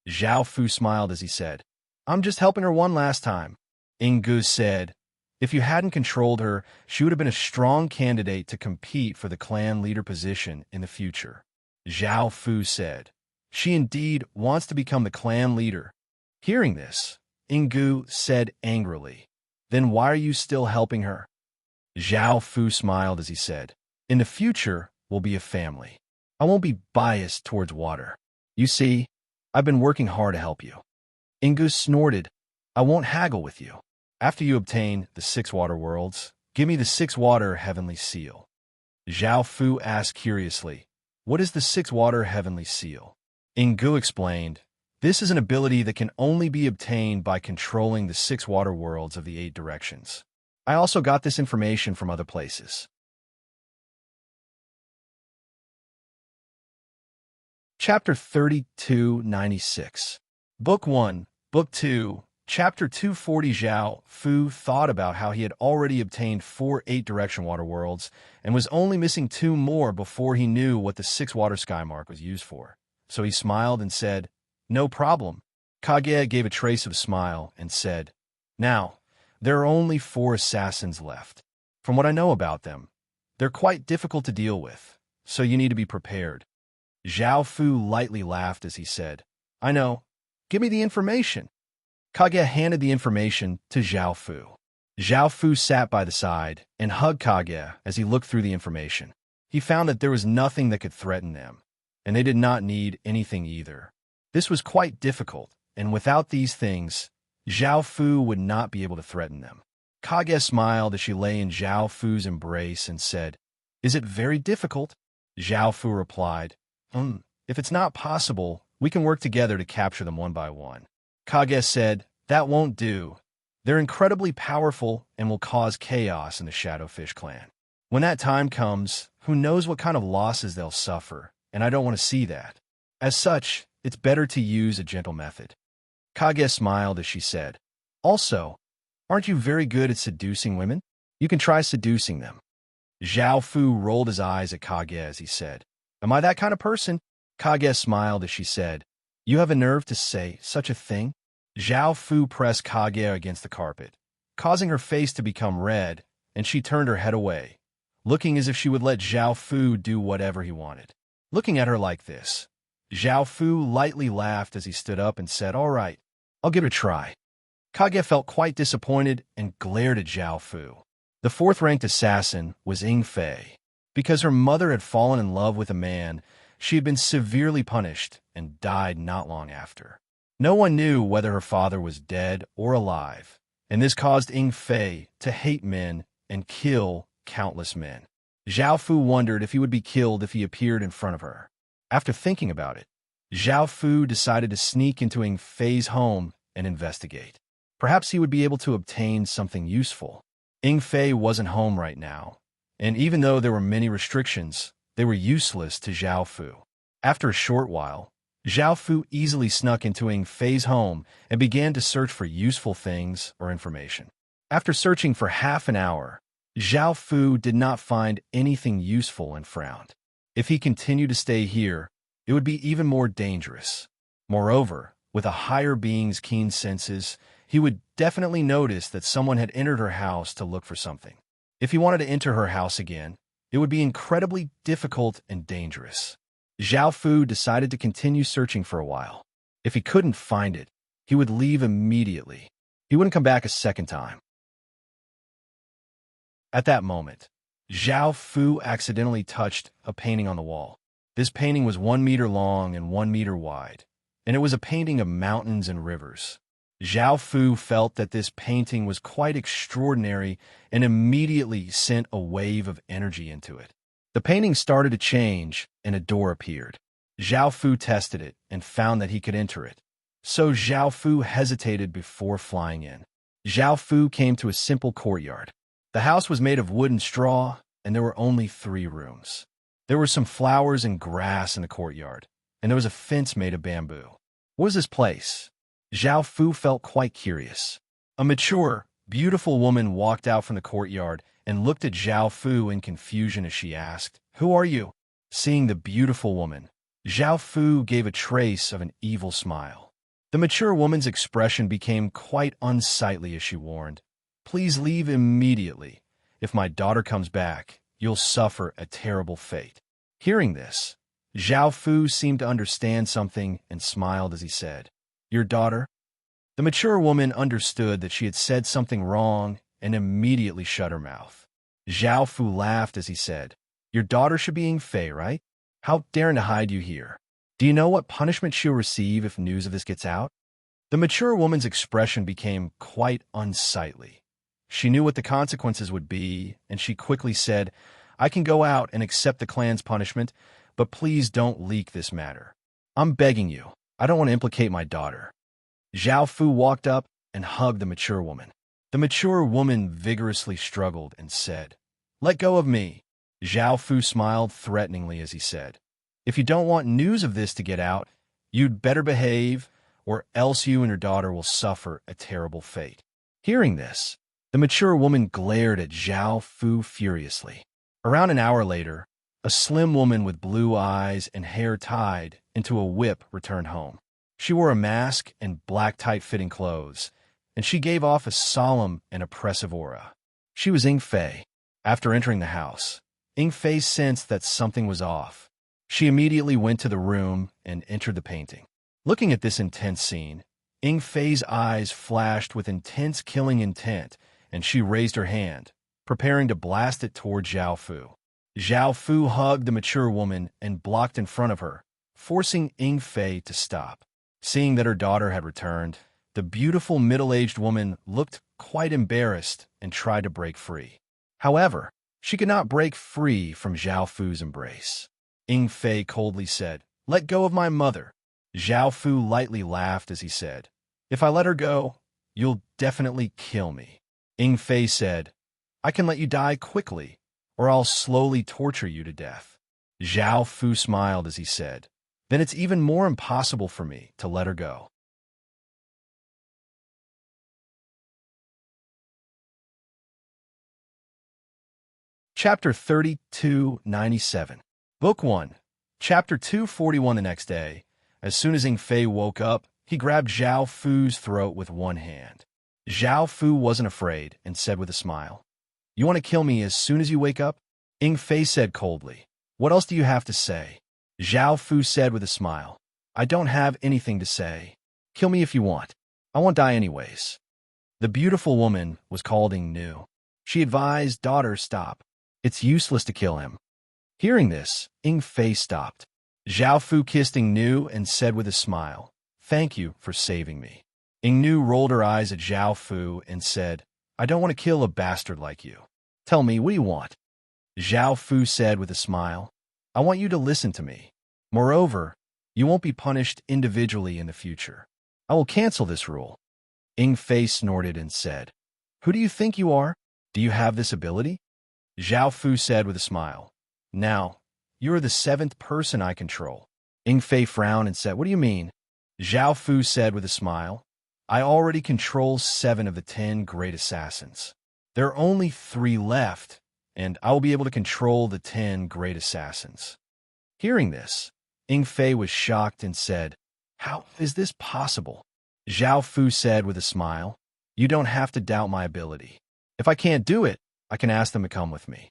Zhao Fu smiled as he said, "I'm just helping her one last time." Ingu said, "If you hadn't controlled her, she would have been a strong candidate to compete for the clan leader position in the future." Zhao Fu said, "She indeed wants to become the clan leader." Hearing this, Ingu said angrily, "Then why are you still helping her?" Zhao Fu smiled as he said, "In the future, we'll be a family. I won't be biased towards water. You see, I've been working hard to help you." Ingu snorted, "I won't haggle with you. After you obtain the 6 water worlds, give me the 6 water heavenly seal." Zhao Fu asked curiously, "What is the 6 water heavenly seal?" Ingu explained, "This is an ability that can only be obtained by controlling the 6 water worlds of the 8 directions. I also got this information from other places." Chapter 3296. Book 1, Book 2, Chapter 240. Zhao Fu thought about how he had already obtained 4 8-direction water worlds and was only missing 2 more before he knew what the 6 water sky mark was used for. So he smiled and said, "No problem." Kage gave a trace of a smile and said, "Now, there are only 4 assassins left. From what I know about them, they're quite difficult to deal with, so you need to be prepared." Zhao Fu lightly laughed as he said, "I know. Give me the information." Kage handed the information to Zhao Fu. Zhao Fu sat by the side and hugged Kage as he looked through the information. He found that there was nothing that could threaten them, and they did not need anything either. This was quite difficult, and without these things, Zhao Fu would not be able to threaten them. Kage smiled as she lay in Zhao Fu's embrace and said, "Is it very difficult?" Zhao Fu replied, "If it's not possible, we can work together to capture them one by one." Kage said, "That won't do. They're incredibly powerful and will cause chaos in the Shadowfish clan. When that time comes, who knows what kind of losses they'll suffer, and I don't want to see that. As such, it's better to use a gentle method." Kage smiled as she said, "Also, aren't you very good at seducing women? You can try seducing them." Zhao Fu rolled his eyes at Kage as he said, "Am I that kind of person?" Kage smiled as she said, "You have a nerve to say such a thing?" Zhao Fu pressed Kage against the carpet, causing her face to become red, and she turned her head away, looking as if she would let Zhao Fu do whatever he wanted. Looking at her like this, Zhao Fu lightly laughed as he stood up and said, "All right, I'll give it a try." Kage felt quite disappointed and glared at Zhao Fu. The 4th-ranked assassin was Ying Fei. Because her mother had fallen in love with a man, she had been severely punished and died not long after. No one knew whether her father was dead or alive, and this caused Ying Fei to hate men and kill countless men. Zhao Fu wondered if he would be killed if he appeared in front of her. After thinking about it, Zhao Fu decided to sneak into Ying Fei's home and investigate. Perhaps he would be able to obtain something useful. Ying Fei wasn't home right now, and even though there were many restrictions, they were useless to Zhao Fu. After a short while, Zhao Fu easily snuck into Ying Fei's home and began to search for useful things or information. After searching for half an hour, Zhao Fu did not find anything useful and frowned. If he continued to stay here, it would be even more dangerous. Moreover, with a higher being's keen senses, he would definitely notice that someone had entered her house to look for something. If he wanted to enter her house again, it would be incredibly difficult and dangerous. Zhao Fu decided to continue searching for a while. If he couldn't find it, he would leave immediately. He wouldn't come back a second time. At that moment, Zhao Fu accidentally touched a painting on the wall. This painting was 1 meter long and 1 meter wide, and it was a painting of mountains and rivers. Zhao Fu felt that this painting was quite extraordinary and immediately sent a wave of energy into it. The painting started to change, and a door appeared. Zhao Fu tested it and found that he could enter it. So Zhao Fu hesitated before flying in. Zhao Fu came to a simple courtyard. The house was made of wood and straw, and there were only 3 rooms. There were some flowers and grass in the courtyard, and there was a fence made of bamboo. What was this place? Zhao Fu felt quite curious. A mature, beautiful woman walked out from the courtyard and looked at Zhao Fu in confusion as she asked, "Who are you?" Seeing the beautiful woman, Zhao Fu gave a trace of an evil smile. The mature woman's expression became quite unsightly as she warned, "Please leave immediately. If my daughter comes back, you'll suffer a terrible fate." Hearing this, Zhao Fu seemed to understand something and smiled as he said, "Your daughter?" The mature woman understood that she had said something wrong and immediately shut her mouth. Zhao Fu laughed as he said, "Your daughter should be Ying Fei, right? How daring to hide you here? Do you know what punishment she'll receive if news of this gets out?" The mature woman's expression became quite unsightly. She knew what the consequences would be, and she quickly said, "I can go out and accept the clan's punishment, but please don't leak this matter. I'm begging you. I don't want to implicate my daughter." Zhao Fu walked up and hugged the mature woman. The mature woman vigorously struggled and said, "Let go of me." Zhao Fu smiled threateningly as he said, "If you don't want news of this to get out, you'd better behave, or else you and your daughter will suffer a terrible fate." Hearing this, the mature woman glared at Zhao Fu furiously. Around an hour later, a slim woman with blue eyes and hair tied into a whip returned home. She wore a mask and black tight-fitting clothes, and she gave off a solemn and oppressive aura. She was Ying Fei. After entering the house, Ying Fei sensed that something was off. She immediately went to the room and entered the painting. Looking at this intense scene, Ying Fei's eyes flashed with intense killing intent, and she raised her hand, preparing to blast it toward Zhao Fu. Zhao Fu hugged the mature woman and blocked in front of her, forcing Ying Fei to stop. Seeing that her daughter had returned, the beautiful middle-aged woman looked quite embarrassed and tried to break free. However, she could not break free from Zhao Fu's embrace. Ying Fei coldly said, "Let go of my mother." Zhao Fu lightly laughed as he said, "If I let her go, you'll definitely kill me." Ying Fei said, "I can let you die quickly, or I'll slowly torture you to death." Zhao Fu smiled as he said, "Then it's even more impossible for me to let her go." Chapter 3297. Book 1. Chapter 241. The next day, as soon as Ying Fei woke up, he grabbed Zhao Fu's throat with one hand. Zhao Fu wasn't afraid and said with a smile, "You want to kill me as soon as you wake up?" Ying Fei said coldly, "What else do you have to say?" Zhao Fu said with a smile, "I don't have anything to say. Kill me if you want. I won't die anyways." The beautiful woman was called Ying Nu. She advised, "Daughter, stop. It's useless to kill him. Hearing this, Ying Fei stopped. Zhao Fu kissed Ying Nu and said with a smile, "Thank you for saving me." Ying Nu rolled her eyes at Zhao Fu and said, "I don't want to kill a bastard like you. Tell me, what do you want?" Zhao Fu said with a smile, "I want you to listen to me. Moreover, you won't be punished individually in the future. I will cancel this rule." Ying Fei snorted and said, "Who do you think you are? Do you have this ability?" Zhao Fu said with a smile, "Now, you are the 7th person I control." Ying Fei frowned and said, "What do you mean?" Zhao Fu said with a smile, "I already control 7 of the 10 great assassins. There are only 3 left, and I will be able to control the 10 great assassins." Hearing this, Ying Fei was shocked and said, "How is this possible?" Zhao Fu said with a smile, "You don't have to doubt my ability. If I can't do it, I can ask them to come with me."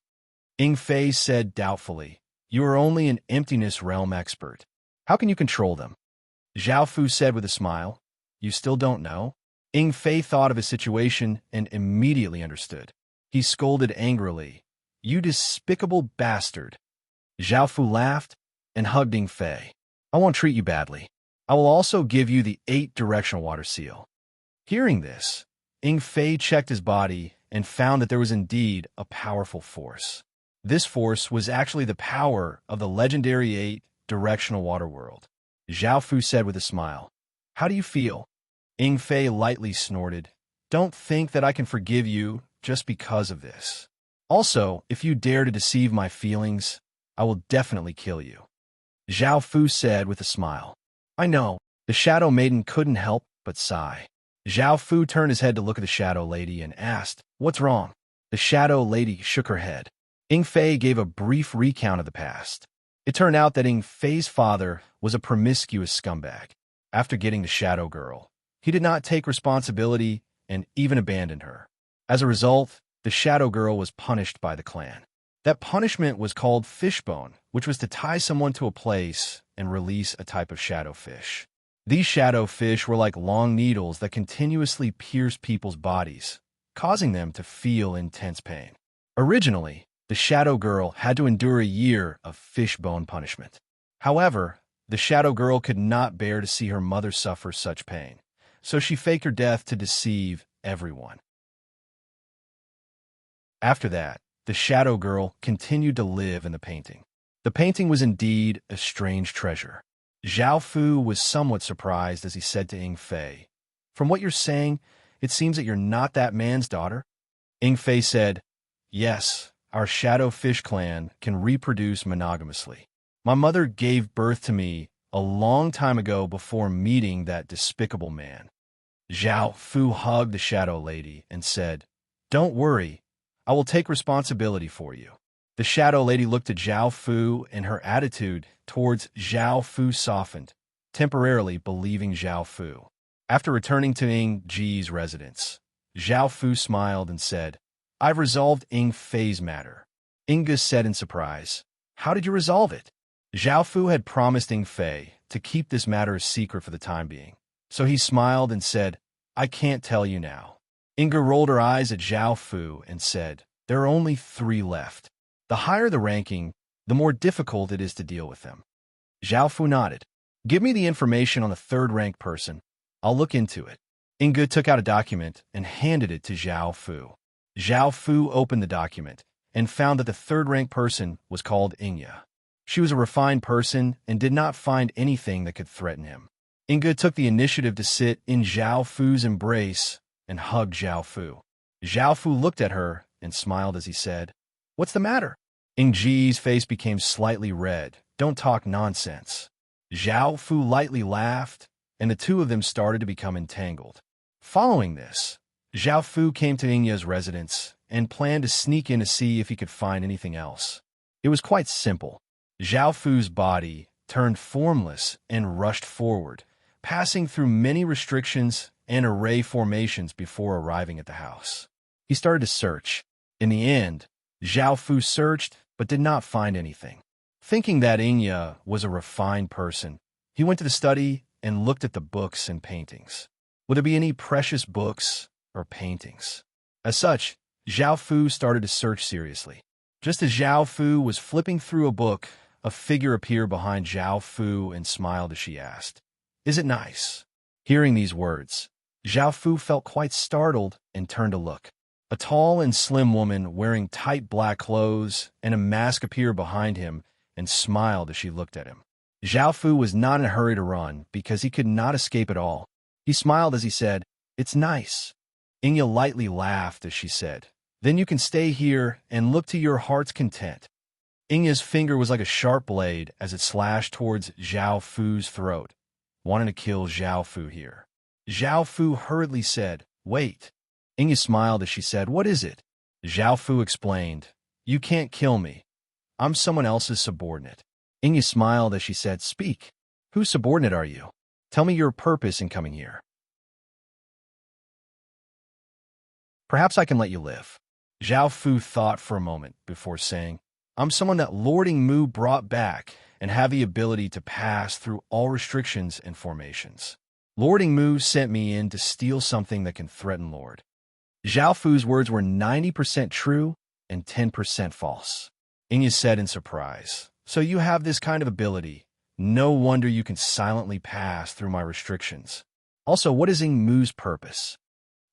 Ying Fei said doubtfully, "You are only an emptiness realm expert. How can you control them?" Zhao Fu said with a smile, "You still don't know?" Ying Fei thought of his situation and immediately understood. He scolded angrily, "You despicable bastard." Zhao Fu laughed and hugged Ying Fei. "I won't treat you badly. I will also give you the 8-directional water seal." Hearing this, Ying Fei checked his body and found that there was indeed a powerful force. This force was actually the power of the legendary 8-directional water world. Zhao Fu said with a smile, "How do you feel?" Ying Fei lightly snorted, "Don't think that I can forgive you just because of this. Also, if you dare to deceive my feelings, I will definitely kill you." Zhao Fu said with a smile, "I know." The Shadow Maiden couldn't help but sigh. Zhao Fu turned his head to look at the Shadow Lady and asked, "What's wrong?" The Shadow Lady shook her head. Ying Fei gave a brief recount of the past. It turned out that Ying Fei's father was a promiscuous scumbag. After getting the Shadow Girl, he did not take responsibility and even abandoned her. As a result, the Shadow Girl was punished by the clan. That punishment was called fishbone, which was to tie someone to a place and release a type of shadow fish. These shadow fish were like long needles that continuously pierced people's bodies, causing them to feel intense pain. Originally, the Shadow Girl had to endure a year of fishbone punishment. However, the Shadow Girl could not bear to see her mother suffer such pain, so she faked her death to deceive everyone. After that, the Shadow Girl continued to live in the painting. The painting was indeed a strange treasure. Zhao Fu was somewhat surprised as he said to Ying Fei, "From what you're saying, it seems that you're not that man's daughter?" Ying Fei said, "Yes, our Shadow Fish clan can reproduce monogamously. My mother gave birth to me a long time ago before meeting that despicable man." Zhao Fu hugged the Shadow Lady and said, "Don't worry, I will take responsibility for you." The Shadow Lady looked at Zhao Fu, and her attitude towards Zhao Fu softened, temporarily believing Zhao Fu. After returning to Ying Ji's residence, Zhao Fu smiled and said, "I've resolved Ying Fei's matter." Inga said in surprise, "How did you resolve it?" Zhao Fu had promised Ying Fei to keep this matter a secret for the time being, so he smiled and said, "I can't tell you now." Inga rolled her eyes at Zhao Fu and said, "There are only 3 left. The higher the ranking, the more difficult it is to deal with them." Zhao Fu nodded. "Give me the information on the 3rd-ranked person. I'll look into it." Inga took out a document and handed it to Zhao Fu. Zhao Fu opened the document and found that the 3rd-ranked person was called Inya. She was a refined person and did not find anything that could threaten him. Inga took the initiative to sit in Zhao Fu's embrace and hugged Zhao Fu. Zhao Fu looked at her and smiled as he said, "What's the matter?" Ying Ji's face became slightly red. "Don't talk nonsense." Zhao Fu lightly laughed, and the two of them started to become entangled. Following this, Zhao Fu came to Ingya's residence and planned to sneak in to see if he could find anything else. It was quite simple. Zhao Fu's body turned formless and rushed forward, passing through many restrictions and array formations before arriving at the house. He started to search. In the end, Zhao Fu searched but did not find anything. Thinking that Inya was a refined person, he went to the study and looked at the books and paintings. Would there be any precious books or paintings? As such, Zhao Fu started to search seriously. Just as Zhao Fu was flipping through a book, a figure appeared behind Zhao Fu and smiled as she asked, "Is it nice?" Hearing these words, Zhao Fu felt quite startled and turned to look. A tall and slim woman wearing tight black clothes and a mask appeared behind him and smiled as she looked at him. Zhao Fu was not in a hurry to run because he could not escape at all. He smiled as he said, "It's nice." Inya lightly laughed as she said, "Then you can stay here and look to your heart's content." Inya's finger was like a sharp blade as it slashed towards Zhao Fu's throat, wanting to kill Zhao Fu here. Zhao Fu hurriedly said, "Wait." Inya smiled as she said, "What is it?" Zhao Fu explained, "You can't kill me. I'm someone else's subordinate." Inya smiled as she said, "Speak. Whose subordinate are you? Tell me your purpose in coming here. Perhaps I can let you live." Zhao Fu thought for a moment before saying, "I'm someone that Lording Mu brought back and have the ability to pass through all restrictions and formations. Lording Mu sent me in to steal something that can threaten Lord." Zhao Fu's words were 90% true and 10% false. Inya said in surprise, "So you have this kind of ability. No wonder you can silently pass through my restrictions. Also, what is Ing Mu's purpose?"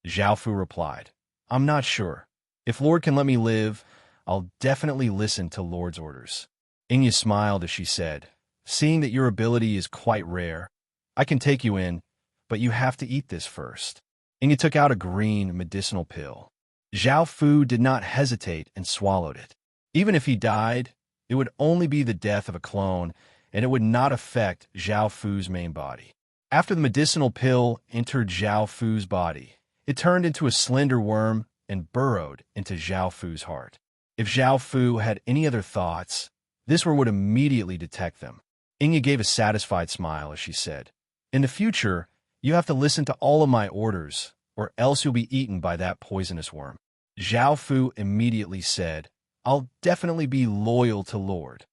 Zhao Fu replied, "I'm not sure. If Lord can let me live, I'll definitely listen to Lord's orders." Inya smiled as she said, "Seeing that your ability is quite rare, I can take you in, but you have to eat this first." Inya took out a green medicinal pill. Zhao Fu did not hesitate and swallowed it. Even if he died, it would only be the death of a clone, and it would not affect Zhao Fu's main body. After the medicinal pill entered Zhao Fu's body, it turned into a slender worm and burrowed into Zhao Fu's heart. If Zhao Fu had any other thoughts, this one would immediately detect them. Inya gave a satisfied smile as she said, "In the future, you have to listen to all of my orders, or else you'll be eaten by that poisonous worm." Zhao Fu immediately said, "I'll definitely be loyal to Lord."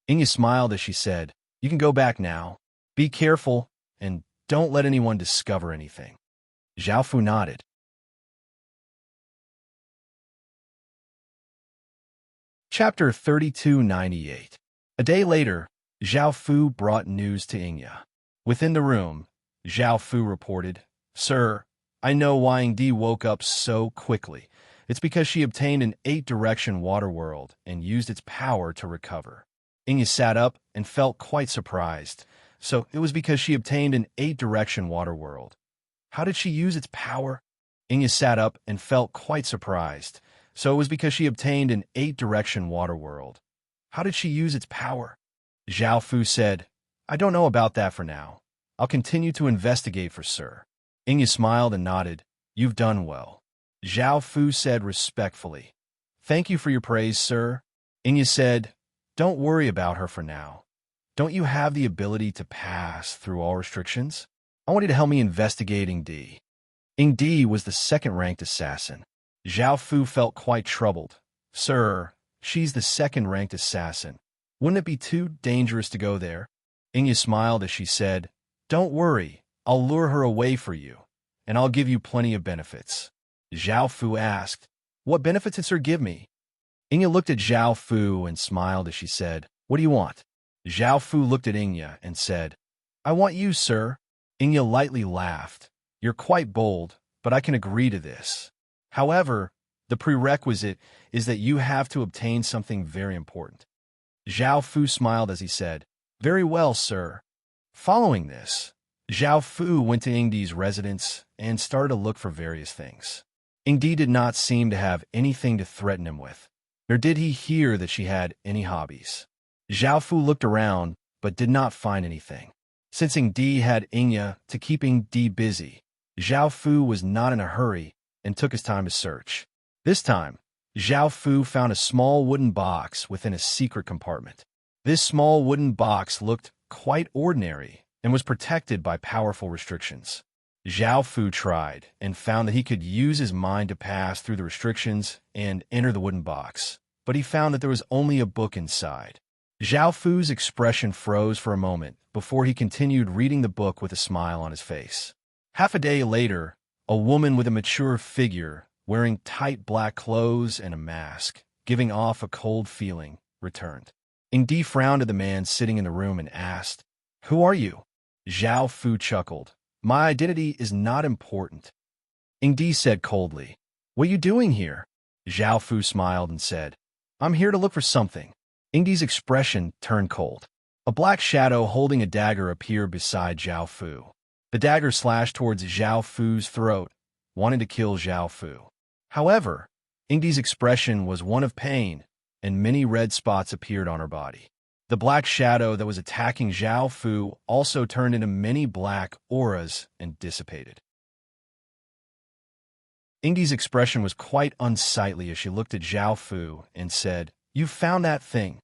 Inya smiled as she said, "You can go back now. Be careful, and don't let anyone discover anything." Zhao Fu nodded. Chapter 3298. A day later, Zhao Fu brought news to Inya. Within the room, Zhao Fu reported, "Sir, I know why Ingdi woke up so quickly. It's because she obtained an 8-direction water world and used its power to recover." Inya sat up and felt quite surprised. So it was because she obtained an 8-direction water world. How did she use its power? Inya sat up and felt quite surprised. So it was because she obtained an 8-direction water world. How did she use its power? Zhao Fu said, "I don't know about that for now. I'll continue to investigate for Sir." Inya smiled and nodded. "You've done well." Zhao Fu said respectfully, "Thank you for your praise, Sir." Inya said, "Don't worry about her for now. Don't you have the ability to pass through all restrictions? I want you to help me investigate Ingdi." Ingdi was the second-ranked assassin. Zhao Fu felt quite troubled. "Sir, she's the second-ranked assassin. Wouldn't it be too dangerous to go there?" Inya smiled as she said, "Don't worry, I'll lure her away for you, and I'll give you plenty of benefits." Zhao Fu asked, "What benefits did Sir give me?" Inya looked at Zhao Fu and smiled as she said, "What do you want?" Zhao Fu looked at Inya and said, "I want you, Sir." Inya lightly laughed. "You're quite bold, but I can agree to this. However, the prerequisite is that you have to obtain something very important." Zhao Fu smiled as he said, "Very well, Sir." Following this, Zhao Fu went to Ingdi's residence and started to look for various things. Ingdi did not seem to have anything to threaten him with, nor did he hear that she had any hobbies. Zhao Fu looked around, but did not find anything. Since Ingdi had Inya to keep Ingdi busy, Zhao Fu was not in a hurry and took his time to search. This time, Zhao Fu found a small wooden box within a secret compartment. This small wooden box looked quite ordinary and was protected by powerful restrictions. Zhao Fu tried and found that he could use his mind to pass through the restrictions and enter the wooden box, but he found that there was only a book inside. Zhao Fu's expression froze for a moment before he continued reading the book with a smile on his face. Half a day later, a woman with a mature figure, wearing tight black clothes and a mask, giving off a cold feeling, returned. Ingdi frowned at the man sitting in the room and asked, "Who are you?" Zhao Fu chuckled. "My identity is not important." Ingdi said coldly, "What are you doing here?" Zhao Fu smiled and said, "I'm here to look for something." Ingdi's expression turned cold. A black shadow holding a dagger appeared beside Zhao Fu. The dagger slashed towards Zhao Fu's throat, wanting to kill Zhao Fu. However, Ingdi's expression was one of pain, and many red spots appeared on her body. The black shadow that was attacking Zhao Fu also turned into many black auras and dissipated. Ingdi's expression was quite unsightly as she looked at Zhao Fu and said, "You found that thing."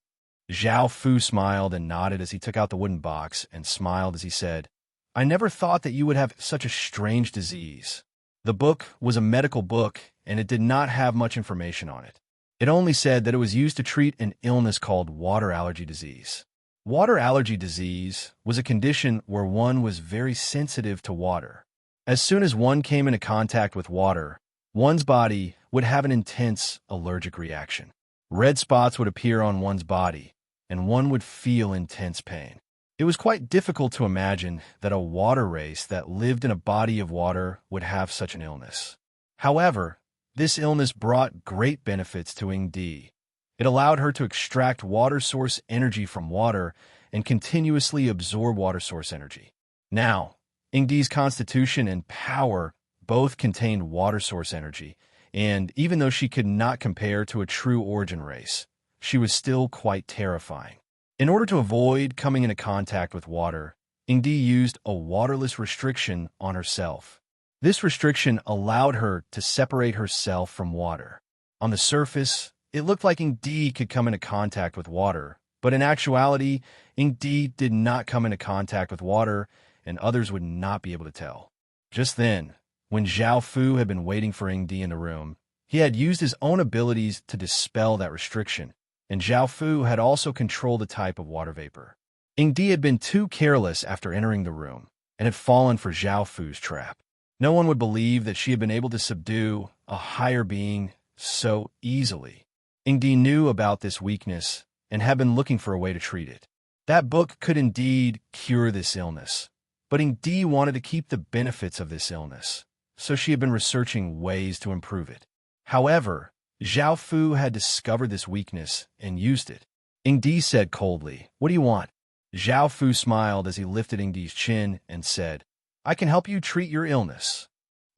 Zhao Fu smiled and nodded as he took out the wooden box and smiled as he said, "I never thought that you would have such a strange disease." The book was a medical book, and it did not have much information on it. It only said that it was used to treat an illness called water allergy disease. Water allergy disease was a condition where one was very sensitive to water. As soon as one came into contact with water, one's body would have an intense allergic reaction. Red spots would appear on one's body, and one would feel intense pain. It was quite difficult to imagine that a water race that lived in a body of water would have such an illness. However, this illness brought great benefits to Ingdi. It allowed her to extract water source energy from water and continuously absorb water source energy. Now, Ingdi's constitution and power both contained water source energy, and even though she could not compare to a true origin race, she was still quite terrifying. In order to avoid coming into contact with water, Ingdi used a waterless restriction on herself. This restriction allowed her to separate herself from water. On the surface, it looked like Ingdi could come into contact with water, but in actuality, Ingdi did not come into contact with water, and others would not be able to tell. Just then, when Zhao Fu had been waiting for Ingdi in the room, he had used his own abilities to dispel that restriction, and Zhao Fu had also controlled the type of water vapor. Ingdi had been too careless after entering the room, and had fallen for Zhao Fu's trap. No one would believe that she had been able to subdue a higher being so easily. Ingdi knew about this weakness and had been looking for a way to treat it. That book could indeed cure this illness, but Ingdi wanted to keep the benefits of this illness, so she had been researching ways to improve it. However, Zhao Fu had discovered this weakness and used it. Ingdi said coldly, "What do you want?" Zhao Fu smiled as he lifted Ingdi's chin and said, "I can help you treat your illness."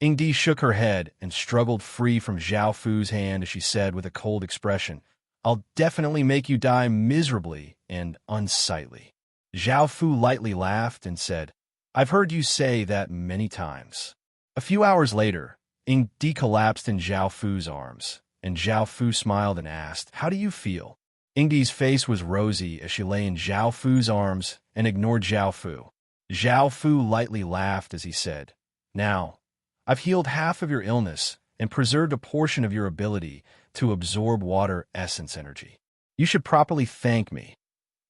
Ingdi shook her head and struggled free from Zhao Fu's hand as she said with a cold expression, "I'll definitely make you die miserably and unsightly." Zhao Fu lightly laughed and said, "I've heard you say that many times." A few hours later, Ingdi collapsed in Zhao Fu's arms, and Zhao Fu smiled and asked, "How do you feel?" Ingdi's face was rosy as she lay in Zhao Fu's arms and ignored Zhao Fu. Zhao Fu lightly laughed as he said, "Now, I've healed half of your illness and preserved a portion of your ability to absorb water essence energy. You should properly thank me.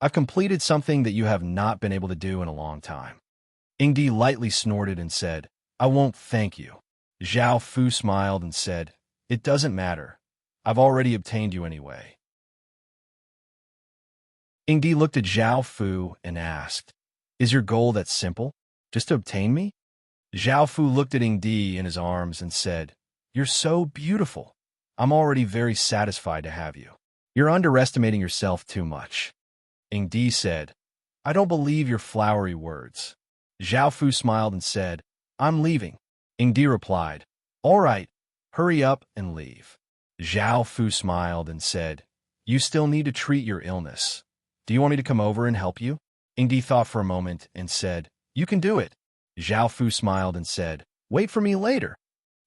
I've completed something that you have not been able to do in a long time." Ingdi lightly snorted and said, "I won't thank you." Zhao Fu smiled and said, "It doesn't matter. I've already obtained you anyway." Ingdi looked at Zhao Fu and asked, "Is your goal that simple? Just to obtain me?" Zhao Fu looked at Ingdi in his arms and said, "You're so beautiful. I'm already very satisfied to have you. You're underestimating yourself too much." Ingdi said, "I don't believe your flowery words." Zhao Fu smiled and said, "I'm leaving." Ingdi replied, "All right, hurry up and leave." Zhao Fu smiled and said, "You still need to treat your illness. Do you want me to come over and help you?" Ingdi thought for a moment and said, "You can do it." Zhao Fu smiled and said, "Wait for me later."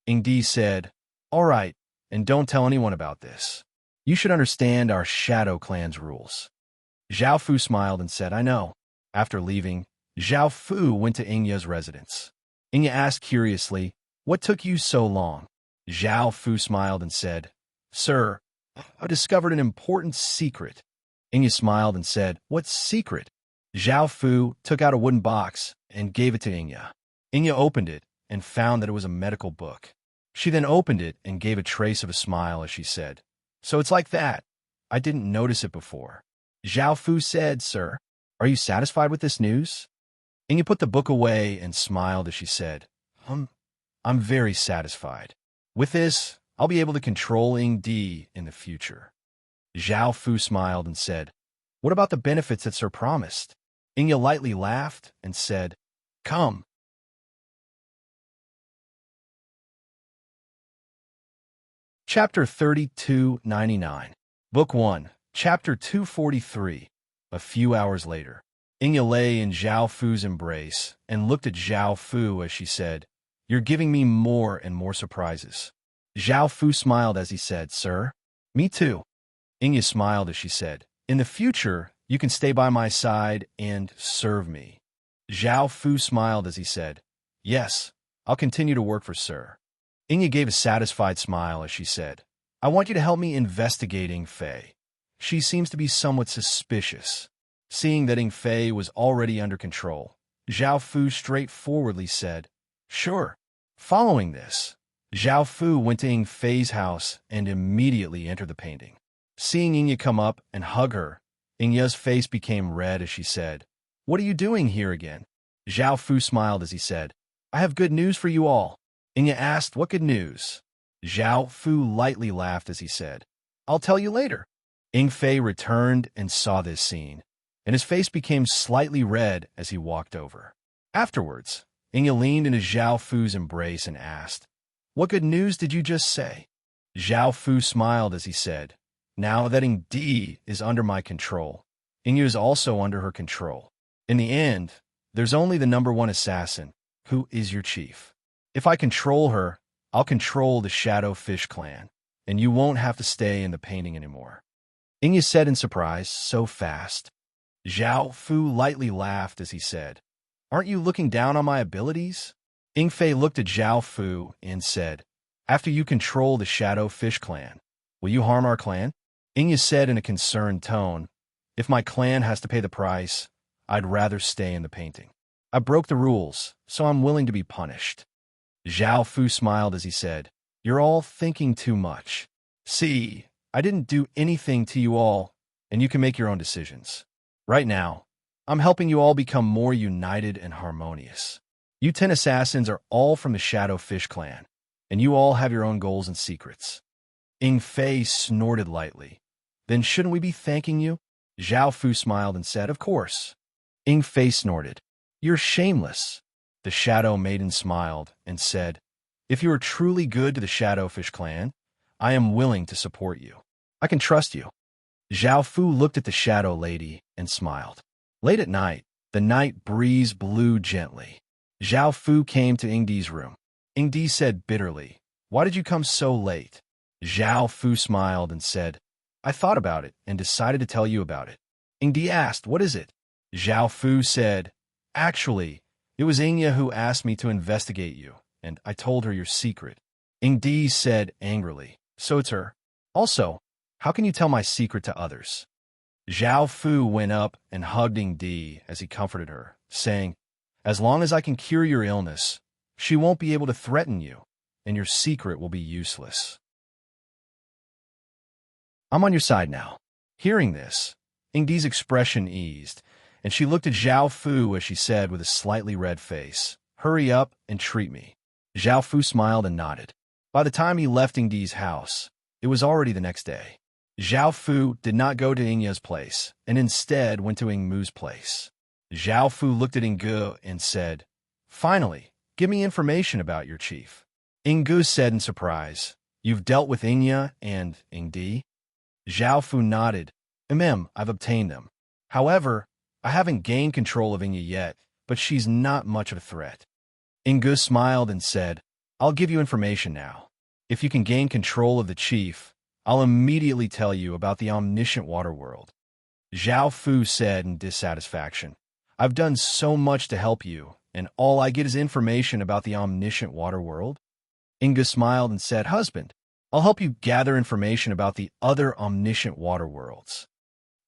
Ingdi said, "All right, and don't tell anyone about this. You should understand our Shadow Clan's rules." Zhao Fu smiled and said, "I know." After leaving, Zhao Fu went to Ingya's residence. Ingya asked curiously, "What took you so long?" Zhao Fu smiled and said, "Sir, I discovered an important secret." Ingya smiled and said, "What secret?" Zhao Fu took out a wooden box and gave it to Ingya. Ingya opened it and found that it was a medical book. She then opened it and gave a trace of a smile as she said, So it's like that. I didn't notice it before. Zhao Fu said, Sir, are you satisfied with this news? Inge put the book away and smiled as she said, I'm very satisfied. With this, I'll be able to control Ing Di in the future. Zhao Fu smiled and said, What about the benefits that Sir promised? Inge lightly laughed and said, Come. Chapter 3299, Book 1, Chapter 243. A few hours later, Inge lay in Zhao Fu's embrace and looked at Zhao Fu as she said, You're giving me more and more surprises. Zhao Fu smiled as he said, Sir, me too. Inge smiled as she said, In the future, you can stay by my side and serve me. Zhao Fu smiled as he said, Yes, I'll continue to work for Sir. Inge gave a satisfied smile as she said, I want you to help me investigate Ing Fei. She seems to be somewhat suspicious. Seeing that Ing Fei was already under control, Zhao Fu straightforwardly said, Sure. Following this, Zhao Fu went to Ing Fei's house and immediately entered the painting. Seeing Inge come up and hug her, Inge's face became red as she said, What are you doing here again? Zhao Fu smiled as he said, I have good news for you all. Inge asked, What good news? Zhao Fu lightly laughed as he said, I'll tell you later. Ing Fei returned and saw this scene, and his face became slightly red as he walked over. Afterwards, Inge leaned into Zhao Fu's embrace and asked, What good news did you just say? Zhao Fu smiled as he said, Now that Ing Di is under my control, Inge is also under her control. In the end, there's only the #1 assassin, who is your chief. If I control her, I'll control the Shadow Fish clan, and you won't have to stay in the painting anymore. Inge said in surprise, So fast. Zhao Fu lightly laughed as he said, Aren't you looking down on my abilities? Ing Fei looked at Zhao Fu and said, After you control the Shadow Fish clan, will you harm our clan? Inge said in a concerned tone, If my clan has to pay the price, I'd rather stay in the painting. I broke the rules, so I'm willing to be punished. Zhao Fu smiled as he said, You're all thinking too much. See, I didn't do anything to you all, and you can make your own decisions. Right now, I'm helping you all become more united and harmonious. You 10 assassins are all from the Shadow Fish clan, and you all have your own goals and secrets. Ing Fei snorted lightly. Then shouldn't we be thanking you? Zhao Fu smiled and said, Of course. Ing Fei snorted. You're shameless. The Shadow Maiden smiled and said, If you are truly good to the Shadowfish clan, I am willing to support you. I can trust you. Zhao Fu looked at the Shadow Lady and smiled. Late at night, the night breeze blew gently. Zhao Fu came to Ing Di's room. Ing Di said bitterly, Why did you come so late? Zhao Fu smiled and said, I thought about it and decided to tell you about it. Ing Di asked, What is it? Zhao Fu said, Actually, it was Inge who asked me to investigate you, and I told her your secret. Ing Di said angrily, So it's her. Also, how can you tell my secret to others? Zhao Fu went up and hugged Ing Di as he comforted her, saying, As long as I can cure your illness, she won't be able to threaten you, and your secret will be useless. I'm on your side now. Hearing this, Ing Di's expression eased, and she looked at Zhao Fu as she said with a slightly red face, Hurry up and treat me. Zhao Fu smiled and nodded. By the time he left Ing Di's house, it was already the next day. Zhao Fu did not go to Ing's place, and instead went to Ing Mu's place. Zhao Fu looked at Ing Gu and said, Finally, give me information about your chief. Ing Gu said in surprise, You've dealt with Inge and Ing Di? Zhao Fu nodded. I've obtained them. However, I haven't gained control of Inge yet, but she's not much of a threat. Ing Gu smiled and said, I'll give you information now. If you can gain control of the chief, I'll immediately tell you about the omniscient water world. Zhao Fu said in dissatisfaction, I've done so much to help you, and all I get is information about the omniscient water world. Ing Gu smiled and said, Husband, I'll help you gather information about the other omniscient water worlds.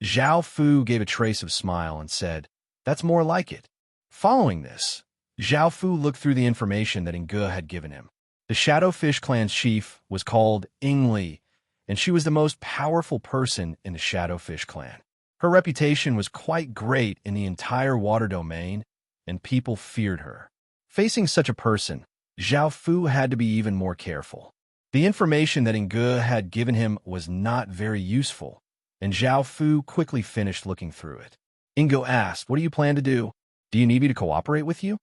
Zhao Fu gave a trace of smile and said, That's more like it. Following this, Zhao Fu looked through the information that Ing Gu had given him. The Shadowfish clan's chief was called Ing Li, and she was the most powerful person in the Shadowfish clan. Her reputation was quite great in the entire water domain, and people feared her. Facing such a person, Zhao Fu had to be even more careful. The information that Inge had given him was not very useful, and Zhao Fu quickly finished looking through it. Inge asked, "What do you plan to do? Do you need me to cooperate with you?"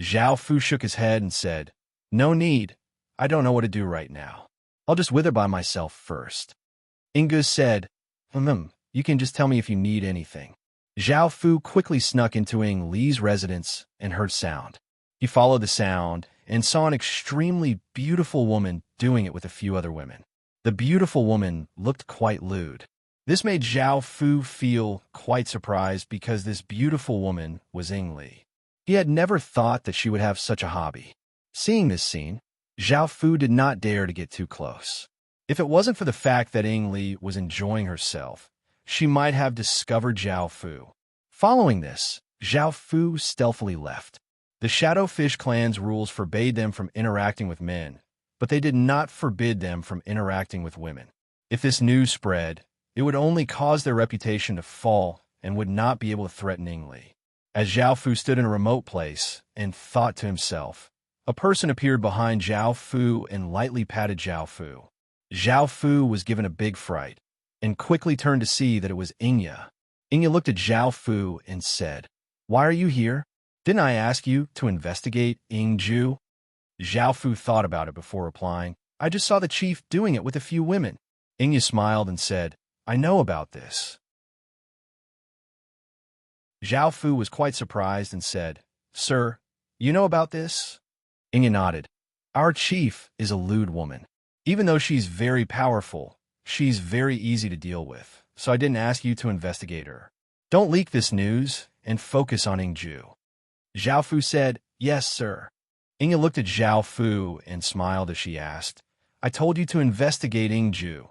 Zhao Fu shook his head and said, "No need. I don't know what to do right now. I'll just wither by myself first." Inge said, You can just tell me if you need anything." Zhao Fu quickly snuck into Ing Li's residence and heard sound. He followed the sound and saw an extremely beautiful woman doing it with a few other women. The beautiful woman looked quite lewd. This made Zhao Fu feel quite surprised because this beautiful woman was Ing Li. He had never thought that she would have such a hobby. Seeing this scene, Zhao Fu did not dare to get too close. If it wasn't for the fact that Ing Li was enjoying herself, she might have discovered Zhao Fu. Following this, Zhao Fu stealthily left. The Shadowfish clan's rules forbade them from interacting with men, but they did not forbid them from interacting with women. If this news spread, it would only cause their reputation to fall and would not be able to threaten Ing Li. As Zhao Fu stood in a remote place and thought to himself, a person appeared behind Zhao Fu and lightly patted Zhao Fu. Zhao Fu was given a big fright and quickly turned to see that it was Ingya. Ingya looked at Zhao Fu and said, "Why are you here? Didn't I ask you to investigate Ingju?" Zhao Fu thought about it before replying, "I just saw the chief doing it with a few women." Ingya smiled and said, "I know about this." Zhao Fu was quite surprised and said, "Sir, you know about this?" Ingya nodded. "Our chief is a lewd woman. Even though she's very powerful, she's very easy to deal with, so I didn't ask you to investigate her. Don't leak this news and focus on Ingju." Zhao Fu said, "Yes, sir." Ingya looked at Zhao Fu and smiled as she asked, "I told you to investigate Ingju.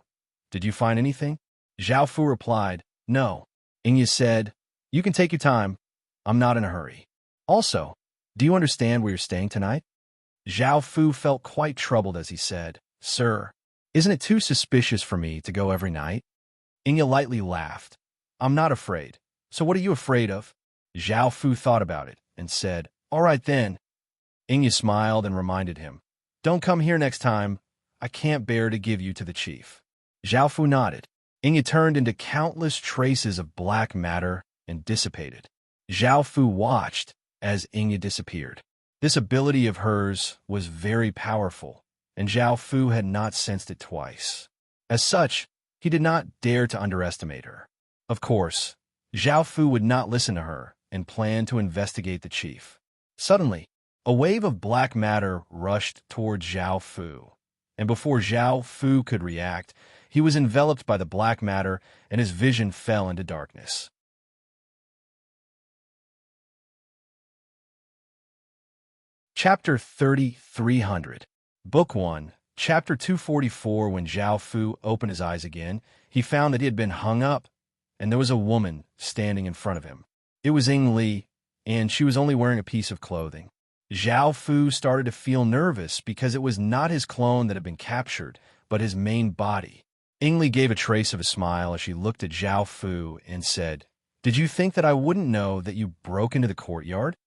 Did you find anything?" Zhao Fu replied, "No." Ingya said, "You can take your time. I'm not in a hurry. Also, do you understand where you're staying tonight?" Zhao Fu felt quite troubled as he said, "Sir, isn't it too suspicious for me to go every night?" Ingya lightly laughed. "I'm not afraid. So what are you afraid of?" Zhao Fu thought about it and said, "All right then." Ingya smiled and reminded him, "Don't come here next time. I can't bear to give you to the chief." Zhao Fu nodded. Ingya turned into countless traces of black matter and dissipated. Zhao Fu watched as Ingya disappeared. This ability of hers was very powerful, and Zhao Fu had not sensed it twice. As such, he did not dare to underestimate her. Of course, Zhao Fu would not listen to her and planned to investigate the chief. Suddenly, a wave of black matter rushed toward Zhao Fu, and before Zhao Fu could react, he was enveloped by the black matter and his vision fell into darkness. Chapter 3300. Book 1, Chapter 244. When Zhao Fu opened his eyes again, he found that he had been hung up, and there was a woman standing in front of him. It was Ing Li, and she was only wearing a piece of clothing. Zhao Fu started to feel nervous because it was not his clone that had been captured, but his main body. Ing Li gave a trace of a smile as she looked at Zhao Fu and said, "Did you think that I wouldn't know that you broke into the courtyard?"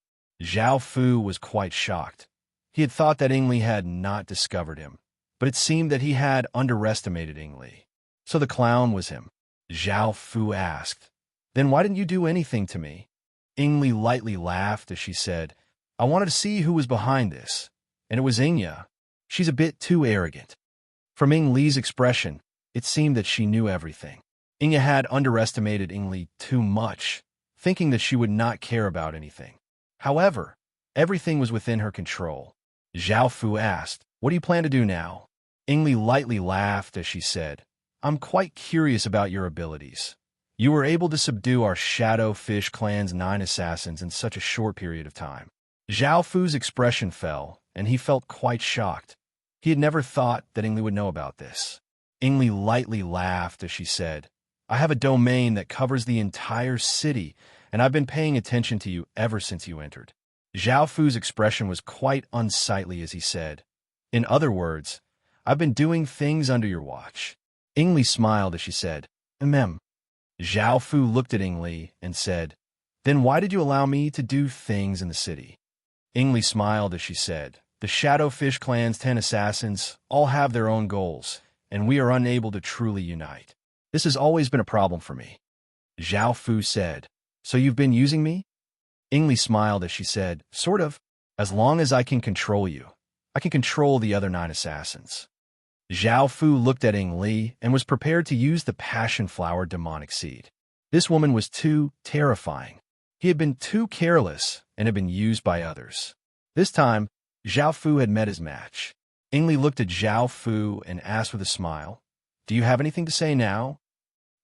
Zhao Fu was quite shocked. He had thought that Ing Li had not discovered him, but it seemed that he had underestimated Ing Li. So the clown was him. Zhao Fu asked, "Then why didn't you do anything to me?" Ing Li lightly laughed as she said, "I wanted to see who was behind this, and it was Ingya. She's a bit too arrogant." From Ing Li's expression, it seemed that she knew everything. Ingya had underestimated Ing Li too much, thinking that she would not care about anything. However, everything was within her control. Zhao Fu asked, "What do you plan to do now?" Ing Li lightly laughed as she said, "I'm quite curious about your abilities. You were able to subdue our Shadowfish clan's 9 assassins in such a short period of time." Zhao Fu's expression fell, and he felt quite shocked. He had never thought that Ing Li would know about this. Ing Li lightly laughed as she said, "I have a domain that covers the entire city, and I've been paying attention to you ever since you entered." Zhao Fu's expression was quite unsightly as he said, "In other words, I've been doing things under your watch." Ing Li smiled as she said, Zhao Fu looked at Ing Li and said, then why did you allow me to do things in the city? Ing Li smiled as she said, the Shadowfish clan's 10 assassins all have their own goals, and we are unable to truly unite. This has always been a problem for me. Zhao Fu said, so you've been using me? Ing Li smiled as she said, sort of. As long as I can control you, I can control the other 9 assassins. Zhao Fu looked at Ing Li and was prepared to use the passion flower demonic seed. This woman was too terrifying. He had been too careless and had been used by others. This time, Zhao Fu had met his match. Ing Li looked at Zhao Fu and asked with a smile, do you have anything to say now?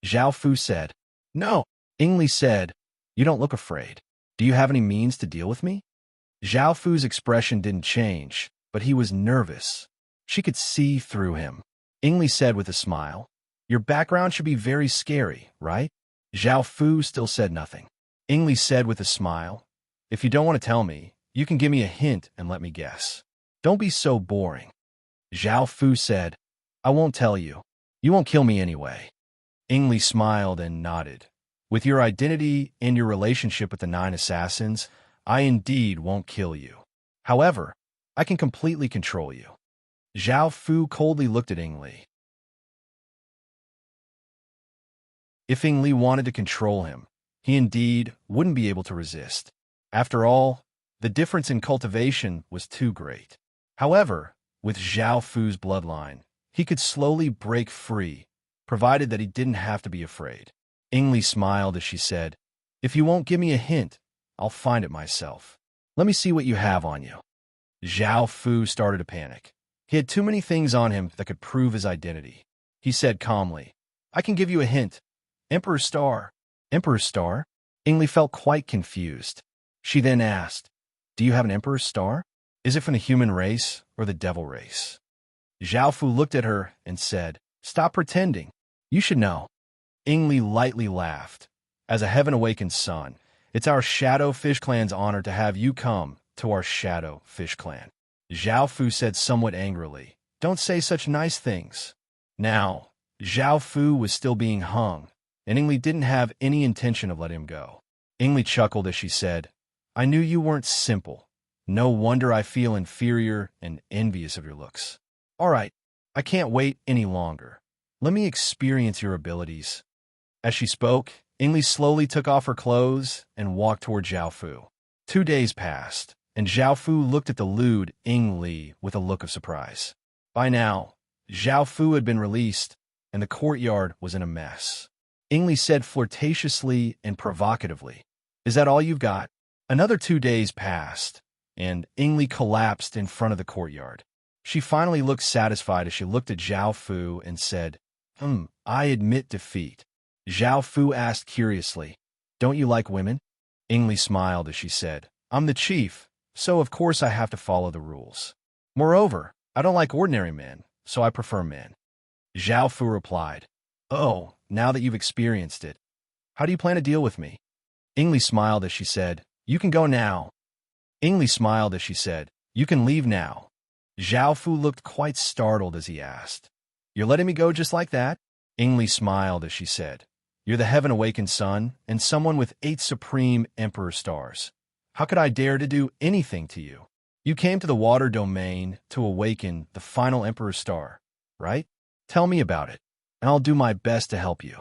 Zhao Fu said, no. Ing Li said, you don't look afraid. Do you have any means to deal with me? Zhao Fu's expression didn't change, but he was nervous. She could see through him. Ing Li said with a smile, your background should be very scary, right? Zhao Fu still said nothing. Ing Li said with a smile, if you don't want to tell me, you can give me a hint and let me guess. Don't be so boring. Zhao Fu said, I won't tell you. You won't kill me anyway. Ing Li smiled and nodded. With your identity and your relationship with the 9 assassins, I indeed won't kill you. However, I can completely control you. Zhao Fu coldly looked at Ing Li. If Ing Li wanted to control him, he indeed wouldn't be able to resist. After all, the difference in cultivation was too great. However, with Zhao Fu's bloodline, he could slowly break free, provided that he didn't have to be afraid. Ing Li smiled as she said, if you won't give me a hint, I'll find it myself. Let me see what you have on you. Zhao Fu started to panic. He had too many things on him that could prove his identity. He said calmly, I can give you a hint. Emperor's Star. Emperor's Star? Ing Li felt quite confused. She then asked, do you have an Emperor's Star? Is it from the human race or the devil race? Zhao Fu looked at her and said, stop pretending. You should know. Ing Li lightly laughed. As a heaven-awakened son, it's our Shadowfish clan's honor to have you come to our Shadowfish clan. Zhao Fu said somewhat angrily, don't say such nice things. Now, Zhao Fu was still being hung, and Ing Li didn't have any intention of letting him go. Ing Li chuckled as she said, I knew you weren't simple. No wonder I feel inferior and envious of your looks. All right, I can't wait any longer. Let me experience your abilities. As she spoke, Ing Li slowly took off her clothes and walked toward Zhao Fu. 2 days passed, and Zhao Fu looked at the lewd Ing Li with a look of surprise. By now, Zhao Fu had been released, and the courtyard was in a mess. Ing Li said flirtatiously and provocatively, is that all you've got? Another 2 days passed, and Ing Li collapsed in front of the courtyard. She finally looked satisfied as she looked at Zhao Fu and said, I admit defeat. Zhao Fu asked curiously, don't you like women? Ing Li smiled as she said, I'm the chief, so of course I have to follow the rules. Moreover, I don't like ordinary men, so I prefer men. Zhao Fu replied, oh, now that you've experienced it, how do you plan to deal with me? Ing Li smiled as she said, you can go now. Ing Li smiled as she said, you can leave now. Zhao Fu looked quite startled as he asked, you're letting me go just like that? Ing Li smiled as she said, you're the heaven-awakened son and someone with 8 supreme Emperor Stars. How could I dare to do anything to you? You came to the water domain to awaken the final Emperor Star, right? Tell me about it, and I'll do my best to help you.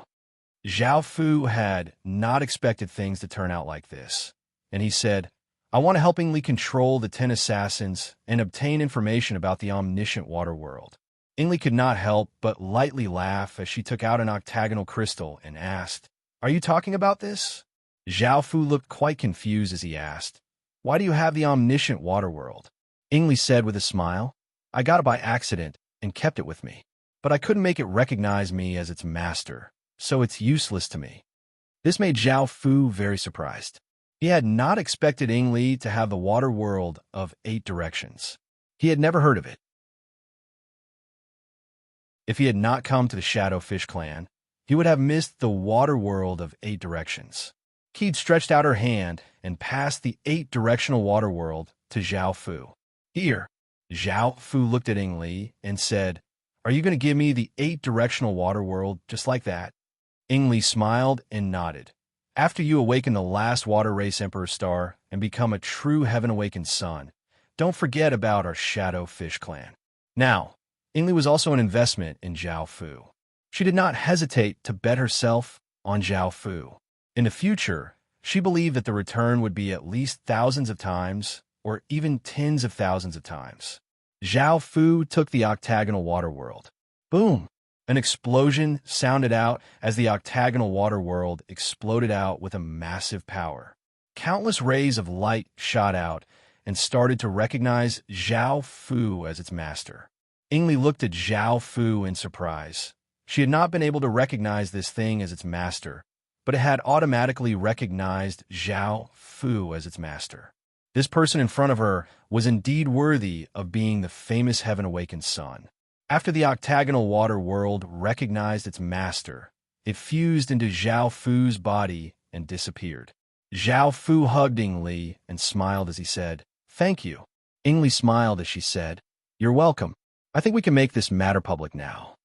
Zhao Fu had not expected things to turn out like this, and he said, I want to helpingly control the 10 assassins and obtain information about the omniscient water world. Ing Li could not help but lightly laugh as she took out an octagonal crystal and asked, are you talking about this? Zhao Fu looked quite confused as he asked, why do you have the omniscient water world? Ing Li said with a smile, I got it by accident and kept it with me, but I couldn't make it recognize me as its master, so it's useless to me. This made Zhao Fu very surprised. He had not expected Ing Li to have the water world of 8 directions. He had never heard of it. If he had not come to the Shadowfish clan, he would have missed the water world of 8 directions. Keed stretched out her hand and passed the 8-directional water world to Zhao Fu. Here, Zhao Fu looked at Ing Li and said, Are you going to give me the 8-directional water world just like that? Ingli smiled and nodded. After you awaken the last water race emperor star and become a true heaven-awakened sun, don't forget about our shadow fish clan. Now, Ingli was also an investment in Zhao Fu. She did not hesitate to bet herself on Zhao Fu. In the future, she believed that the return would be at least thousands of times, or even tens of thousands of times. Zhao Fu took the octagonal water world. Boom! An explosion sounded out as the octagonal water world exploded out with a massive power. Countless rays of light shot out and started to recognize Zhao Fu as its master. Ingli looked at Zhao Fu in surprise. She had not been able to recognize this thing as its master, but it had automatically recognized Zhao Fu as its master. This person in front of her was indeed worthy of being the famous heaven-awakened sun. After the octagonal water world recognized its master, it fused into Zhao Fu's body and disappeared. Zhao Fu hugged Ingli and smiled as he said, "Thank you." Ingli smiled as she said, "You're welcome. I think we can make this matter public now."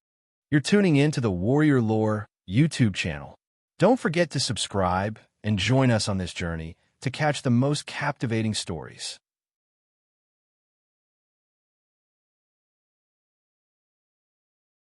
You're tuning in to the Warrior Lore YouTube channel. Don't forget to subscribe and join us on this journey to catch the most captivating stories.